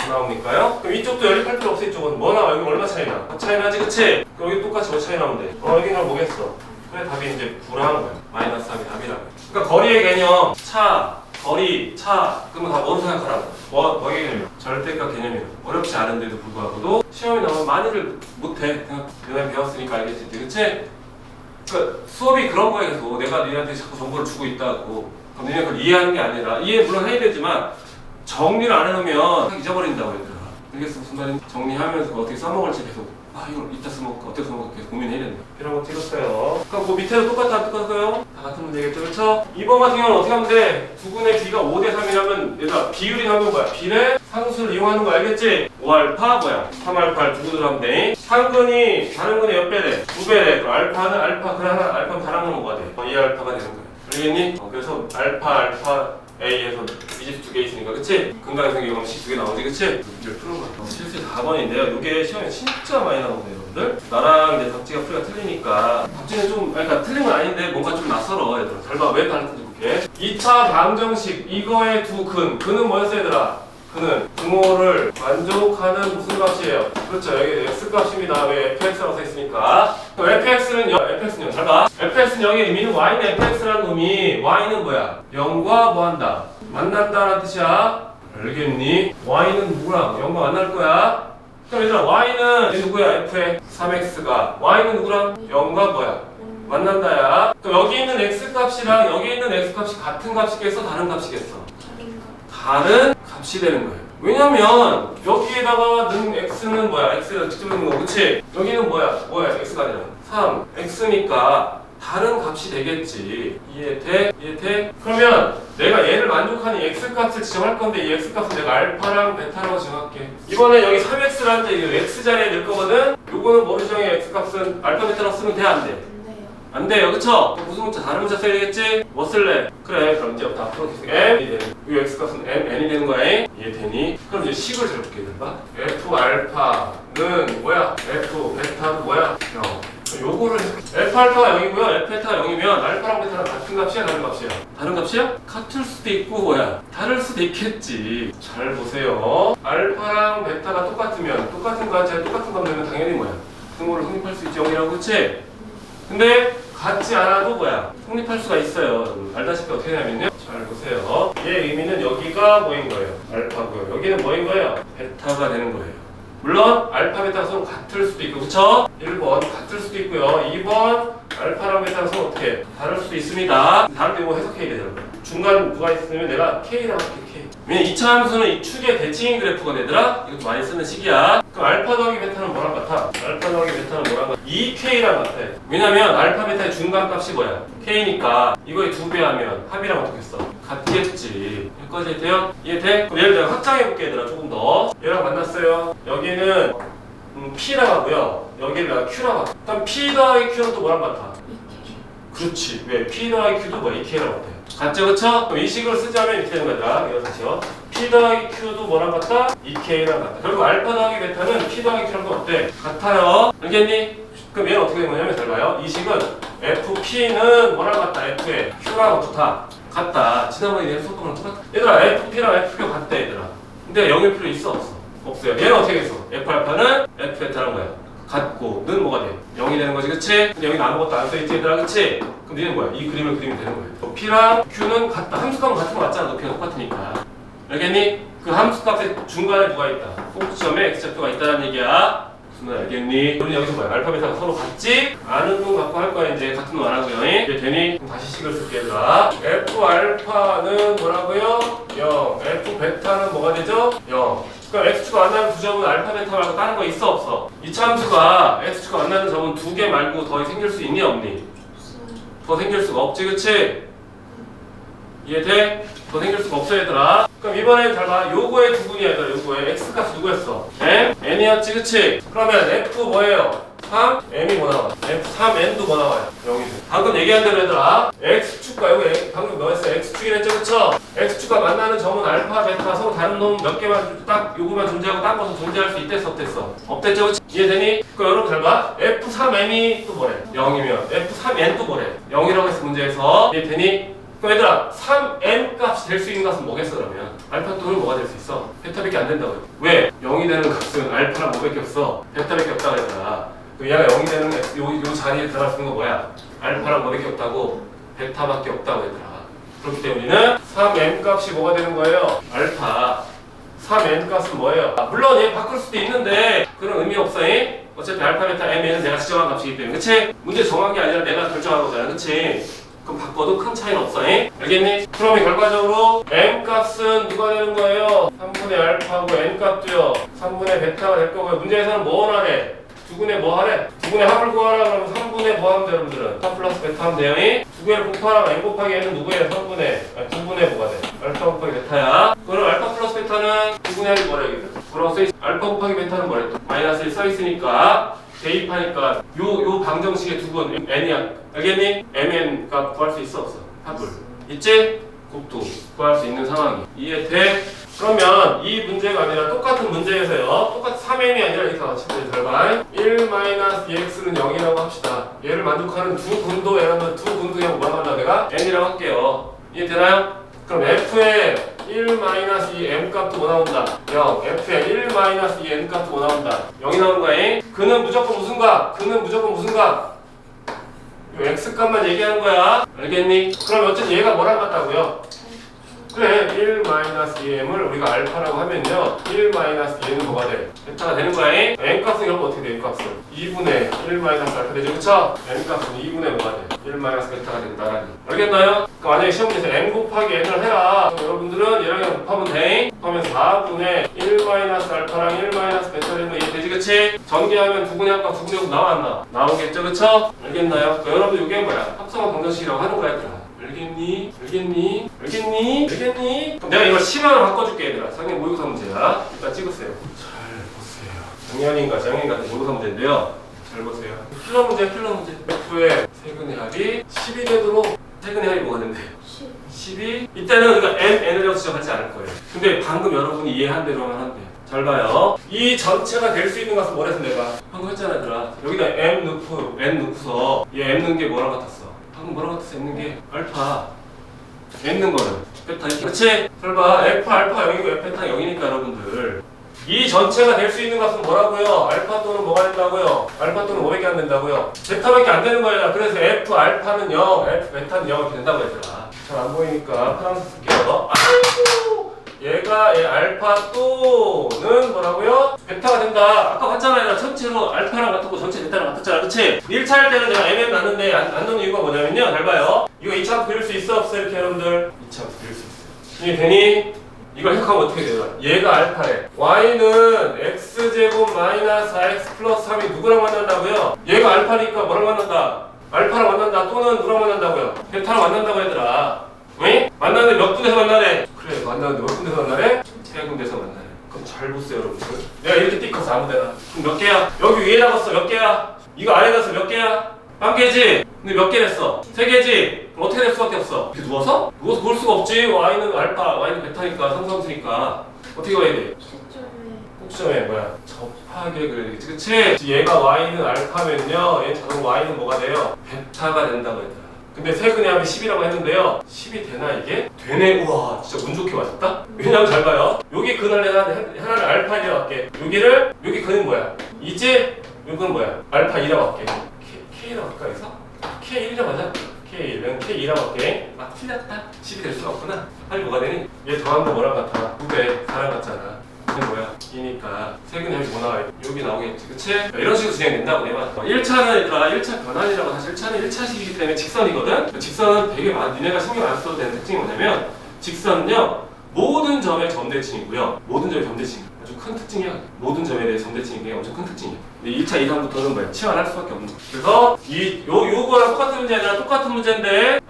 나옵니까요? 그럼 이쪽도 연립할 필요 없어. 이쪽은 뭐 나와? 여기 얼마 차이 나? 차이 나지 그치? 그럼 여기 똑같이 뭐 차이 나면 돼? 여기는 걸 뭐겠어? 그래 답이 이제 9라는 거야. 마이너스 3이 답이라고. 그러니까 거리의 개념, 차, 거리, 차 그러면 다 뭐로 생각하라고? 뭐의 개념이야? 절대값 개념이야. 어렵지 않은데도 불구하고도 시험이 나오면 많이들 못해. 그냥 너네 배웠으니까 알겠지 그치? 그러니까 수업이 그런 거야. 계속 내가 너희한테 자꾸 정보를 주고 있다고. 그럼 너희가 그걸 이해하는 게 아니라 이해 물론 해야 되지만 정리를 안 해놓으면 잊어버린다고 얘들아. 알겠어? 무슨 말인지 정리하면서 어떻게 써먹을지 계속 이걸 이따 써먹을까 어떻게 써먹을까 계속 고민해야 된다. 이런 거 찍었어요. 그럼 그 밑에도 똑같아 안 똑같아요? 다 같은 문제겠죠 그렇죠? 2번 같은 경우는 어떻게 하면 돼? 두근의 B가 5대 3이라면 얘들아 비율이 나오는 거야. B를 상수를 이용하는 거 알겠지? 5알파 뭐야? 3알파를 두근으로 하면 돼. 상근이 다른 근의 몇 배래? 2배래. 그럼 알파는 알파 그래 하나 알파는 다른 건 뭐가 돼? 2알파가 되는 거야. 알겠니? 그래서 알파 A에서 미집 2개 있으니까 그치? 근각에서 이용하면 C 2개 나오지 그치? 문제를 푸는 거야. 실수 4번인데요. 이게 시험에 진짜 많이 나오네요 여러분들. 나랑 이제 답지가 풀이가 틀리니까 답지는 좀 그러니까 틀린 건 아닌데 뭔가 좀 낯설어 얘들아. 잘 봐. 왜 다른지 볼게. 2차 방정식 이거의 두 근은 뭐였어 얘들아? 그는 등호를 만족하는 무슨 값이에요? 그렇죠. 여기 x값입니다. 왜 fx라고 써있으니까. fx는요. 잘 봐. fx는 여기 의미는 y는 fx라는 놈이 y는 뭐야? 0과 뭐 한다? 만난다라는 뜻이야. 알겠니? y는 누구랑? 0과 만날 거야. 그럼 얘들아 y는 누구야? f의 3x가 y는 누구랑? 0과 뭐야? 만난다야. 그럼 여기 있는 x값이랑 여기 있는 x값이 같은 값이겠어? 다른 값이겠어? 다른 값이 되는 거예요. 왜냐면 여기에다가 는 x는 뭐야? x가 직접 있는 거 그치? 여기는 뭐야? x가 아니라 3 x니까 다른 값이 되겠지. 이해돼? 이해돼? 그러면 내가 얘를 만족하는 x값을 지정할 건데 이 x값은 내가 알파랑 베타라고 지정할게. 이번에 여기 3x라는 데 x 자리에 넣을 거거든? 요거는 뭐로 지정해? x값은 알파 베타라고 쓰면 돼? 안 돼? 안 돼요, 그쵸? 무슨 문자? 다른 문자 써야 되겠지? 뭐 쓸래? 그래, 그럼 이제 앞으로 계속 m이 되는 이 x값은 n이 되는 거야. 이해되니? 그럼 이제 식을 잘 볼게, 얘들아. f 알파는 뭐야? f 베타는 뭐야? 0. 요거를 f 알파가 0이고요, f 베타가 0이면 알파랑 베타랑 같은 값이야, 다른 값이야? 다른 값이야? 같을 수도 있고 다를 수도 있겠지. 잘 보세요. 알파랑 베타가 똑같으면 똑같은 값에 똑같은 값 내면 당연히 뭐야? 등호를 성립할 수 있지, 0이라고, 그치? 근데 같지 않아도 성립할 수가 있어요. 알다시피 어떻게 되냐면요. 잘 보세요. 얘 의미는 여기가 뭐인 거예요? 알파고요. 여기는 뭐인 거예요? 베타가 되는 거예요. 물론 알파 베타가 서로 같을 수도 있고 그쵸? 1번 같을 수도 있고요. 2번 알파랑 베타가 서로 어떻게 다를 수도 있습니다. 다를 때 뭐 해석해야 되잖아. 중간 누가 있으면 내가 K라고 할게. K. 왜냐면 2차 함수는 이 축의 대칭인 그래프가 되더라. 이것도 많이 쓰는 식이야. 그럼 알파 더하기 베타는 뭐랑 같아? 알파 더하기 베타는 뭐랑 같아? 2K랑 같아. 왜냐면 알파 베타의 중간 값이 뭐야? K니까 이거의 2배 하면 합이랑 어떻게 써? 같겠지. 여기까지 돼요? 이해돼? 그럼 예를 들어 확장해볼게 얘들아. 조금 더 얘랑 만났어요. 여기는 P라고 하고요. 여기를 내가 Q라고 하고. 그럼 P 더하기 Q는 또 뭐랑 같아? 2K. 그렇지. 왜? P 더하기 Q도 뭐야? 2K라고 같아. 같죠 그쵸? 그럼 이 식을 쓰자면 이렇게 되는 거다. 이거 다시요. P 더하기 Q도 뭐랑 같다? 2K랑 같다. 결국 알파 더하기 베타는 P 더하기 Q랑도 어때? 같아요. 알겠니? 그럼 얘는 어떻게 된 거냐면 잘 봐요. 이 식은 FP는 뭐랑 같다? F에 Q랑 어떻다? 같다. 지난번에 얘는 속도랑 똑같다. 얘들아 FP랑 FQ 같다 얘들아. 근데 0일 필요 있어 없어? 없어요. 얘는 어떻게 했어? F 알파는 F 베타라는 거야. 같고 는 뭐가 돼? 0이 되는 거지 그치? 근데 여기는 아무것도 안 써있지 얘들아 그치? 그럼 니는 뭐야? 이 그림을 그리면 되는 거야. P랑 Q는 같다. 함수값은 같은 거 맞잖아. 높이가 똑같으니까. 알겠니? 그 함수값의 중간에 누가 있다? 꼭지점에 X좌표가 있다는 얘기야. 무슨 말 알겠니? 우리 여기서 뭐야? 알파 베타가 서로 같지? 아는 놈 갖고 할 거야 이제 같은 놈 안 하고요. 이제 되니? 그럼 다시 식을 쓸게 얘들아. F 알파는 뭐라고요? 0. F 베타는 뭐가 되죠? 0. 그럼 X축과 만나는 두 점은 알파 베타 말고 다른 거 있어 없어? 이차 함수가 X축과 만나는 점은 두 개 말고 더 생길 수 있니 없니? 더 생길 수가 없지 그치? 이해돼? 더 생길 수가 없어 얘들아. 그럼 이번엔 잘 봐. 요거의 두분이야 얘들아. 요거의 X값이 누구였어? M? N이었지 그치? 그러면 F 뭐예요? 3? M이 뭐 나와? F3N도 뭐 나와요? 0이 돼. 방금 얘기한 대로 얘들아. X축과 여기 방금 뭐 했어? X축이랬죠 그쵸? X축과 만나는 점은 알파, 베타 서로 다른 놈 몇 개만 딱 요거만 존재하고 딴 것은 존재할 수 있댔어 없댔어? 없댔죠 그치? 이해되니? 그럼 여러분 잘 봐. F3N이 또 뭐래? 0이면 F3N 또 뭐래? 0이라고 했어 문제에서. 이해되니? 그럼 얘들아 3n 값이 될 수 있는 값은 뭐겠어 그러면? 알파 또는 뭐가 될 수 있어? 베타밖에 안 된다고요. 왜? 0이 되는 값은 알파랑 뭐밖에 없어? 베타밖에 없다고 했잖아. 그럼 얘가 0이 되는 요 자리에 들어갈 수 있는 거 뭐야? 알파랑 뭐밖에 없다고? 베타밖에 없다고 얘들아. 그렇기 때문에 우리는 3n 값이 뭐가 되는 거예요? 알파. 3n 값은 뭐예요? 물론 얘 바꿀 수도 있는데 그런 의미 없어. 어차피 알파, 베타, mn은 내가 지정한 값이기 때문에 그치? 문제 정한 게 아니라 내가 결정한 거잖아 그치? 그럼 바꿔도 큰 차이는 없어. 알겠니? 그러면 결과적으로 m 값은 누가 되는 거예요? 3분의 알파고 n 값도요 3분의 베타가 될 거고요. 문제에서는 뭐 원하래? 두분의 뭐 하래? 두분의 합을 구하라 그러면 3분의 뭐 하면 돼 여러분들은? 3 플러스 베타 하면 돼요. 두 개를 곱하라 n 곱하기 n은 누구예요? 3분의 2분의 뭐가 돼? 알파 곱하기 베타야. 그럼 알파 플러스 베타는 2분의 1이 뭐래? 뭐라고 써있어? 알파 곱하기 베타는 뭐래? 마이너스 1 써있으니까 대입하니까 요 방정식의 두분 n이야. 알겠니? mn 값 구할 수 있어 없어? 합을 있지? 곱도 구할 수 있는 상황이 이해돼? 그러면 이 문제가 아니라 똑같은 문제에서요 똑같은 3n이 아니라 이렇게 같이 들어봐. 1-2x는 0이라고 합시다. 얘를 만족하는 두 군도 얘라면 두 군도형 뭐라고 한다 내가? n이라고 할게요. 이해되나요? 그럼 f의 1-2 m 값도 뭐 나온다? 0. f의 1-2 n 값도 뭐 나온다? 0이 나오는 거야. 그는 무조건 무슨 값? 그는 무조건 무슨 값? 요 x 값만 얘기하는 거야. 알겠니? 그럼 어쨌든 얘가 뭐랑 같다고요? 그래 1-2m을 우리가 알파라고 하면요 1-2는 뭐가 돼? 베타가 되는 거야. n 값은 여러분 어떻게 돼? n 값은 2분의 1-알파 되죠 그쵸? n 값은 2분의 뭐가 돼? 1-베타가 된다. 알겠나요? 그러니까 만약에 시험 문제에서 n 곱하기 n을 해라. 그럼 여러분들은 얘랑 곱하면 돼. 그러면 4분의 1-알파랑 1-베타 되는 거 이해되지 그치? 전개하면 2분의 합과 2분의 5 나와 안 나와? 나오겠죠 그쵸? 알겠나요? 그러니까 여러분들 이게 뭐야? 합성한 방정식이라고 하는 거야 얘들아. 알겠니? 알겠니? 알겠니? 알겠니? 그럼 내가 이걸 10만원 바꿔줄게 얘들아. 작년 모의고사 문제야. 일단 찍으세요. 잘 보세요. 작년인가 작년 같은 모의고사 문제인데요. 잘 보세요. 필러 문제 필러 문제. F의 세근의 합이 10이 되도록 세근의 합이 뭐가 된대? 10이 이때는 우리가 n이라고 지정하지 않을 거예요. 근데 방금 여러분이 이해한 대로만 하면 돼요. 잘 봐요. 이 전체가 될 수 있는 것은 뭐랬어 내가? 방금 했잖아 얘들아. 여기다 m 넣고 n 넣고서 얘 m 넣은 게 뭐랑 같았어? 방금 뭐랑 같았어? 있는 게 알파 있는 거는 베타 이렇게 그치? 잘 봐. F 알파 0이고 F 베타 0이니까 여러분들 이 전체가 될 수 있는 것은 뭐라고요? 알파 또는 뭐가 된다고요? 알파 또는 500개 안 된다고요? 베타밖에 안 되는 거야. 그래서 F 알파는 0, F 베타는 0 이렇게 된다고 얘들아. 잘 안 보이니까 파란색 쓸게요. 아이고 얘가 얘 알파 또는 뭐라고요? 베타가 된다. 아까 봤잖아요. 전체로 알파랑 같았고 전체 베타랑 같았잖아. 그치? 1차 할 때는 내가 MN 났는데 안 넣는 이유가 뭐냐면요. 잘 봐요. 이거 2차 함수 그릴 수 있어 없어? 이렇게 여러분들 2차 함수 그릴 수 있어요. 이게 되니? 이걸 해석하면 어떻게 돼요? 얘가 알파래. y는 x제곱 마이너스 4x 플러스 3이 누구랑 만난다고요? 얘가 알파니까 뭐랑 만난다? 알파랑 만난다. 또는 누구랑 만난다고요? 베타랑 만난다고 얘들아. 응? 만나는데 몇 군데서 만나래? 그래 만나는데 몇 군데서 만나래? 세 군데서 만나래. 그럼 잘 보세요 여러분들. 내가 이렇게 띡커서 아무데나. 그럼 몇 개야? 여기 위에 나갔어 몇 개야? 이거 아래 갔어 몇 개야? 한 개지? 근데 몇 개 됐어? 세 개지? 그럼 어떻게 될 수밖에 없어? 이렇게 누워서? 누워서 그럴 수가 없지. y는 알파, y는 베타니까 상수함수니까 어떻게 봐야 돼? 시점에 꼭지점에 뭐야? 접하게 그려야 되겠지, 그치? 얘가 y는 알파면요, 얘 자동 y는 뭐가 돼요? 베타가 된다고 했다. 근데 세근의 합이 10이라고 했는데요. 10이 되나 이게? 되네. 우와, 진짜 운 좋게 맞았다? 왜냐면 잘 봐요. 여기 근을 내가 하나를 알파 1이라고 할게. 여기 근은 뭐야? 이제 요건 뭐야? 알파 2라고 할게. K라고 할까 여기서? K1이라고 하자. K1은 K2라고 할게. 아, 틀렸다. 10이 될 수가 없구나. 빨리 뭐가 되니? 얘 더한 거 뭐랑 같아? 9배 4랑 같잖아. 이게 뭐야? 2니까 세근의 합이 뭐 나와요? 여기 나오겠지, 그치? 이런 식으로 진행된다고 내가 1차는 얘들아 1차 변환이라고 사실 1차는 1차식이기 때문에 직선이거든? 직선은 되게 니네가 신경 안 써도 되는 특징이 뭐냐면 직선은요 모든 점의 점대칭이고요 모든 점의 점대칭 아주 큰 특징이야. 모든 점에 대해 점대칭인 게 엄청 큰 특징이야. 근데 2차 이상부터는 뭐야? 치환할 수밖에 없는 거야. 그래서 요거랑 똑같은 문제 아니라 똑같은 문제인데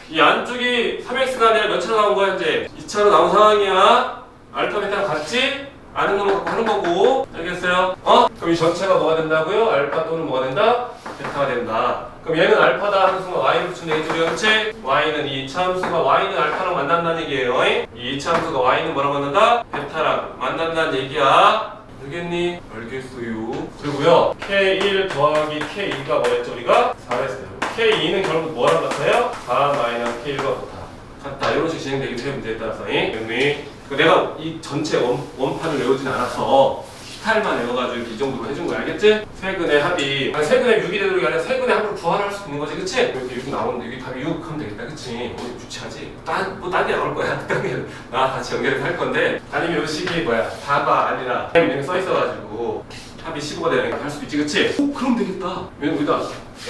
이 안쪽이 3x가 아니라 몇 차로 나온 거야 이제? 2차로 나온 상황이야. 알파 베타랑 같지? 아는 것만 갖고 하는 거고 알겠어요? 그럼 이 전체가 뭐가 된다고요? 알파 또는 뭐가 된다? 베타가 된다. 그럼 얘는 알파다 하는 순간 y를 붙이면 되겠죠? 그렇지? y는 이 참수가 y는 알파랑 만난다는 얘기예요. 이 참수가 y는 뭐랑 만난다? 베타랑 만난다는 얘기야. 알겠니? 알겠어요. 그리고요 K1 더하기 K2가 뭐였죠? 우리가 4랬어요. K2는 결국 뭐랑 같아요? 4 K1과 같다. 이런 식으로 진행되기 때문에 문제에 따라서 내가 이 전체 원판을 외우진 않아서 스타일만 외워가지고 이 정도로 해준 거야. 알겠지? 세근의 합이 세근의 6이 되도록 아니라 세근의 합으로 부활할 수 있는 거지, 그치? 이렇게 6 나오는데 여기 답이 6 하면 되겠다, 그치? 유치하지? 딴 게 나올 거야. 나 같이 연결해서 할 건데 아니면 이 식이 뭐야? 4가 아니라 이렇게 써있어가지고 합이 15가 되는 할 수도 있지, 그치? 그럼 되겠다. 왜냐면 우리가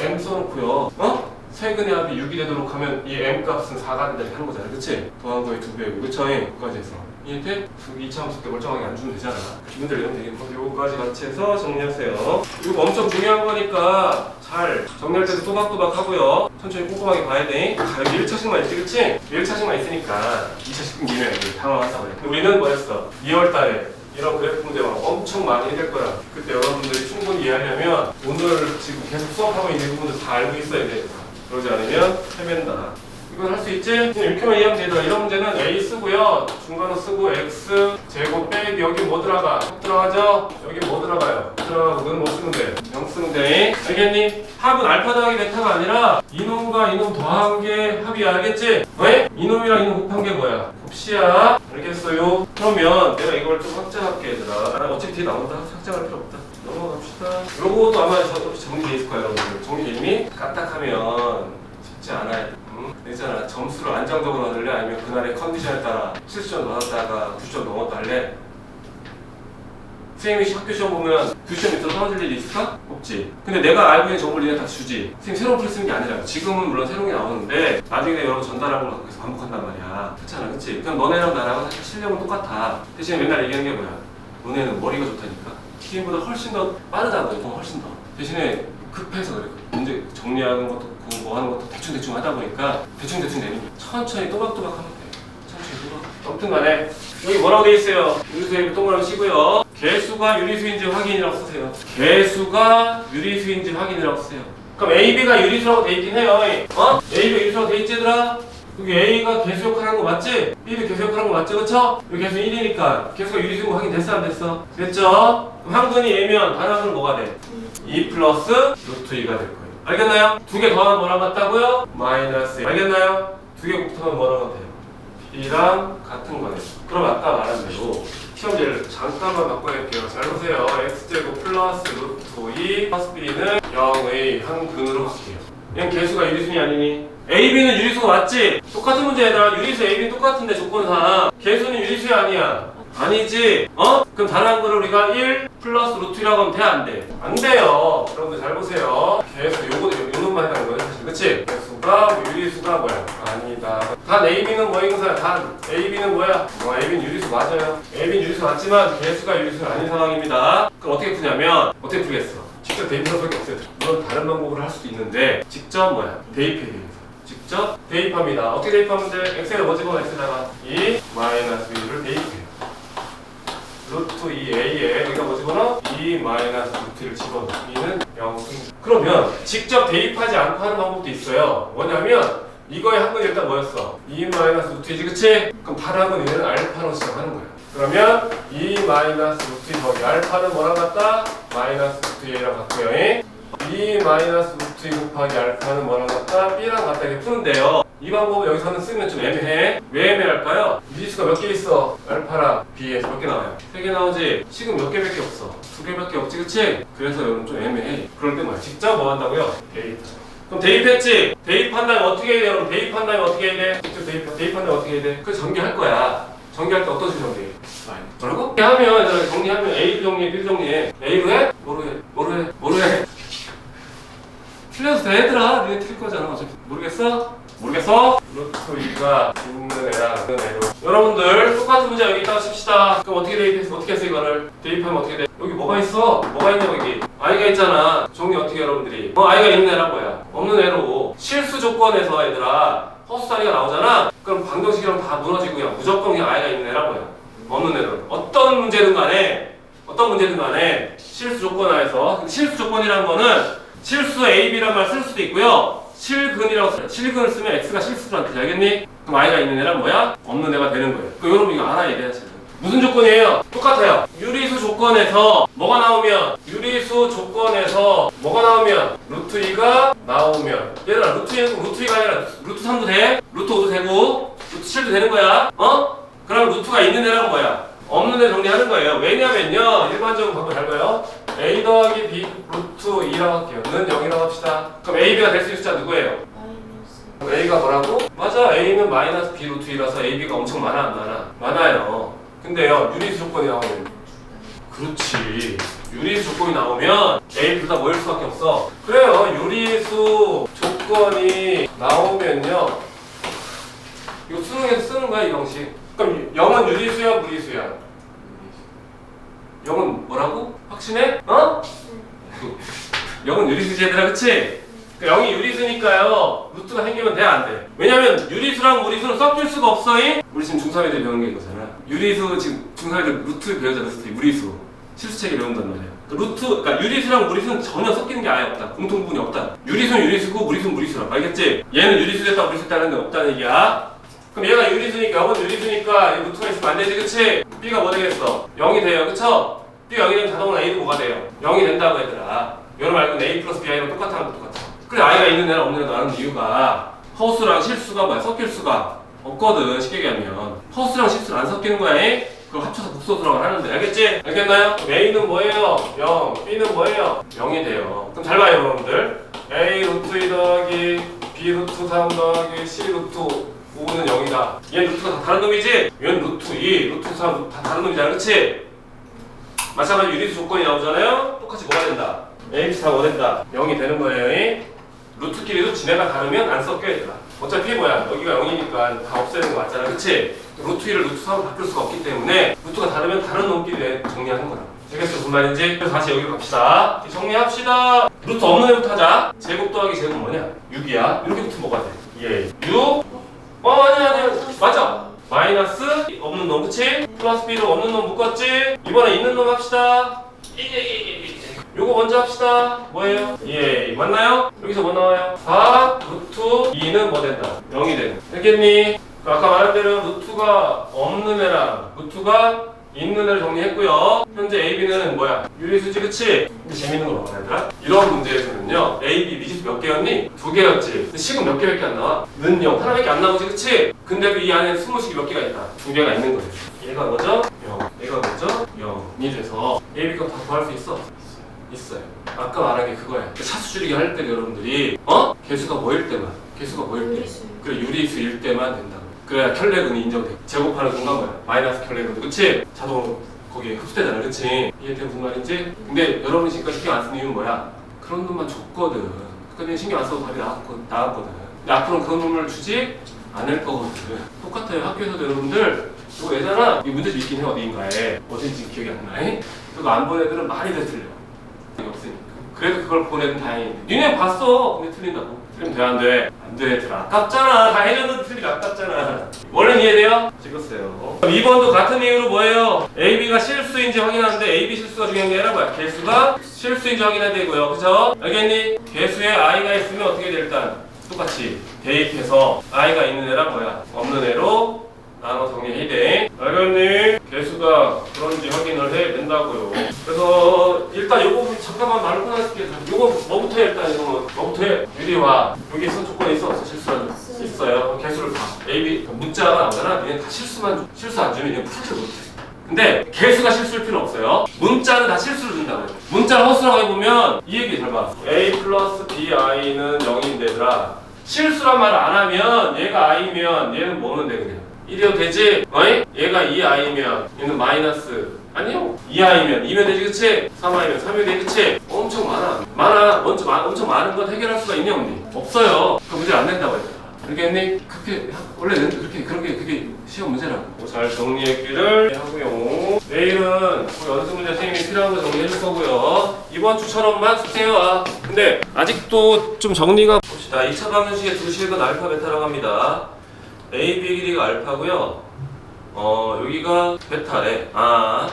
M 써놓고요 세근의 합이 6이 되도록 하면 이 M 값은 4가 된다고 하는 거잖아, 그치? 더한 거의 2배고, 그쵸? 여기까지 해서 이해돼? 2차 함수 때 멀쩡하게 안 주면 되잖아. 기분들 내면 되겠고 요거까지 같이 해서 정리하세요. 이거 엄청 중요한 거니까 잘 정리할 때도 또박또박 하고요. 천천히 꼼꼼하게 봐야 돼. 여기 1차식만 있지, 그치? 1차식만 있으니까 2차식 미면 당황한다고 해. 우리는 뭐였어? 2월 달에 이런 그래프 문제 막 엄청 많이 해될 거야. 그때 여러분들이 충분히 이해하려면 오늘 지금 계속 수업하고 있는 부분들 다 알고 있어야 돼. 그러지 않으면 헤맨다. 이건 할 수 있지? 이렇게만 이해하면 되더라. 이런 문제는 A 쓰고요. 중간호 쓰고 X 제곱 빼기 여기 뭐 들어가? 들어가죠? 여기 뭐 들어가요? 들어가고 넌 뭐 쓰면 돼? 0 쓰면 돼. 알겠니? 합은 알파 더하기 베타가 아니라 이놈과 이놈 더한 게 합이야. 알겠지? 왜? 이놈이랑 이놈 곱한 게 뭐야? 곱시야. 알겠어요? 그러면 내가 이걸 좀 확장할게 얘들아. 어차피 뒤에 나온다. 확장할 필요 없다. 넘어갑시다. 요것도 아마 정리돼 있을 거야 여러분들. 정리돼 있니? 까딱하면 쉽지 않아요. 있잖아. 점수를 안정적으로 얻을래? 아니면 그날의 컨디션에 따라 70점 넣었다가 90점 넘었다 할래? 선생님이 학교 시험 보면 90점 밑으로 떨어질 일이 있을까? 없지. 근데 내가 알고 있는 정보를 니네 다 주지. 선생님 새로운 풀 쓰는 게 아니라 지금은 물론 새로운 게 나오는데 나중에 내가 여러분 전달한 걸 계속 반복한단 말이야. 그렇잖아, 그치? 그냥 너네랑 나랑 사실 실력은 똑같아. 대신에 맨날 얘기하는 게 뭐야? 너네는 머리가 좋다니까? 선생님보다 훨씬 더 빠르다고 해. 훨씬 더. 대신에 급해서 그래. 문제 정리하는 것도 뭐 하는 것도 대충 하다 보니까 대충 내는 거야. 천천히 또박또박 하면 돼. 천천히 또박. 아무튼 간에 여기 뭐라고 돼 있어요? 유리수 AB 동그라미 치고요. 개수가 유리수인지 확인이라고 쓰세요. 개수가 유리수인지 확인이라고 쓰세요. 그럼 AB가 유리수라고 돼 있긴 해요. AB가 유리수라고 돼 있지 얘들아? 여기 A가 개수 역할을 하는 거 맞지? B도 개수 역할을 하는 거 맞죠? 그쵸? 여기 개수 1이니까 개수가 유리수인 거 확인 됐어 안 됐어? 됐죠? 그럼 한근이 A면 반항은 뭐가 돼? 2 플러스 루트 2가 될 거예요. 알겠나요? 두 개 더하면 뭐랑 같다고요? 마이너스 1. 알겠나요? 두 개 곱하면 뭐랑 같아요? B랑 같은 거예요. 그럼 아까 말한 대로 시험지를 잠깐만 바꿔낼게요. 잘 보세요. X제곱 플러스 루트 2 플러스 B는 0의 한 근으로 바뀌어요. 얘는 개수가 유리수니 아니니? AB는 유리수가 맞지? 똑같은 문제에다가 유리수 AB는 똑같은데 조건상 개수는 유리수야 아니야? 아니지? 그럼 다른 한글을 우리가 1 플러스 루트 2라고 하면 돼? 안 돼? 안 돼요. 여러분들 잘 보세요. 개수 요것만 해당하는 거예요 사실. 그치? 개수가 유리수가 뭐야? 아니다. 단 AB는 뭐인 거야? 단 AB는 뭐야? AB는 유리수 맞아요. AB는 유리수 맞지만 개수가 유리수는 아닌 상황입니다. 그럼 어떻게 푸냐면 어떻게 풀겠어? 직접 대입할 수밖에 없어요. 물론 다른 방법으로 할 수도 있는데 직접 대입해야 돼요. 직접 대입합니다. 어떻게 대입하면 돼? x에다 뭐 집어넣어? x에다가 2 마이너스 1을 대입해요. 루트 2a에 여기다 뭐 집어넣어? 2 마이너스 루트 1을 집어넣어. 2는 0. 그러면 직접 대입하지 않고 하는 방법도 있어요. 뭐냐면 이거의 합은 일단 뭐였어? 2 마이너스 루트 2지, 그치? 그럼 다른 얘는 알파로 시작하는 거야. 그러면 2 마이너스 루트 2 더하기 알파는 뭐랑 같다? 마이너스 루트 2랑 같고요. 2 마이너스 루트 2 곱하기 알파는 뭐랑 같다? B랑 같다 이렇게 푸는데요. 이 방법을 여기서는 쓰면 좀 애매해. 왜 애매할까요? 미지수가 몇 개 있어? 알파랑 B에서 몇 개 나와요? 3개 나오지? 식은 몇 개밖에 없어? 2개밖에 없지, 그치? 그래서 여러분 좀 애매해. 그럴 때 뭐야? 직접 뭐 한다고요? 대입. 그럼 대입했지? 대입한 다음에 어떻게 해야 돼? 여러분 대입한 다음에 어떻게 해야 돼? 직접 대입한 다음에 어떻게 해야 돼? 그 전개할 거야. 전개할 때 어떤 식으로 정리해? 뭐라고? 하면 얘들아 정리하면 A로 정리해, B로 정리해. A로 해? 뭐로 해? 틀려도 돼 얘들아. 니네 틀릴 거잖아. 어차피 모르겠어? 루트 2가 있는 애랑 있는 애로 여러분들 똑같은 문제 여기 있다가 칩시다. 그럼 어떻게 대입해서 어떻게 했어 이거를? 대입하면 어떻게 돼? 여기 뭐가 있어? 뭐가 있냐고 여기 I가 있잖아. 정리 어떻게 해, 여러분들이? I가 있는 애란 뭐야? 없는 애로 실수 조건에서 얘들아 허수다리가 나오잖아. 그럼 방정식이랑 다 무너지고 그냥 무조건 그냥 I가 있는 애란 뭐야? 없는 애로 어떤 문제든 간에 실수 조건 하에서 실수 조건이라는 거는 실수 A, B란 말 쓸 수도 있고요. 실근이라고 써요. 실근을 쓰면 X가 실수란 뜻이 알겠니? 그럼 I가 있는 애란 뭐야? 없는 애가 되는 거예요. 그 여러분 이거 알아야 돼요. 무슨 조건이에요? 똑같아요. 유리수 조건에서 뭐가 나오면 루트 2가 나오면 얘들아 루트 2가 아니라 루트 3도 돼? 루트 5도 되고 루트 7도 되는 거야. 그럼 루트가 있는 애란 뭐야? 없는 애 정리하는 거예요. 왜냐면요. 일반적으로 방법 잘 봐요. A 더하기 B 루트 2라고 할게요. 는 0이라고 합시다. 그럼 A, B가 될 수 있는 숫자 누구예요? 마이너스. 그럼 A가 뭐라고? 맞아. A는 마이너스 B 루트 2라서 A, B가 엄청 많아 안 많아? 많아요. 근데요. 유리수 조건이 나오면 그렇지. 유리수 조건이 나오면 A 둘 다 모일 수밖에 없어. 그래요. 유리수 조건이 나오면요. 이거 수능에서 쓰는 거야 이 방식. 그럼 0은 유리수야 무리수야? 0은 뭐라고? 확신해? 0은 유리수지 얘들아 그치? 0이 유리수니까요 루트가 생기면 돼 안 돼? 왜냐면 유리수랑 무리수는 섞일 수가 없어. 우리 지금 중3 애들 배우는 게 이거잖아. 유리수 지금 중3 애들 루트 배우잖아. 무리수 실수책에 배운단 말이야. 그러니까 유리수랑 무리수는 전혀 섞이는 게 아예 없다. 공통부분이 없다. 유리수는 유리수고 무리수는 무리수라. 알겠지? 얘는 유리수 됐다 무리수 됐다는 데 없다는 얘기야. 그럼 얘가 유리수니까 0은 유리수니까 루트가 있으면 안 되지 그치? B가 뭐 되겠어? 0이 돼요 그쵸? B가 0이 되면 자동으로 A도 뭐가 돼요? 0이 된다고 얘들아. 여러분 알고 있는 A 플러스 B I랑 똑같다는 거 똑같아. 그래 I가 있는 애랑 없는 애랑 나는 이유가 허수랑 실수가 뭐야? 섞일 수가 없거든. 쉽게 얘기하면 허수랑 실수는 안 섞이는 거야. 그걸 합쳐서 극소수라고 하는데 알겠지? 알겠나요? A는 뭐예요? 0 B는 뭐예요? 0이 돼요. 그럼 잘 봐요 여러분들. A 루트 2 더하기 B 루트 3 더하기 C 루트 5는 0이다. 얘는 루트가 다 다른 놈이지? 얘는 루트 2, 루트 3 다 다른 놈이잖아. 그치? 마찬가지로 유리수 조건이 나오잖아요? 똑같이 뭐가 된다? ABC 다 뭐 된다? 0이 되는 거예요. 루트끼리도 지네가 다르면 안 섞여야 되나? 어차피 뭐야? 여기가 0이니까 다 없애는 거 맞잖아. 그치? 루트 2를 루트 3으로 바꿀 수가 없기 때문에 루트가 다르면 다른 놈끼리 정리하는 거다. 되겠어? 무슨 말인지? 그래서 다시 여기로 갑시다. 정리합시다. 루트 없는 애부터 하자. 제곱 더하기 제곱 뭐냐? 6이야. 이렇게 붙으면 뭐가 돼? 예. 6? 아니야. 맞아. 마이너스 없는 놈 그치? 플러스 B로 없는 놈 묶었지? 이번에 있는 놈 합시다. 요거 먼저 합시다. 뭐예요? 예, 맞나요? 여기서 뭐 나와요? 4 루트 2는 뭐 된다? 0이 되는. 알겠니? 아까 말한 대로 루트가 없는 애랑 루트가 있는 애를 정리했고요. 현재 A, B는 뭐야? 유리수지 그치? 근데 재밌는 거 봐봐 얘들아. 이런 문제에서는요 A, B 미지수 몇 개였니? 2개였지. 근데 식은 몇 개밖에 안 나와? 는 0 하나밖에 안 나오지 그치? 근데도 이 안에 스무식이 몇 개가 있다? 2개가 있는 거예요. 얘가 뭐죠? 0 얘가 뭐죠? 0이 돼서 A, B 값 다 구할 수 있어? 있어요. 아까 말한 게 그거야. 차수 줄이기 할 때 여러분들이 개수가 뭐일 때만 유리수. 그래 유리수일 때만 된다고. 그래야 켤레근이 인정돼. 제곱하는 공간 뭐야? 마이너스 켤레근 그치? 자동으로 거기에 흡수되잖아 그치? 이해돼 무슨 말인지? 근데 여러분이 지금까지 신경 안 쓰는 이유는 뭐야? 그런 놈만 줬거든. 그러니까 신경 안 써도 답이 나왔거든. 근데 앞으로는 그런 놈을 주지 않을 거거든. 똑같아요. 학교에서도 여러분들 이거 예잖아. 이 문제집 있긴 해 어디인가에. 어딘지 기억이 안 나네? 그거 안 본 애들은 많이 더 틀려. 없으니까. 그래도 그걸 보내든 다행이네. 니네 봤어. 근데 틀린다고. 틀리면 돼 안 돼? 안 돼. 얘들아. 아깝잖아. 다 해줬는데 틀리면 아깝잖아. 원래는 이해돼요? 찍었어요. 2번도 같은 이유로 뭐예요? A, B가 실수인지 확인하는데 A, B 실수가 중요한 게 아니라 뭐야? 개수가 실수인지 확인해야 되고요. 그쵸? 알겠니? 개수에 I가 있으면 어떻게 돼 일단? 똑같이 대입해서 i가 있는 애랑 뭐야? 없는 애로 나눠 정리해야 돼. 알겠니? 개수가 그런지 확인을 해야 된다고요. 그래서 일단 요거 잠깐만 말을 끊어줄게. 요거 뭐부터 해? 일단 이거 뭐부터 해? 유리와 여기 있어 조건이 있어 없어? 실수한 있어요. 개수를 다 A, B 문자가 나오잖아. 얘는 다 실수 안 주면 얘는 풀지 못해. 근데 개수가 실수일 필요 없어요. 문자는 다 실수를 준다고요. 문자를 허수라고 해보면 이 얘기 잘 봐. A 플러스 BI는 0인데 얘들아 실수란 말을 안 하면 얘가 I면 얘는 뭐면 돼 그냥 1이어도 되지? 어이? 얘가 2i면 얘는 마이너스 아니요 2i면 2면 되지 그치? 3i면 3이면 되지 그치? 엄청 많아 엄청 많은 건 해결할 수가 있냐 없니? 없어요. 그 문제를 안 낸다고 했잖아. 알겠니? 그렇게 원래는 그렇게 시험 문제라고. 잘 정리했기를 하고요. 내일은 연습 문제 선생님이 필요한 거 정리해줄 거고요. 이번 주처럼만 숙제해와. 근데 아직도 좀 정리가 봅시다. 2차 방정식의 두 식은 알파 베타라고 합니다. A, B 길이가 알파고요. 여기가 베타래.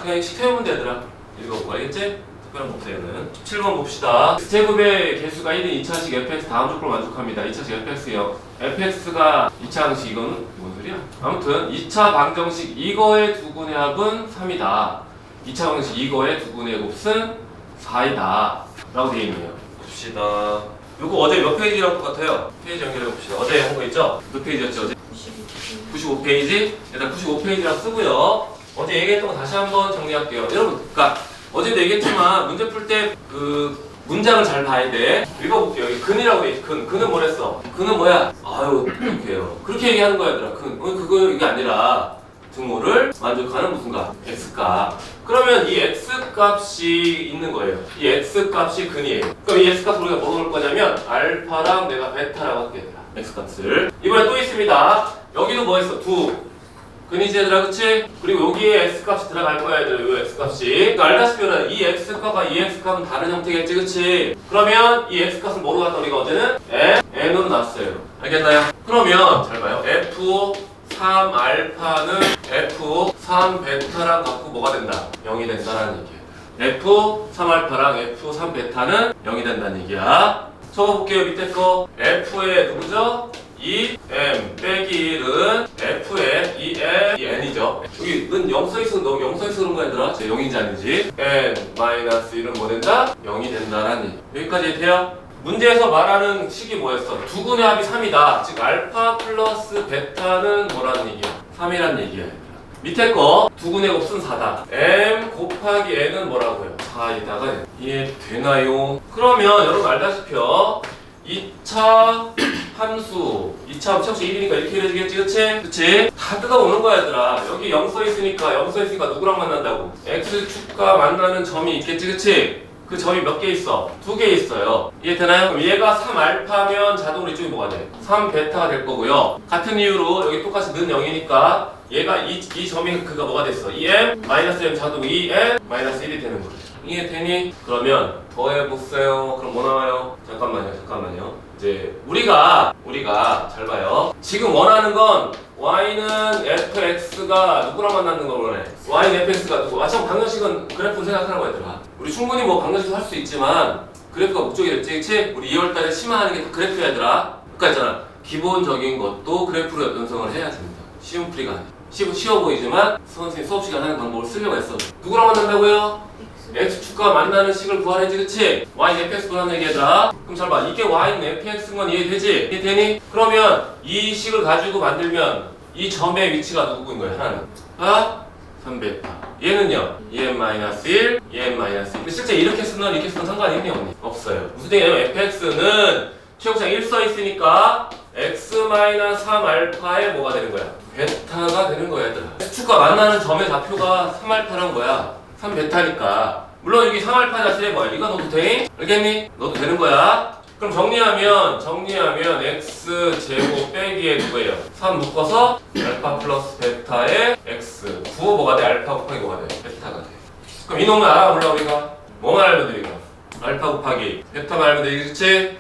그냥 시켜보면 되더라. 읽어보고 알겠지? 특별한 법칙은 17번 봅시다. X제곱의 개수가 1인 2차식 fx 다음 조건을 만족합니다. 2차식 fx요. fx가 2차 방식 이거는 뭔 소리야? 아무튼 2차 방정식 이거의 두 분의 합은 3이다. 2차 방정식 이거의 두 분의 곱은 4이다. 라고 되어 있네요. 봅시다. 요거 어제 몇 페이지랑 똑같아요? 페이지 연결해 봅시다. 어제 한 거 있죠? 몇 페이지였죠? 어제? 95페이지? 일단 95페이지랑 쓰고요. 어제 얘기했던 거 다시 한번 정리할게요. 여러분, 그러니까 어제도 얘기했지만 문제 풀 때 그 문장을 잘 봐야 돼. 읽어볼게요. 여기 근이라고 돼 있지. 근은 뭐랬어? 근은 뭐야? 아유, 똑똑해요. 그렇게 얘기하는 거야, 얘들아. 그거 이게 아니라 등호를 만족하는 무슨 값? x값. 그러면 이 x값이 있는 거예요. 이 x값이 근이에요. 그럼 이 x값을 우리가 뭐 넣을 거냐면 알파랑 내가 베타라고 할게. x값을. 이번에 또 있습니다. 여기도 뭐 했어? 근이지 얘들아 그치? 그리고 여기에 x값이 들어갈 거야 얘들. 요 x값이. 그러니까 알다시피 이 x값과 이 x값은 다른 형태겠지 그치? 그러면 이 x값은 뭐로 갔다 우리가 어제는? n으로 놨어요. 알겠나요? 그러면 잘 봐요. f3 알파는 f3 베타랑 갖고 뭐가 된다? 0이 된다라는 얘기예요. f3 알파랑 f3 베타는 0이 된다는 얘기야. 적어볼게요. 밑에 거 f의 누구죠? 2m 빼기 1은 f의 2n, 2n이죠. 여기 는 0 써있어. 너 0 써있어 그런 거 얘들아? 0인지 아닌지. n-1은 뭐 된다? 0이 된다라는 얘기. 여기까지 돼요? 문제에서 말하는 식이 뭐였어? 두 근의 합이 3이다. 즉 알파 플러스 베타는 뭐라는 얘기야? 3이라는 얘기야. 밑에 거 두 근의 곱은 4다. m 곱하기 n은 뭐라고요? 4에다가 이해되나요? 그러면 여러분 알다시피요. 2차 함수 2차 함수 1이니까 이렇게 이루어지겠지 그치? 그치? 다 뜯어오는 거야 얘들아. 여기 0 써있으니까 누구랑 만난다고? x축과 만나는 점이 있겠지 그치? 그 점이 몇 개 있어? 2개 있어요. 이해되나요? 그럼 얘가 3알파면 자동으로 이쪽이 뭐가 돼? 3베타가 될 거고요. 같은 이유로 여기 똑같이 는 0이니까 얘가 이 점이 그가 뭐가 됐어? 2m -m 자동 2n -1이 되는 거죠. 이해되니? 그러면 더해보세요. 그럼 뭐 나와요? 잠깐만요. 이제 우리가 잘 봐요. 지금 원하는 건 y는 fx가 누구랑 만나는 걸 원해? y는 fx가 누구? 참 방정식은 그래프 생각하라고 얘들아. 우리 충분히 뭐 방정식 할 수 있지만 그래프가 목적이 됐지 그치? 우리 2월달에 심화하는 게 다 그래프야 얘들아. 그러니까 있잖아. 기본적인 것도 그래프로 연성을 해야 됩니다. 쉬운 풀이가 아니야. 쉬워 보이지만 선생님 수업 시간 하는 방법을 쓰려고 했어. 누구랑 만난다고요? x축과 만나는 식을 구하래지 그치? y는 fx 구하는 얘기얘들아. 그럼 잘 봐. 이게 y는 fx인 건 이해되지? 이해되니? 그러면 이 식을 가지고 만들면 이 점의 위치가 누구인 거야? 하나는 3베타. 얘는요? 2n-1, 2n-1. 근데 실제 이렇게 쓰는 상관이 있니 없니? 없어요. 무슨 얘기냐면 fx는 최고상 1 써있으니까 x-3알파에 뭐가 되는 거야? 베타가 되는 거야 얘들아. x축과 만나는 점의 좌표가 3알파란 거야. 3베타니까. 물론 여기 3알파 자체에 뭐야? 이거 넣어도 돼? 알겠니? 넣어도 되는 거야. 그럼 정리하면 x제곱 빼기에 누구예요? 3 묶어서 알파 플러스 베타의 x 9 뭐가 돼? 알파 곱하기 뭐가 돼? 베타가 돼. 그럼 이놈을 알아가 몰라 우리가? 뭐만 알면 돼 이거? 알파 곱하기 베타만 알면 돼 그치?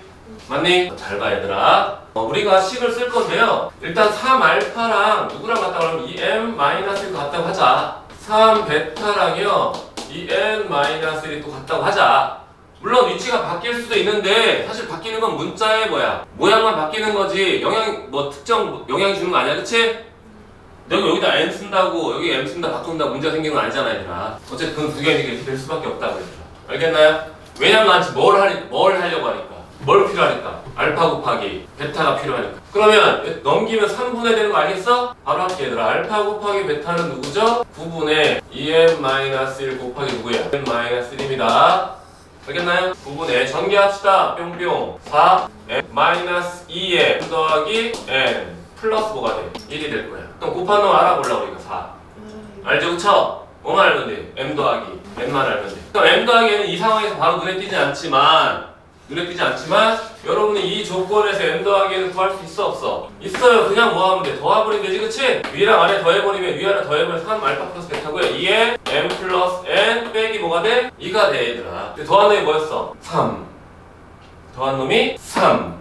맞니? 잘 봐 얘들아. 우리가 식을 쓸 건데요. 일단 3알파랑 누구랑 같다고 하면 2m-1도 같다고 하자. 3베타랑요 2n-1이 또 같다고 하자. 물론 위치가 바뀔 수도 있는데 사실 바뀌는 건 문자의 뭐야? 모양만 바뀌는 거지 특정 영향 주는 거 아니야, 그치? 내가 여기다 n 쓴다고 여기 m 쓴다 바꾼다 문제가 생기는 건 아니잖아, 얘들아. 어쨌든 그건 두 개는 이렇게 될 수밖에 없다고 얘들아. 알겠나요? 왜냐면 나한테 뭘 하려고 하니까. 뭘 필요하니까? 알파 곱하기 베타가 필요하니까. 그러면 넘기면 3분의 되는 거 알겠어? 바로 할게 얘들아. 알파 곱하기 베타는 누구죠? 9분의 2m-1 곱하기 누구야? m-1입니다. 알겠나요? 9분의 전개합시다. 뿅뿅 4 m-2에 더하기 n 플러스 뭐가 돼? 1이 될 거야. 그럼 곱한 놈 알아보려고 이거 4 알죠? 그쵸? 뭐만 알면 돼? m 더하기 n만 알면 돼. 그럼 m 더하기 n은 이 상황에서 바로 눈에 띄지 않지만 여러분이 이 조건에서 m 더하기 n을 구할 수 있어 없어? 있어요. 그냥 뭐 하면 돼? 더해버리면 되지, 그치? 위랑 아래 더해버리면 위아래 더해버리면 3 알파 플러스 베타고요. 2에 m 플러스 n 빼기 뭐가 돼? 2가 돼 얘들아. 더한 놈이 뭐였어? 3 더한 놈이 3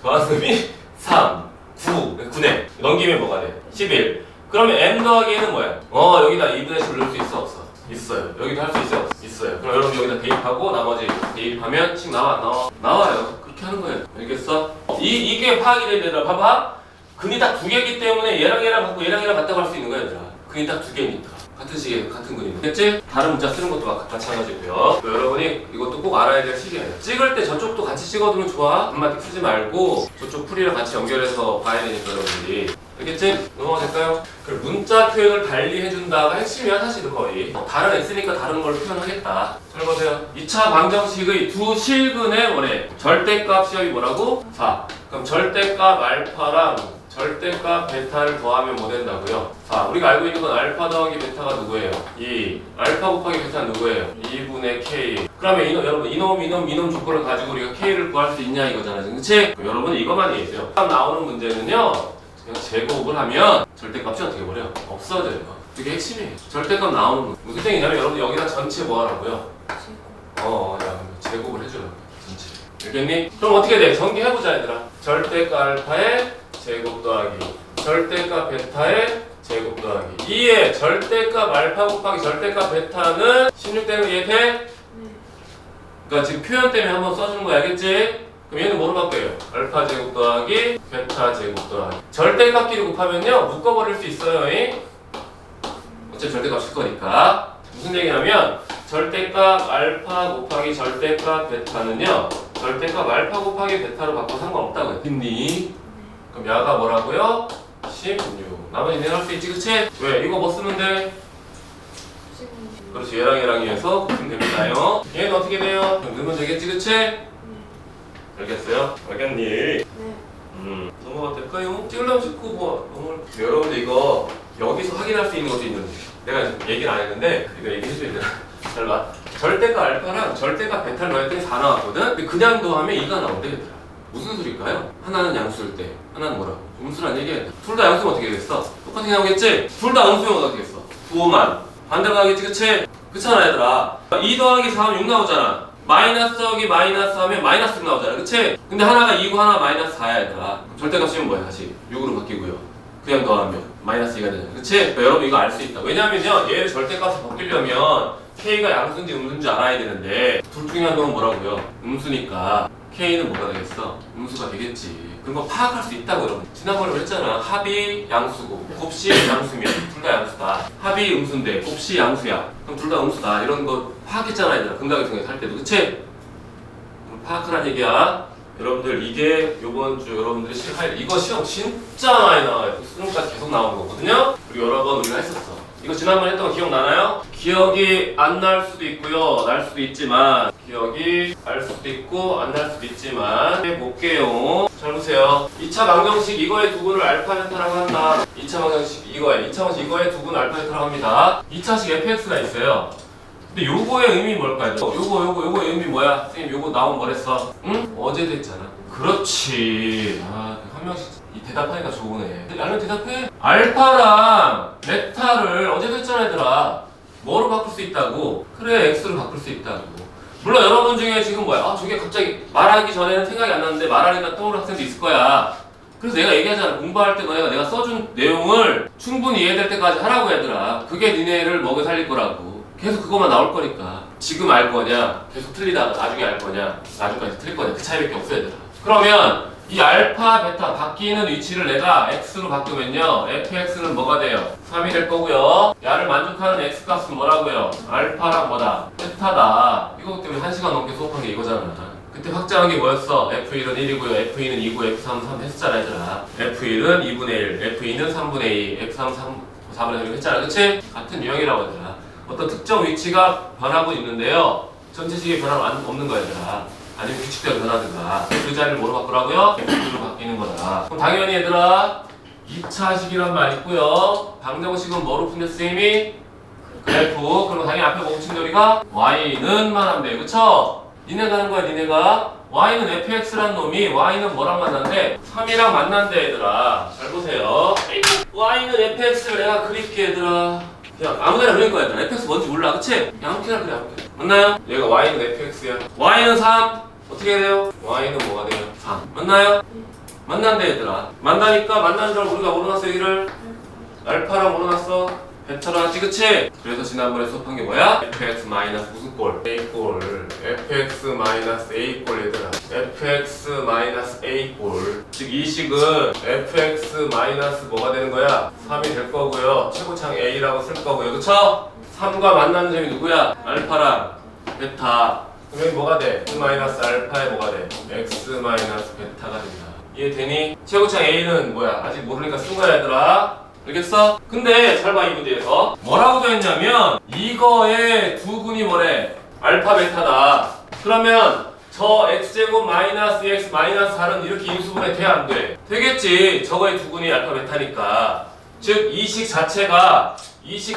더한 놈이 3 9네 넘기면 뭐가 돼? 11 그러면 m 더하기 n은 뭐야? 여기다 2분의 10을 넣을 수 있어 없어? 있어요. 여기도 할 수 있어요? 있어요. 그럼 여러분 여기다 대입하고 나머지 대입하면 10 나와요. 그렇게 하는 거예요. 알겠어? 이게 파악이 되더라. 봐봐. 근이 딱 두 개이기 때문에 얘랑 갖고 얘랑 같다고 할 수 있는 거야 얘들아. 근이 딱 두 개니까 같은 시계 같은 근이. 됐지? 다른 문자 쓰는 것도 마찬가지고요. 여러분이 이것도 꼭 알아야 될 시계예요. 찍을 때 저쪽도 같이 찍어두면 좋아. 한마디 쓰지 말고 저쪽 풀이랑 같이 연결해서 봐야 되니까 여러분들이. 알겠지? 넘어가 될까요? 문자 표현을 달리 해준다가 핵심이야 사실은 거의. 다른 x니까 다른 걸 표현하겠다. 잘 보세요. 2차 방정식의 두 실근의 원의 절대값 시험이 뭐라고? 4. 그럼 절대값 알파랑 절대값 베타를 더하면 뭐 된다고요? 4. 우리가 알고 있는 건 알파 더하기 베타가 누구예요? 2. 알파 곱하기 베타는 누구예요? 2분의 k. 그러면 여러분 이놈 조건을 가지고 우리가 k를 구할 수 있냐 이거잖아 지금. 그치? 여러분 이것만 얘기해요. 다음 나오는 문제는요. 그냥 제곱을 하면 절대값이 어떻게 버려? 없어져요. 그게 핵심이에요. 절대값 나오는 거. 무슨 얘기냐면 여러분 여기다 전체 뭐 하라고요? 제곱을 해줘요. 전체. 알겠니? 그럼 어떻게 돼? 전개해보자 얘들아. 절대값 알파의 제곱 더하기 절대값 베타의 제곱 더하기 2의 절대값 알파 곱하기 절대값 베타는 16되는 거 이해돼? 그러니까 지금 표현 때문에 한번 써주는 거 알겠지? 그럼 얘는 뭐로 바뀌어요? 알파 제곱 더하기 베타 제곱 더하기 절대값끼리 곱하면요 묶어버릴 수 있어요. 어차피 절대값일 거니까. 무슨 얘기냐면 절대값 알파 곱하기 절대값 베타는요 절대값 알파 곱하기 베타로 바꿔 상관없다고요. 있니? 그럼 야가 뭐라고요? 16. 나머지 내놓을 수 있지, 그치? 왜? 이거 뭐 쓰면 돼? 그렇지, 얘랑 해서 곱하면 됩니다요. 얘는 어떻게 돼요? 넣으면 되겠지, 그치? 알겠어요? 알겠니? 네. 넘어가도 될까요? 찍으려면 찍고 뭐 여러분들 이거 여기서 확인할 수 있는 것도 있는데 내가 지금 얘기를 안 했는데 이거 얘기해줘야 되나? 잘 봐. 절대값 알파랑 절대값 베타를 넣었더니 4 나왔거든? 근데 그냥 더하면 2가 나온대 얘들아. 무슨 소리일까요? 하나는 양수일 때 하나는 뭐라고? 음수란 얘기야. 둘 다 양수면 어떻게 되겠어? 똑같은 게 나오겠지? 둘 다 음수면 어떻게 되겠어? 9만 반대로 가겠지, 그치? 그렇잖아 얘들아. 2 더하기 4 하면 6 나오잖아. 마이너스 더하기 마이너스 하면 마이너스 6 나오잖아, 그치? 근데 하나가 2고 하나가 마이너스 4야 얘들아. 절대값이면 뭐야 다시? 6으로 바뀌고요. 그냥 더하면 마이너스 2가 되잖아, 그치? 그러니까 여러분 이거 알 수 있다. 왜냐면요 얘를 절대값으로 바뀌려면 K가 양수인지 음수인지 알아야 되는데 둘 중에 한 놈은 뭐라고요? 음수니까 K는 뭐가 되겠어? 음수가 되겠지. 그런 거 파악할 수 있다고 여러분. 지난번에 그랬잖아. 합이 양수고 곱씨 양수면 둘 다 양수다. 합이 음수인데 곱씨 양수야. 그럼 둘 다 음수다. 이런 거 파악했잖아 얘들아. 근각계통에서 할 때도. 그치? 파악하란 얘기야. 여러분들 이게 요번 주 여러분들이 이거 시험 진짜 많이 나와요. 수능까지 계속 나오는 거거든요. 그리고 여러 번 우리가 했었어. 이거 지난번에 했던 거 기억나나요? 기억이 안 날 수도 있고요. 날 수도 있지만 기억이 날 수도 있고 안 날 수도 있지만 해볼게요. 잘 보세요. 2차 방정식 이거의 두분을 알파 베타라고 한다. 2차 방정식 이거의 이거의 두분 알파 베타라고 합니다. 2차식 fx가 있어요. 근데 요거의 의미 뭘까요? 요거 의미 뭐야? 선생님 요거 나오면 뭐랬어? 응? 어제도 했잖아. 그렇지. 한 명씩 이 대답하니까 좋으네. 나는 대답해. 알파랑 베타를 어제도 했잖아 얘들아. 뭐로 바꿀 수 있다고? 그래 x로 바꿀 수 있다고. 물론 여러분 중에 지금 뭐야? 저게 갑자기 말하기 전에는 생각이 안 났는데 말하니까 떠오르는 학생도 있을 거야. 그래서 내가 얘기하잖아. 공부할 때 너네가 내가 써준 내용을 충분히 이해될 때까지 하라고 얘들아. 그게 니네를 먹여 살릴 거라고. 계속 그것만 나올 거니까 지금 알 거냐 계속 틀리다가 나중에 알 거냐 나중까지 틀릴 거냐 그 차이밖에 없어야 되나. 그러면 이 알파 베타 바뀌는 위치를 내가 x로 바꾸면요 fx는 뭐가 돼요? 3이 될 거고요. 야를 만족하는 x 값은 뭐라고요? 알파랑 뭐다? 베타다. 이거 때문에 1시간 넘게 수업한 게 이거잖아. 그때 확장한 게 뭐였어? F1은 1이고요 F2는 2고 F3은 3 했었잖아 얘들아. F1은 2분의 1 F2는 3분의 2 F3은 4분의 1 했잖아. 그치? 같은 유형이라고 얘들아. 어떤 특정 위치가 변하고 있는데요 전체식의 변화는 없는 거야 얘들아. 아니면 규칙대로 변하든가 그 자리를 뭐로 바꾸라고요? F로 바뀌는 거다. 그럼 당연히 얘들아 2차식이란 말 있고요. 방정식은 뭐로 푼대 쌤이? 그래프. 그럼 당연히 앞에 뭐 붙인 놀이가 y는만 하면 돼. 그쵸? 니네가 하는 거야 니네가. y는 fx란 놈이 y는 뭐랑 만난대? 3이랑 만난대 얘들아. 잘 보세요. y는 fx를 내가 그릴게 얘들아. 그냥 아무데나 그릴 거야 얘들아. fx 뭔지 몰라 그치? 그냥 아무렇게나 그래 아무렇게나. 맞나요? 얘가 y는 fx야. y는 3 어떻게 돼요? y는 뭐가 돼요? 3 맞나요? 만난대 얘들아. 만나니까 만나는 줄 우리가 뭐로 놨어 여기를? 알파랑 뭐로 놨어? 베타로 놨지 그치? 그래서 지난번에 수업한 게 뭐야? fx 마이너스 무슨 꼴? a꼴 fx 마이너스 a꼴 얘들아. fx 마이너스 a꼴 즉 이 식은 fx 마이너스 뭐가 되는 거야? 3이 될 거고요. 최고창 a라고 쓸 거고요. 그쵸? 3과 만나는 점이 누구야? 알파랑 베타. 그럼 여기 뭐가 돼? x 마이너스 알파에 뭐가 돼? x 마이너스 베타가 된다. 이해되니? 최고창 a는 뭐야? 아직 모르니까 쓴 거야 얘들아. 알겠어? 근데 잘 봐 이 문제에서 뭐라고 되어있냐면 이거의 두 군이 뭐래? 알파 베타다. 그러면 저 x제곱 마이너스 x 마이너스 4는 이렇게 인수분해 돼 안 돼? 되겠지. 저거의 두 군이 알파 베타니까. 즉 이 식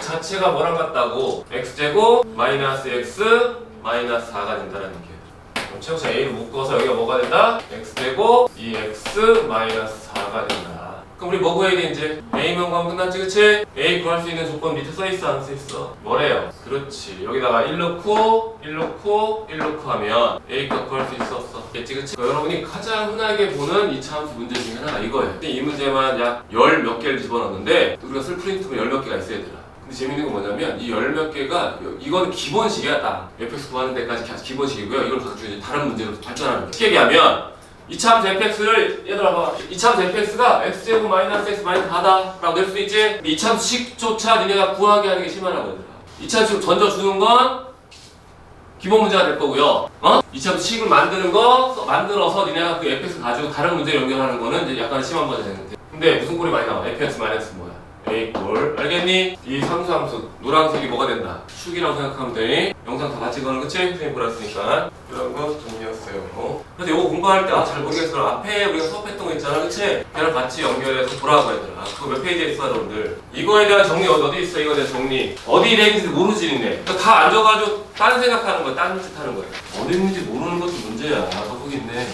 자체가 뭐랑 같다고? x제곱 마이너스 x 마이너스 4가 된다는 얘기예요. 그럼 최고차 a를 묶어서 여기가 뭐가 된다? x제곱 2x 마이너스 4가 된다. 그럼 우리 뭐 구해야 돼 이제? a만 구하면 끝났지 그치? a 구할 수 있는 조건 밑에 써있어 안 써있어? 뭐래요? 그렇지. 여기다가 1 넣고 하면 a 값 구할 수 있어 없어? 겠지 그치? 여러분이 가장 흔하게 보는 이차함수 문제 중에 하나가 이거예요. 이 문제만 약 10 몇 개를 집어넣는데 우리가 쓸 프린트가 10 몇 개가 있어야 되더라. 근데 재밌는 건 뭐냐면 이 10 몇 개가 이거는 기본식이야 딱. fx 구하는 데까지 기본식이고요. 이걸 가지고 이제 다른 문제로 발전하는 거예요. 쉽게 얘기하면 이차함수 fx를 얘들아 봐. 이차함수 fx가 x제곱 마이너스 x 마이너스 4다 라고 낼 수 있지? 이차함수 식조차 니네가 구하게 하는 게 심하라고 얘들아. 이차함수 던져주는 건 기본 문제가 될 거고요. 이차함수 식을 만드는 거 만들어서 니네가 그 fx 가지고 다른 문제 연결하는 거는 이제 약간 심한 문제 되는데. 근데 무슨 꼴이 많이 나와? fx 마이너스 뭐야? a꼴 알겠니? 이 상수함수 노란색이 뭐가 된다? 축이라고 생각하면 되니? 영상 다 같이 거는 그치? 선생님 보라으니까 이런 거 정리했어요. 그래서 이거 공부할 때 잘 모르겠어. 앞에 우리가 수업했던 거 있잖아 그치? 걔랑 같이 연결해서 보라고 얘들아. 그거 몇 페이지에 있어 여러분들? 이거에 대한 정리 어디 있어? 이거에 대한 정리 어디 되는지 모르지 니네. 그러니까 다 앉아가지고 딴 생각하는 거야. 딴 짓 하는 거야. 어디 있는지 모르는 것도 문제야. 거기 있네.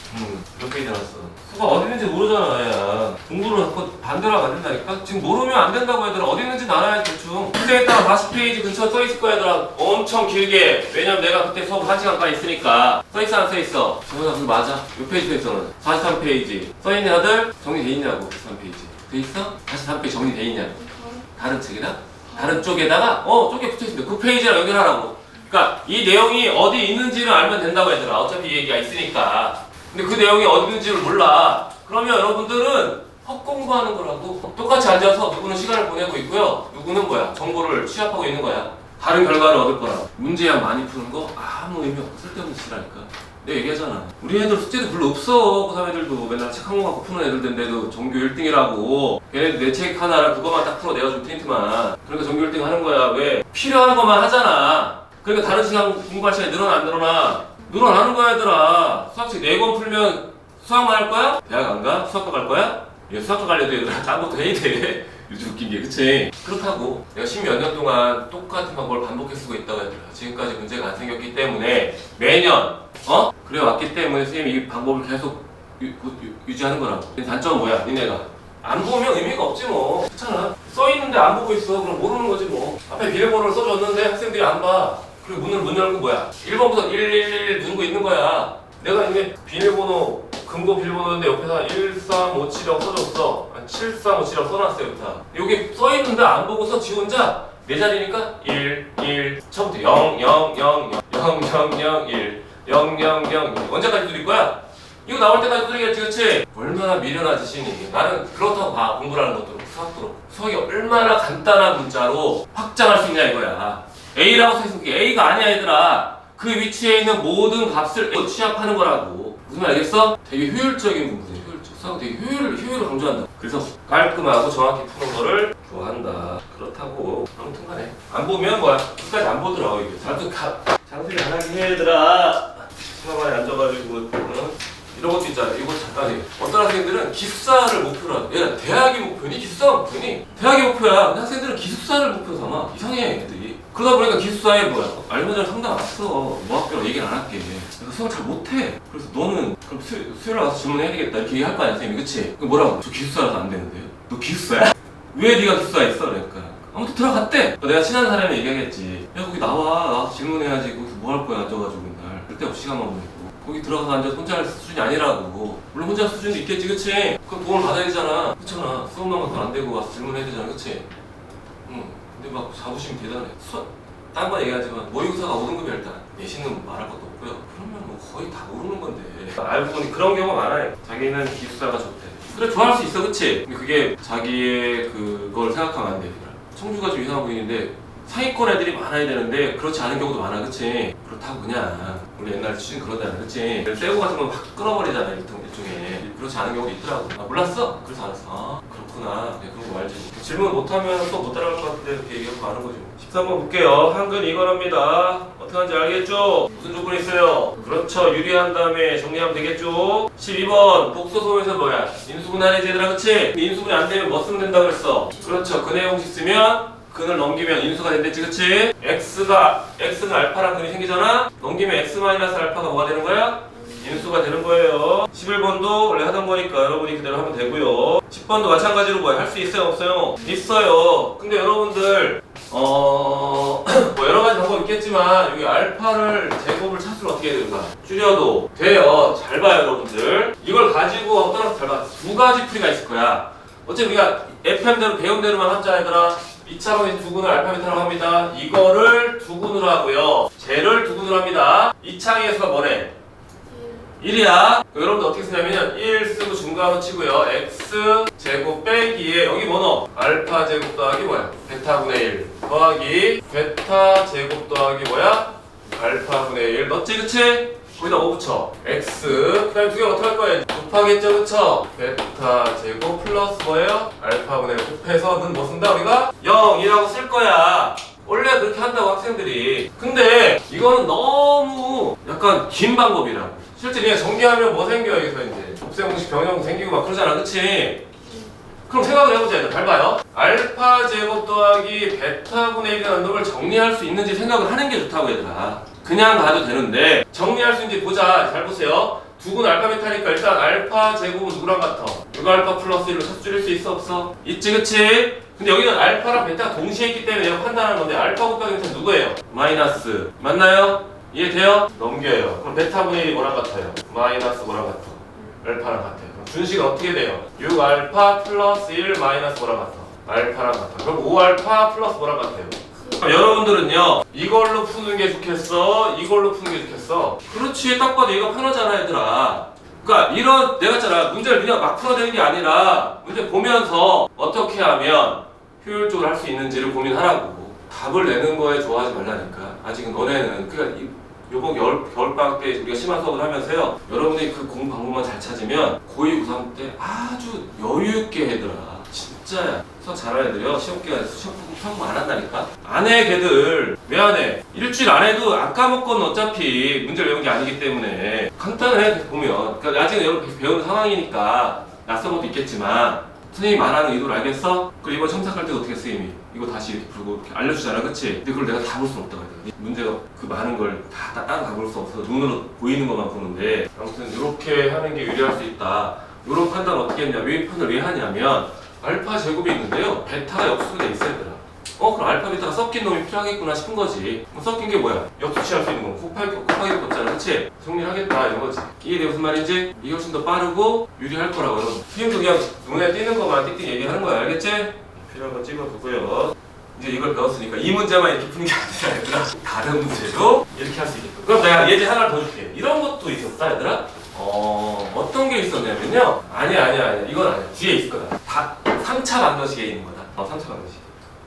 몇 페이지 나왔어? 수가 어디 있는지 모르잖아 야. 공부를 자꾸 반대로 하면 안 된다니까? 지금 모르면 안 된다고 얘들아. 어디 있는지 알아야 대충. 선생에 따라 40페이지 근처에 써있을 거야 얘들아. 엄청 길게. 왜냐면 내가 그때 수업 1시간까지 있으니까. 써있어 안 써있어? 정훈아 그거 맞아. 몇 페이지 써있어 너는? 43페이지. 써있냐 아들? 정리돼 있냐고 43페이지. 돼 있어? 43페이지 정리돼 있냐고. 다른 책이다? 다른 쪽에다가 쪽에 붙어있습니다. 그 페이지랑 연결하라고. 그러니까 이 내용이 어디 있는지를 알면 된다고 얘들아. 어차피 이 얘기가 있으니까. 근데 그 내용이 어디 있는지를 몰라. 그러면 여러분들은 헛공부하는 거라고. 똑같이 앉아서 누구는 시간을 보내고 있고요. 누구는 뭐야? 정보를 취합하고 있는 거야. 다른 결과를 얻을 거라. 문제양 많이 푸는 거 아무 의미 없고 쓸데없는 짓이라니까. 내가 얘기하잖아. 우리 애들 숙제도 별로 없어. 고3 애들도 맨날 책 한 권 갖고 푸는 애들인데도 전교 1등이라고. 걔네들 내 책 하나를 그거만 딱 풀어 내가지고 프린트만. 그러니까 전교 1등 하는 거야. 왜? 필요한 것만 하잖아. 그러니까 다른 시간 공부할 시간이 늘어나 안 늘어나? 늘어나는 거야 얘들아. 수학책 4권 풀면 수학만 할 거야? 대학 안 가? 수학과 갈 거야? 얘 수학과 가려도 얘들아 딴 것도 해야 돼. 요즘 웃긴 게 그치? 그렇다고 내가 10몇 년 동안 똑같은 방법을 반복해 쓰고 있다고 얘들아. 지금까지 문제가 안 생겼기 때문에 매년 그래 왔기 때문에 선생님이 이 방법을 계속 유지하는 거라고. 단점은 뭐야? 니네가 안 보면 의미가 없지 뭐. 그렇잖아. 써있는데 안 보고 있어. 그럼 모르는 거지 뭐. 앞에 비밀번호를 써줬는데 학생들이 안 봐. 그리고 문 열고 뭐야? 1번부터 111 누르고 있는 거야. 내가 이제 비밀번호 금고 비밀번호인데 옆에다 1357이라고 써줬어. 7357이라고 써놨어요. 여기 써있는데 안 보고서 지 혼자 네 자리니까 1, 1, 처음부터 0, 0, 0, 0, 0, 0, 1, 0, 0, 0, 1. 언제까지 두드릴 거야? 이거 나올 때까지 두드리겠지, 그치? 얼마나 미련하지, 신이. 나는 그렇다고 봐, 공부라는 것도 그렇고, 수학도 그렇고. 수학이 얼마나 간단한 문자로 확장할 수 있냐 이거야. A라고 써있으면 그게 A가 아니야, 얘들아. 그 위치에 있는 모든 값을 취합하는 거라고. 무슨 말 알겠어? 되게 효율적인 부분이야, 효율적. 수학은 되게 효율을 강조한다. 그래서 깔끔하고 정확히 푸는 거를 좋아한다. 그렇다고. 아무튼 간에. 안 보면 뭐야? 끝까지 안 보더라고, 이게. 장소리 안 하긴 해, 얘들아. 시간만에 앉아가지고, 응? 이런 것도 있잖아. 이거 잠깐 해. 어떤 학생들은 기숙사를 목표로 하는. 얘가 대학이 목표니? 기숙사가 목표니? 대학이 목표야. 근데 학생들은 기숙사를 목표로 삼아. 이상해, 애들이. 그러다 보니까 기숙사에 뭐야? 알고전 상담 왔어. 뭐 학교로 얘기를 안 할게. 내가 수업을 잘 못해. 그래서 너는 그럼 수요일에 와서 질문해야 되겠다. 이렇게 얘기할 거 아니야, 선생님이. 그치? 그럼 뭐라고? 저 기숙사라서 안 되는데요? 너 기숙사야? 왜 네가 기숙사에 있어? 그러니까. 아무튼 들어갔대. 내가 친한 사람이 얘기하겠지. 야, 거기 나와서 질문해야지. 거기서 뭐 할 거야, 앉아가지고 맨날. 쓸데없이 시간만 보내고. 거기 들어가서 앉아서 혼자 할 수준이 아니라고. 물론 혼자 할 수준도 있겠지, 그치? 그럼 도움을 받아야 되잖아. 그렇잖아. 수업만 가도 안 되고 와서 질문해야 되잖아, 그치? 응. 근데 막 자부심이 대단해. 딴 건 얘기하지만 모의고사가 5등급이야 일단. 내신은 말할 것도 없고요. 그러면 뭐 거의 다 모르는 건데. 알고 보니 그런 경우가 많아요. 자기는 기숙사가 좋대. 그래, 좋아할 수 있어, 그치? 근데 그게 자기의 그걸 생각하면 안 돼. 청주가 좀 이상한 보이는데 상위권 애들이 많아야 되는데 그렇지 않은 경우도 많아, 그치? 그렇다고 그냥 우리 옛날 취준 그러잖아, 그치? 세고 같은 건 확 끊어버리잖아, 일종의. 그렇지 않은 경우도 있더라고. 아, 몰랐어? 그래서 알았어. 아, 그렇구나. 네, 그런 거 알지. 질문 못하면 또 못 따라갈 것 같은데 이렇게 얘기하고 가는 거지. 13번 볼게요. 한근 이거랍니다. 어떻게 하는지 알겠죠? 무슨 조건이 있어요? 그렇죠. 유리한 다음에 정리하면 되겠죠? 12번 복소소에서 뭐야? 인수분해야지, 얘들아, 그치? 인수분해 안 되면 뭐 쓰면 된다고 그랬어? 그렇죠. 근해 공식 쓰면 근을 넘기면 인수가 된댔지, 그치? x는 알파랑 근이 생기잖아? 넘기면 x-알파가 뭐가 되는 거야? 인수가 되는 거예요. 11번도 원래 하던 거니까 여러분이 그대로 하면 되고요. 10번도 마찬가지로 뭐야? 할 수 있어요, 없어요? 있어요. 근데 여러분들 뭐 여러 가지 방법이 있겠지만 여기 알파를 제곱을 차수를 어떻게 해야 되는가? 줄여도 돼요. 잘 봐요, 여러분들. 이걸 가지고 따라서 잘 봐. 두 가지 풀이가 있을 거야. 어차피 우리가 FM대로 배운 대로만 하자, 얘들아. 2차방에서 두근을 알파 베타라고 합니다. 이거를 두근으로 하고요. 쟤를 두근으로 합니다. 2차항에서가 뭐래? 1이야. 여러분들 어떻게 쓰냐면요. 1 쓰고 중괄호 치고요. x 제곱 빼기에 여기 뭐 넣어? 알파 제곱 더하기 뭐야? 베타분의 1 더하기 베타 제곱 더하기 뭐야? 알파분의 1 넣었지, 그치? 거기다 5 붙여. x 그 다음에 두 개 어떻게 할 거예요? 곱하겠죠, 그쵸? 베타 제곱 플러스 뭐예요? 알파분의 1 곱해서는 뭐 쓴다 우리가? 0이라고 쓸 거야. 원래 그렇게 한다고 학생들이. 근데 이거는 너무 약간 긴 방법이라고. 실제 그냥 정리하면 뭐 생겨, 여기서 이제 곱셈공식 병형공 생기고 막 그러잖아, 그치? 그럼 생각을 해보자. 얘들 잘 봐요. 알파 제곱 더하기 베타분의 1이라는 놈을 정리할 수 있는지 생각을 하는 게 좋다고, 얘들아. 그냥 가도 되는데 정리할 수 있는지 보자. 잘 보세요. 두근 알파 베타니까 일단 알파 제곱은 누구랑 같아? 6알파 플러스 1로 차수 줄일 수 있어, 없어? 있지, 그치? 근데 여기는 알파랑 베타가 동시에 있기 때문에 내가 판단하는 건데 알파 곱하기 베타 누구예요? 마이너스. 맞나요? 이해돼요? 넘겨요. 그럼 베타분의 1이 뭐랑 같아요? 마이너스 뭐랑 같아? 알파랑 같아요. 그럼 준식은 어떻게 돼요? 6알파 플러스 1 마이너스 뭐랑 같아? 알파랑 같아. 그럼 5알파 플러스 뭐랑 같아요? 그럼 여러분들은요, 이걸로 푸는 게 좋겠어? 이걸로 푸는 게 좋겠어? 그렇지, 딱 봐도 얘가 편하잖아, 얘들아. 그러니까 이런, 내가 있잖아, 문제를 그냥 막 풀어야 되는 게 아니라 문제 보면서 어떻게 하면 효율적으로 할 수 있는지를 고민하라고. 답을 내는 거에 좋아하지 말라니까. 아직은 너네는 그러니까 요번 겨울방학 때 우리가 심화 수업을 하면서요, 여러분이 그 공부 방법만 잘 찾으면 고2, 고3 때 아주 여유있게 해더라. 진짜야. 수학 잘하는 애들이요, 시험 기간에 수업 공부 안 한다니까? 안 해, 걔들. 왜 안 해? 일주일 안 해도 안 까먹건 어차피 문제를 외운 게 아니기 때문에 간단해, 보면. 그러니까 아직은 여러분 배우는 상황이니까 낯선 것도 있겠지만 선생님이 말하는 의도를 알겠어? 그리고 이번 첨삭할 때도 어떻게 선생님이 이거 다시 이렇게 풀고 이렇게 알려주잖아, 그치? 근데 그걸 내가 다 볼 수는 없다고 해야 돼. 문제가 그 많은 걸 따로 다 볼 수 없어서 눈으로 보이는 것만 보는데, 아무튼 이렇게 하는 게 유리할 수 있다. 이런 판단 어떻게 했냐, 유인판을 왜 하냐면 알파 제곱이 있는데요, 베타가 역수로 돼 있어야 되나? 그럼 알파 베타가 섞인 놈이 필요하겠구나 싶은 거지. 섞인 게 뭐야? 역수치할 수 있는 거. 곱하기 없잖아, 그치? 정리하겠다, 이런 거지. 이게 무슨 말인지? 이게 훨씬 더 빠르고 유리할 거라고, 여러분. 선생님도 그냥 눈에 띄는 것만 띡띡 얘기하는 거야, 알겠지? 필요한 거 찍어두고요. 이제 이걸 배웠으니까 이 문제만 이렇게 푸는 게 아니라 얘들아 다른 문제도 이렇게 할 수 있겠다. 그럼 내가 예제 하나를 더 줄게. 이런 것도 있었다 얘들아. 어떤 게 있었냐면요. 아니야 이건 아니야. 뒤에 있을 거다. 다 3차 방정식에 있는 거다. 3차 방정식.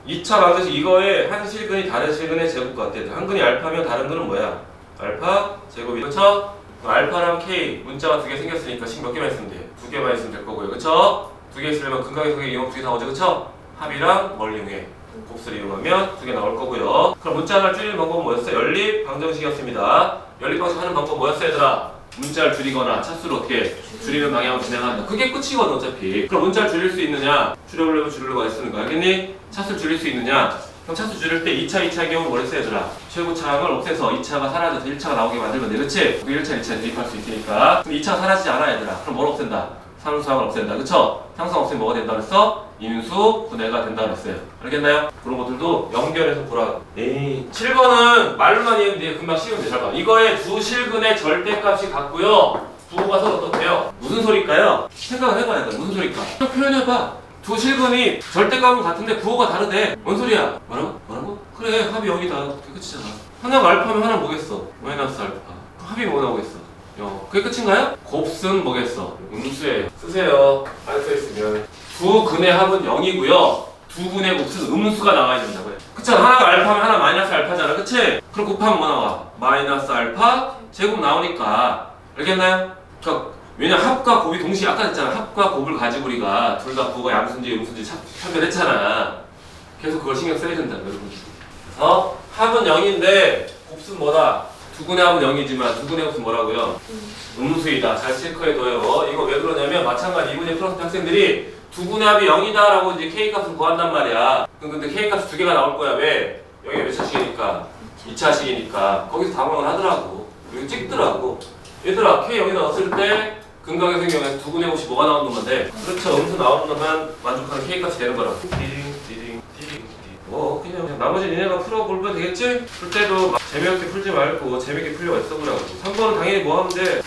2차 방정식 이거에 한 실근이 다른 실근의 제곱 같아. 한 근이 알파면 다른 근은 뭐야? 알파 제곱이. 그렇죠? 알파랑 K 문자가 두 개 생겼으니까 식 몇 개만 있으면 돼. 두 개만 있으면 될 거고요. 그렇죠? 두 개 있으려면 근각의 이용 두 개 나오죠. 그렇죠? 합이랑 뭘 이용해? 곱수를 이용하면 두 개 나올 거고요. 그럼 문자를 줄이는 방법은 뭐였어요? 연립 방정식이었습니다. 연립 방정식 하는 방법 뭐였어요, 얘들아? 문자를 줄이거나 차수를 어떻게 줄이는 방향으로 진행한다. 그게 끝이거든 어차피. 그럼 문자를 줄일 수 있느냐? 줄여보려면 줄이려고 했으는 거 알겠니? 차수를 줄일 수 있느냐? 그럼 차수 줄일 때 2차의 경우는 뭐랬어요, 얘들아? 최고차항을 없애서 2차가 사라져서 1차가 나오게 만들면 돼, 그치? 1차, 2차 대입할 수 있으니까. 그럼 2차가 사라지지 않아, 얘들아. 그럼 뭘 없앤다? 상수항을 없앤다, 그쵸? 상수항 없애면 뭐가 된다 그랬어? 인수 분해가 된다 그랬어요. 알겠나요? 그런 것들도 연결해서 보라. 7번은 말로만 이해했는데 금방 쉬운데 잘 봐. 이거의 두 실근의 절대값이 같고요. 부호가 서로 어떻대요? 무슨 소리일까요? 생각을 해봐야 돼. 무슨 소리일까? 그냥 표현해봐. 두 실근이 절대값은 같은데 부호가 다르대. 뭔 소리야? 뭐라고? 그래, 합이 0이다. 그게 끝이잖아. 하나가 알파면 하나는 뭐겠어? 마이너스 알파. 합이 뭐 나오겠어? 그게 끝인가요? 곱승 뭐겠어? 음수예요. 쓰세요. 안 써있으면. 두 근의 합은 0이고요. 두 근의 곱은 음수가 나와야 된다고요. 그쵸? 하나가 알파면 하나 마이너스 알파잖아. 그치? 그럼 곱하면 뭐 나와? 마이너스 알파 제곱 나오니까. 알겠나요? 그러니까 왜냐 합과 곱이 동시에 아까 했잖아. 합과 곱을 가지고 우리가 둘 다 부호가 양수인지 음수인지 판별했잖아. 계속 그걸 신경 써야 된다 여러분. 합은 0인데 곱은 뭐다? 두 근의 합은 0이지만 두 근의 곱은 뭐라고요? 음수이다. 잘 체크해둬요. 이거 왜 그러냐면 마찬가지 2분의 풀었을 때 학생들이 두 분의 합이 0이다 라고 이제 K값을 구한단 말이야. 근데 K값 두 개가 나올 거야. 왜? 여기가 몇 차식이니까? 2차식이니까. 거기서 당황을 하더라고. 여기 찍더라고. 얘들아, K 여기 넣었을 때 근각의 경우에서 두 분의 곱이 뭐가 나오는 건데? 그렇죠. 음수 나오는 것만 만족하는 K값이 되는 거라고. 그냥 나머지 니네가 풀어보면 되겠지? 풀 때도 재미없게 풀지 말고 재밌게 풀려고 했어보라고. 3번은 당연히 뭐 하면 돼?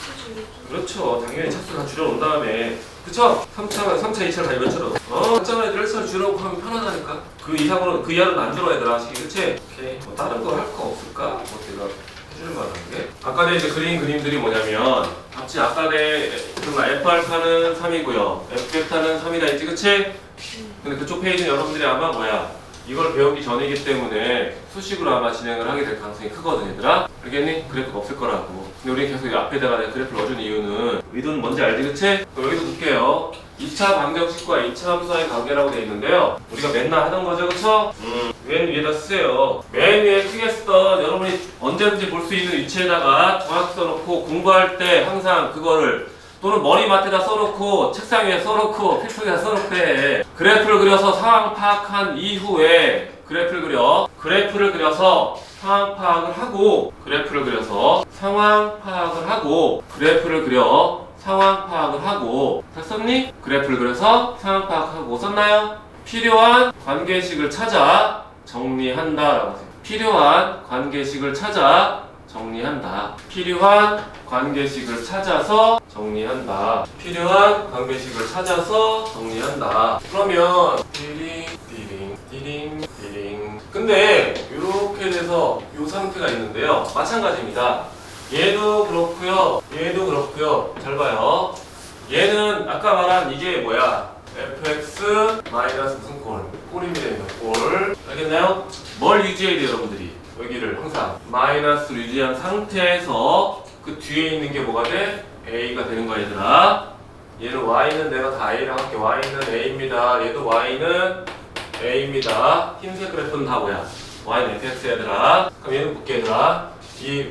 그렇죠. 당연히 차수를 다 줄여놓은 다음에 그쵸? 3차, 2차를 다 이것처럼 했잖아. 애들 1차를 줄여놓고 하면 편하다니까. 그 이상으로 그 이하로는 안 줄어 얘들아. 그치? 오케이. 뭐 다른 거 할 거 없을까? 뭐 내가 해줄 만한 게 아까 이제 그린 그림들이 뭐냐면 같이 아까 F알파는 3이고요 F베타는 3이다 했지 그치? 근데 그쪽 페이지는 여러분들이 아마 이걸 배우기 전이기 때문에 수식으로 아마 진행을 하게 될 가능성이 크거든 얘들아. 알겠니? 그래프가 없을 거라고. 근데 우리 계속 이 앞에다가 내가 그래프를 넣어준 이유는 의도는 뭔지 알지 그치? 그럼 여기도 볼게요. 2차 방정식과 2차 함수와의 관계라고 되어 있는데요. 우리가 맨날 하던 거죠 그쵸? 맨 위에다 쓰세요. 맨 위에 크게 쓰던 여러분이 언제든지 볼 수 있는 위치에다가 정확히 써놓고 공부할 때 항상 그거를 또는 머리맡에다 써놓고 책상 위에 써놓고 필통에다 써놓고 해. 그래프를 그려서 상황 파악한 이후에 그래프를 그려서 상황 파악을 하고 그래프를 그려서 상황 파악을 하고 그래프를 그려 상황 파악을 하고 다 썼니? 그래프를 그려서 상황 파악하고 썼나요? 필요한 관계식을 찾아 정리한다 라고 하세요. 필요한 관계식을 찾아 정리한다. 필요한 관계식을 찾아서 정리한다. 필요한 관계식을 찾아서 정리한다. 그러면 띠링 근데 이렇게 돼서 이 상태가 있는데요. 마찬가지입니다. 얘도 그렇고요. 잘 봐요. 얘는 아까 말한 이게 뭐야? fx 마이너스 무슨 꼴이 됩니다. 꼴. 알겠나요? 뭘 유지해야 돼요, 여러분들이? 여기를 항상 마이너스를 유지한 상태에서 그 뒤에 있는 게 뭐가 돼? a가 되는 거야 얘들아. 얘는 y는 내가 다 a랑 할게. y는 a입니다. 얘도 y는 a입니다. 흰색 그래프는 다 뭐야? y는 fx 얘들아. 그럼 얘는 볼게 얘들아. 이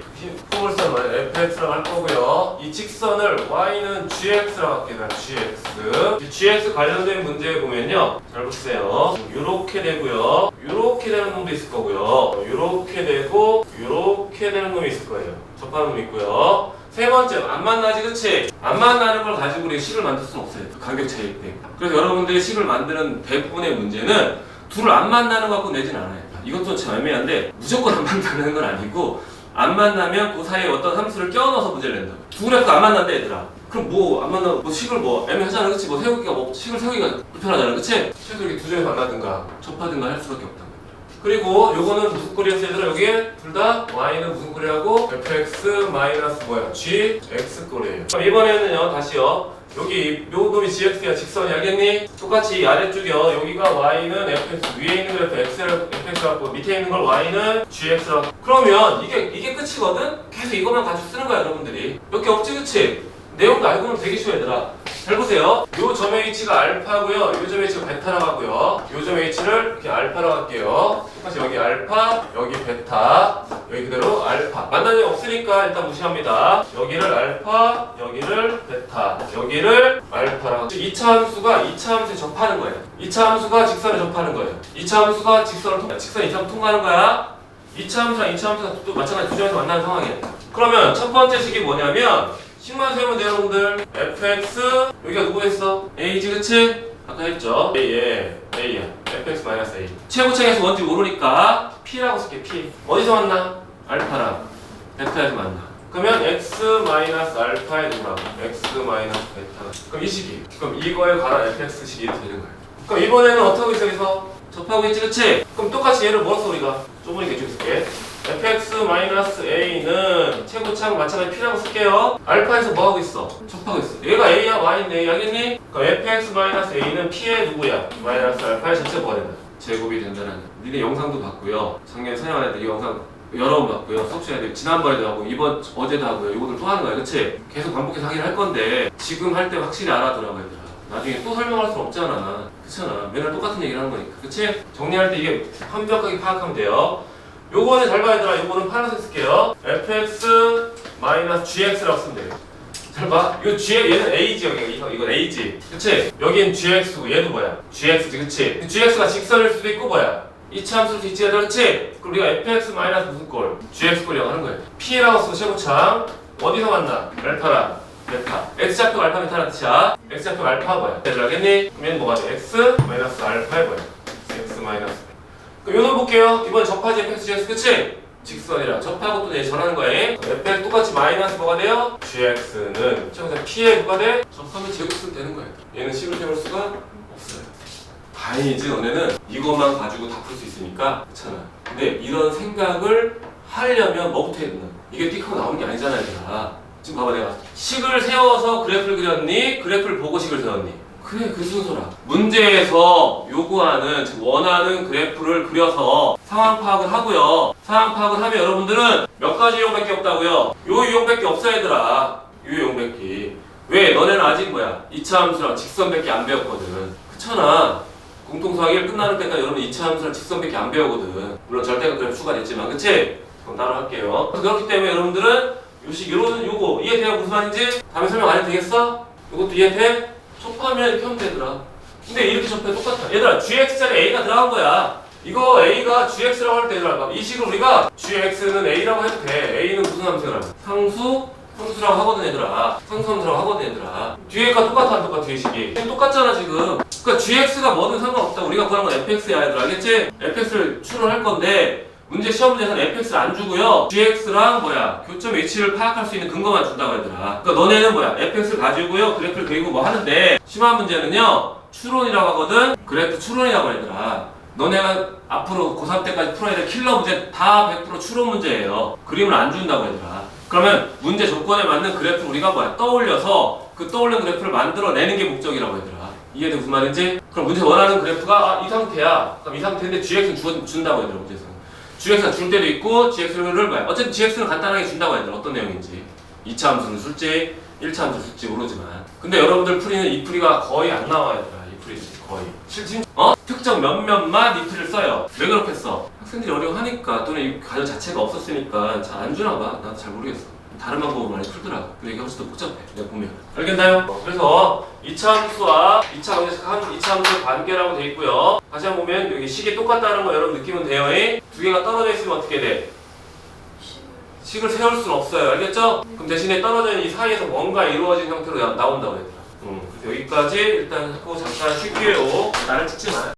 포물선을 fx라고 할 거고요. 이 직선을 y는 gx라고 할게요. gx. gx 관련된 문제에 보면요. 잘 보세요. 요렇게 되고요. 요렇게 되는 놈도 있을 거고요. 요렇게 되고 요렇게 되는 놈이 있을 거예요. 접하는 놈이 있고요. 세 번째, 안 만나지 그치? 안 만나는 걸 가지고 우리 식을 만들 수는 없어요. 그 간격 차이일 때. 그래서 여러분들이 식을 만드는 대부분의 문제는 둘을 안 만나는 거 갖고 내진 않아요. 이것도 참 애매한데 무조건 안 만나는 건 아니고 안 만나면 그 사이에 어떤 함수를 껴넣어서 문제를 낸다. 두 그래프가 안 만난대 얘들아. 그럼 뭐 안 만나면 뭐 식을 뭐 애매하잖아 그치? 뭐 세우기가 뭐 식을 세우기가 불편하잖아 그치? 최소 이렇게 두 점이 만나든가 접하든가 할 수밖에 없다. 그리고 요거는 무슨 꼴이었어 얘들아? 여기에 둘 다 y는 무슨 꼴이라고? fx 마이너스 뭐야? gx 꼴이에요. 그럼 이번에는요 다시요. 여기 요 놈이 gx야 직선이 알겠니? 똑같이 이 아래쪽이요. 여기가 y는 fx 위에 있는 걸 fx라고 밑에 있는 걸 y는 gx라고. 그러면 이게 끝이거든? 계속 이것만 가지고 쓰는 거야 여러분들이. 몇 개 없지 그치? 내용도 알고 보면 되게 쉬워 얘들아. 잘 보세요. 요 점 h가 알파고요. 요 점 h가 베타라고 하고요. 요 점 h를 이렇게 알파라고 할게요. 똑같이 여기 알파, 여기 베타, 여기 그대로 알파. 만난 적 없으니까 일단 무시합니다. 여기를 알파, 여기를 베타, 여기를 알파라고. 2차 함수가 2차 함수에 접하는 거예요. 2차 함수가 직선에 접하는 거예요. 2차 함수가 직선을 직선 2차 함수 통과하는 거야. 2차 함수랑 2차 함수가 또 마찬가지 두 점에서 만나는 상황이에요. 그러면 첫 번째 식이 뭐냐면 식만 세우면 돼요 여러분들. fx 여기가 누구였어? a지 그치? 아까 했죠? a야 fx 마이너스 a 최고층에서 뭔지 모르니까 p라고 쓸게. p 어디서 만나? 알파랑 베타에서 만나. 그러면 x 마이너스 알파에 누구라고? x 마이너스 베타. 그럼 이 식이 그럼 이거에 관한 fx 식이 되는 거예요. 그럼 이번에는 어떻게 하고 있어? 여기서 접하고 있지 그치? 그럼 똑같이 얘를 뭐로 써 우리가? 좁으니까 이쪽 쓸게. fx-a는 최고차하고 마찬가지 p라고 쓸게요. 알파에서 뭐하고 있어? 접하고 있어. 얘가 a야 y인데 a 알겠니? 그럼 fx-a는 p의 누구야? 마이너스 알파의 전체 뭐가 된다? 제곱이 된다는. 니네 영상도 봤고요. 작년에 촬영할 때 이 영상 여러 번 봤고요. 수업 시간에 지난번에도 하고 이번 어제도 하고요. 이거를 또 하는 거야 그치? 계속 반복해서 하긴 할 건데 지금 할 때 확실히 알아두라고 얘들아. 나중에 또 설명할 수는 없잖아. 그렇잖아. 맨날 똑같은 얘기를 하는 거니까. 그치? 정리할 때 이게 완벽하게 파악하면 돼요. 요거는 잘 봐야 되라. 요거는 파란색 쓸게요. fx-gx라고 쓰면 돼요. 잘 봐. 요 g 얘는 a지 여기가 이건 a지. 그치? 여긴 gx고 얘도 뭐야? gx지 그치? gx가 직선일 수도 있고 뭐야? 이차 함수일 수 있지 얘들아 그치? 그럼 우리가 fx 마이너스 무슨 꼴? gx꼴이라고 하는 거예요. p라고 쓰고 최고창 어디서 만나? 알파랑 베타. x좌표 알파 베타라는 뜻이야. x좌표 알파 뭐야? 얘들 알겠니? 그럼 얘는 뭐가 돼? x 마이너스 알파에 뭐야? x 마이너스. 그럼 요놈 볼게요. 이번 접하지 fx gx 그치? 직선이라 접하고 또 내가 전하는 거예요. fx 똑같이 마이너스 뭐가 돼요? gx는 최고차 p에 누가 돼? 접하면 제곱 쓰면 되는 거예요. 얘는 식을 세울 수가 없어요. 다행이지 너네는 이것만 가지고 다 풀 수 있으니까 그렇잖아. 근데 이런 생각을 하려면 뭐부터 해야 되나? 이게 띡 하고 나오는 게 아니잖아 얘들아. 지금 봐봐 내가 식을 세워서 그래프를 그렸니? 그래프를 보고 식을 세웠니? 그래 그 순서라. 문제에서 요구하는 즉 원하는 그래프를 그려서 상황 파악을 하고요. 상황 파악을 하면 여러분들은 몇 가지 유형밖에 없다고요. 요 유형밖에 없어 얘들아. 요 유형밖에. 왜? 너네는 아직 뭐야? 2차 함수랑 직선밖에 안 배웠거든. 그렇잖아. 공통수학이 끝나는 때까지 여러분 2차 함수랑 직선밖에 안 배우거든. 물론 절대값 그래프 추가됐지만 그치? 그럼 따로 할게요. 그렇기 때문에 여러분들은 요식 요거 이해돼요? 무슨 말인지? 다음에 설명 안 해도 되겠어? 요것도 이해돼? 접하면 이렇게 하면 되더라. 근데 이렇게 접해 똑같아. 얘들아 gx짜리 a가 들어간 거야. 이거 a가 gx라고 할 때 얘들아 이 식을 우리가 gx는 a라고 해도 돼. a는 무슨 함수라고? 상수라고 하거든 얘들아. 상수함수라고 하거든 얘들아. 뒤에가 똑같아 안 똑같아 뒤에 식이. 똑같잖아 지금. 그러니까 gx가 뭐든 상관없다. 우리가 구하는 건 fx야 얘들아. 알겠지? fx를 추론할 건데 문제 시험 문제에서는 fx를 안 주고요. gx랑 뭐야 교점 h를 파악할 수 있는 근거만 준다고 하더라. 그러니까 너네는 뭐야 fx를 가지고요 그래프를 그리고 뭐 하는데 심한 문제는요 추론이라고 하거든. 그래프 추론이라고 하더라. 너네가 앞으로 고3 때까지 풀어야 될 킬러 문제 다 100% 추론 문제예요. 그림을 안 준다고 하더라. 그러면 문제 조건에 맞는 그래프를 우리가 뭐야 떠올려서 그 떠올린 그래프를 만들어내는 게 목적이라고 하더라. 이해돼 무슨 말인지? 그럼 문제 원하는 그래프가 이 상태야. 그럼 이 상태인데 gx는 준다고 하더라 문제에서. gx가 줄 때도 있고 gx를 봐요. 어쨌든 gx는 간단하게 준다고 해야 돼. 어떤 내용인지. 2차 함수는 줄지 1차 함수 줄지 모르지만 근데 여러분들 풀이는 이 풀이가 거의 안 나와요. 이 풀이 거의 특정 몇몇만 이 풀이를 써요. 왜 그렇게 써? 학생들이 어려워하니까 또는 이 과정 자체가 없었으니까 잘 안 주나 봐. 나도 잘 모르겠어. 다른 방법으로 많이 풀더라고. 근데 이게 훨씬 더 복잡해. 내가 보면. 알겠나요? 그래서 2차 함수와 2차 함수의 관계라고 돼 있고요. 다시 한번 보면 여기 식이 똑같다는 거 여러분 느끼면 돼요. 두 개가 떨어져 있으면 어떻게 돼? 식을 세울 수는 없어요. 알겠죠? 그럼 대신에 떨어져 있는 이 사이에서 뭔가 이루어진 형태로 나온다고 했더라. 그래서 여기까지 일단 하고 잠깐 쉴게요. 나를 찍지 마.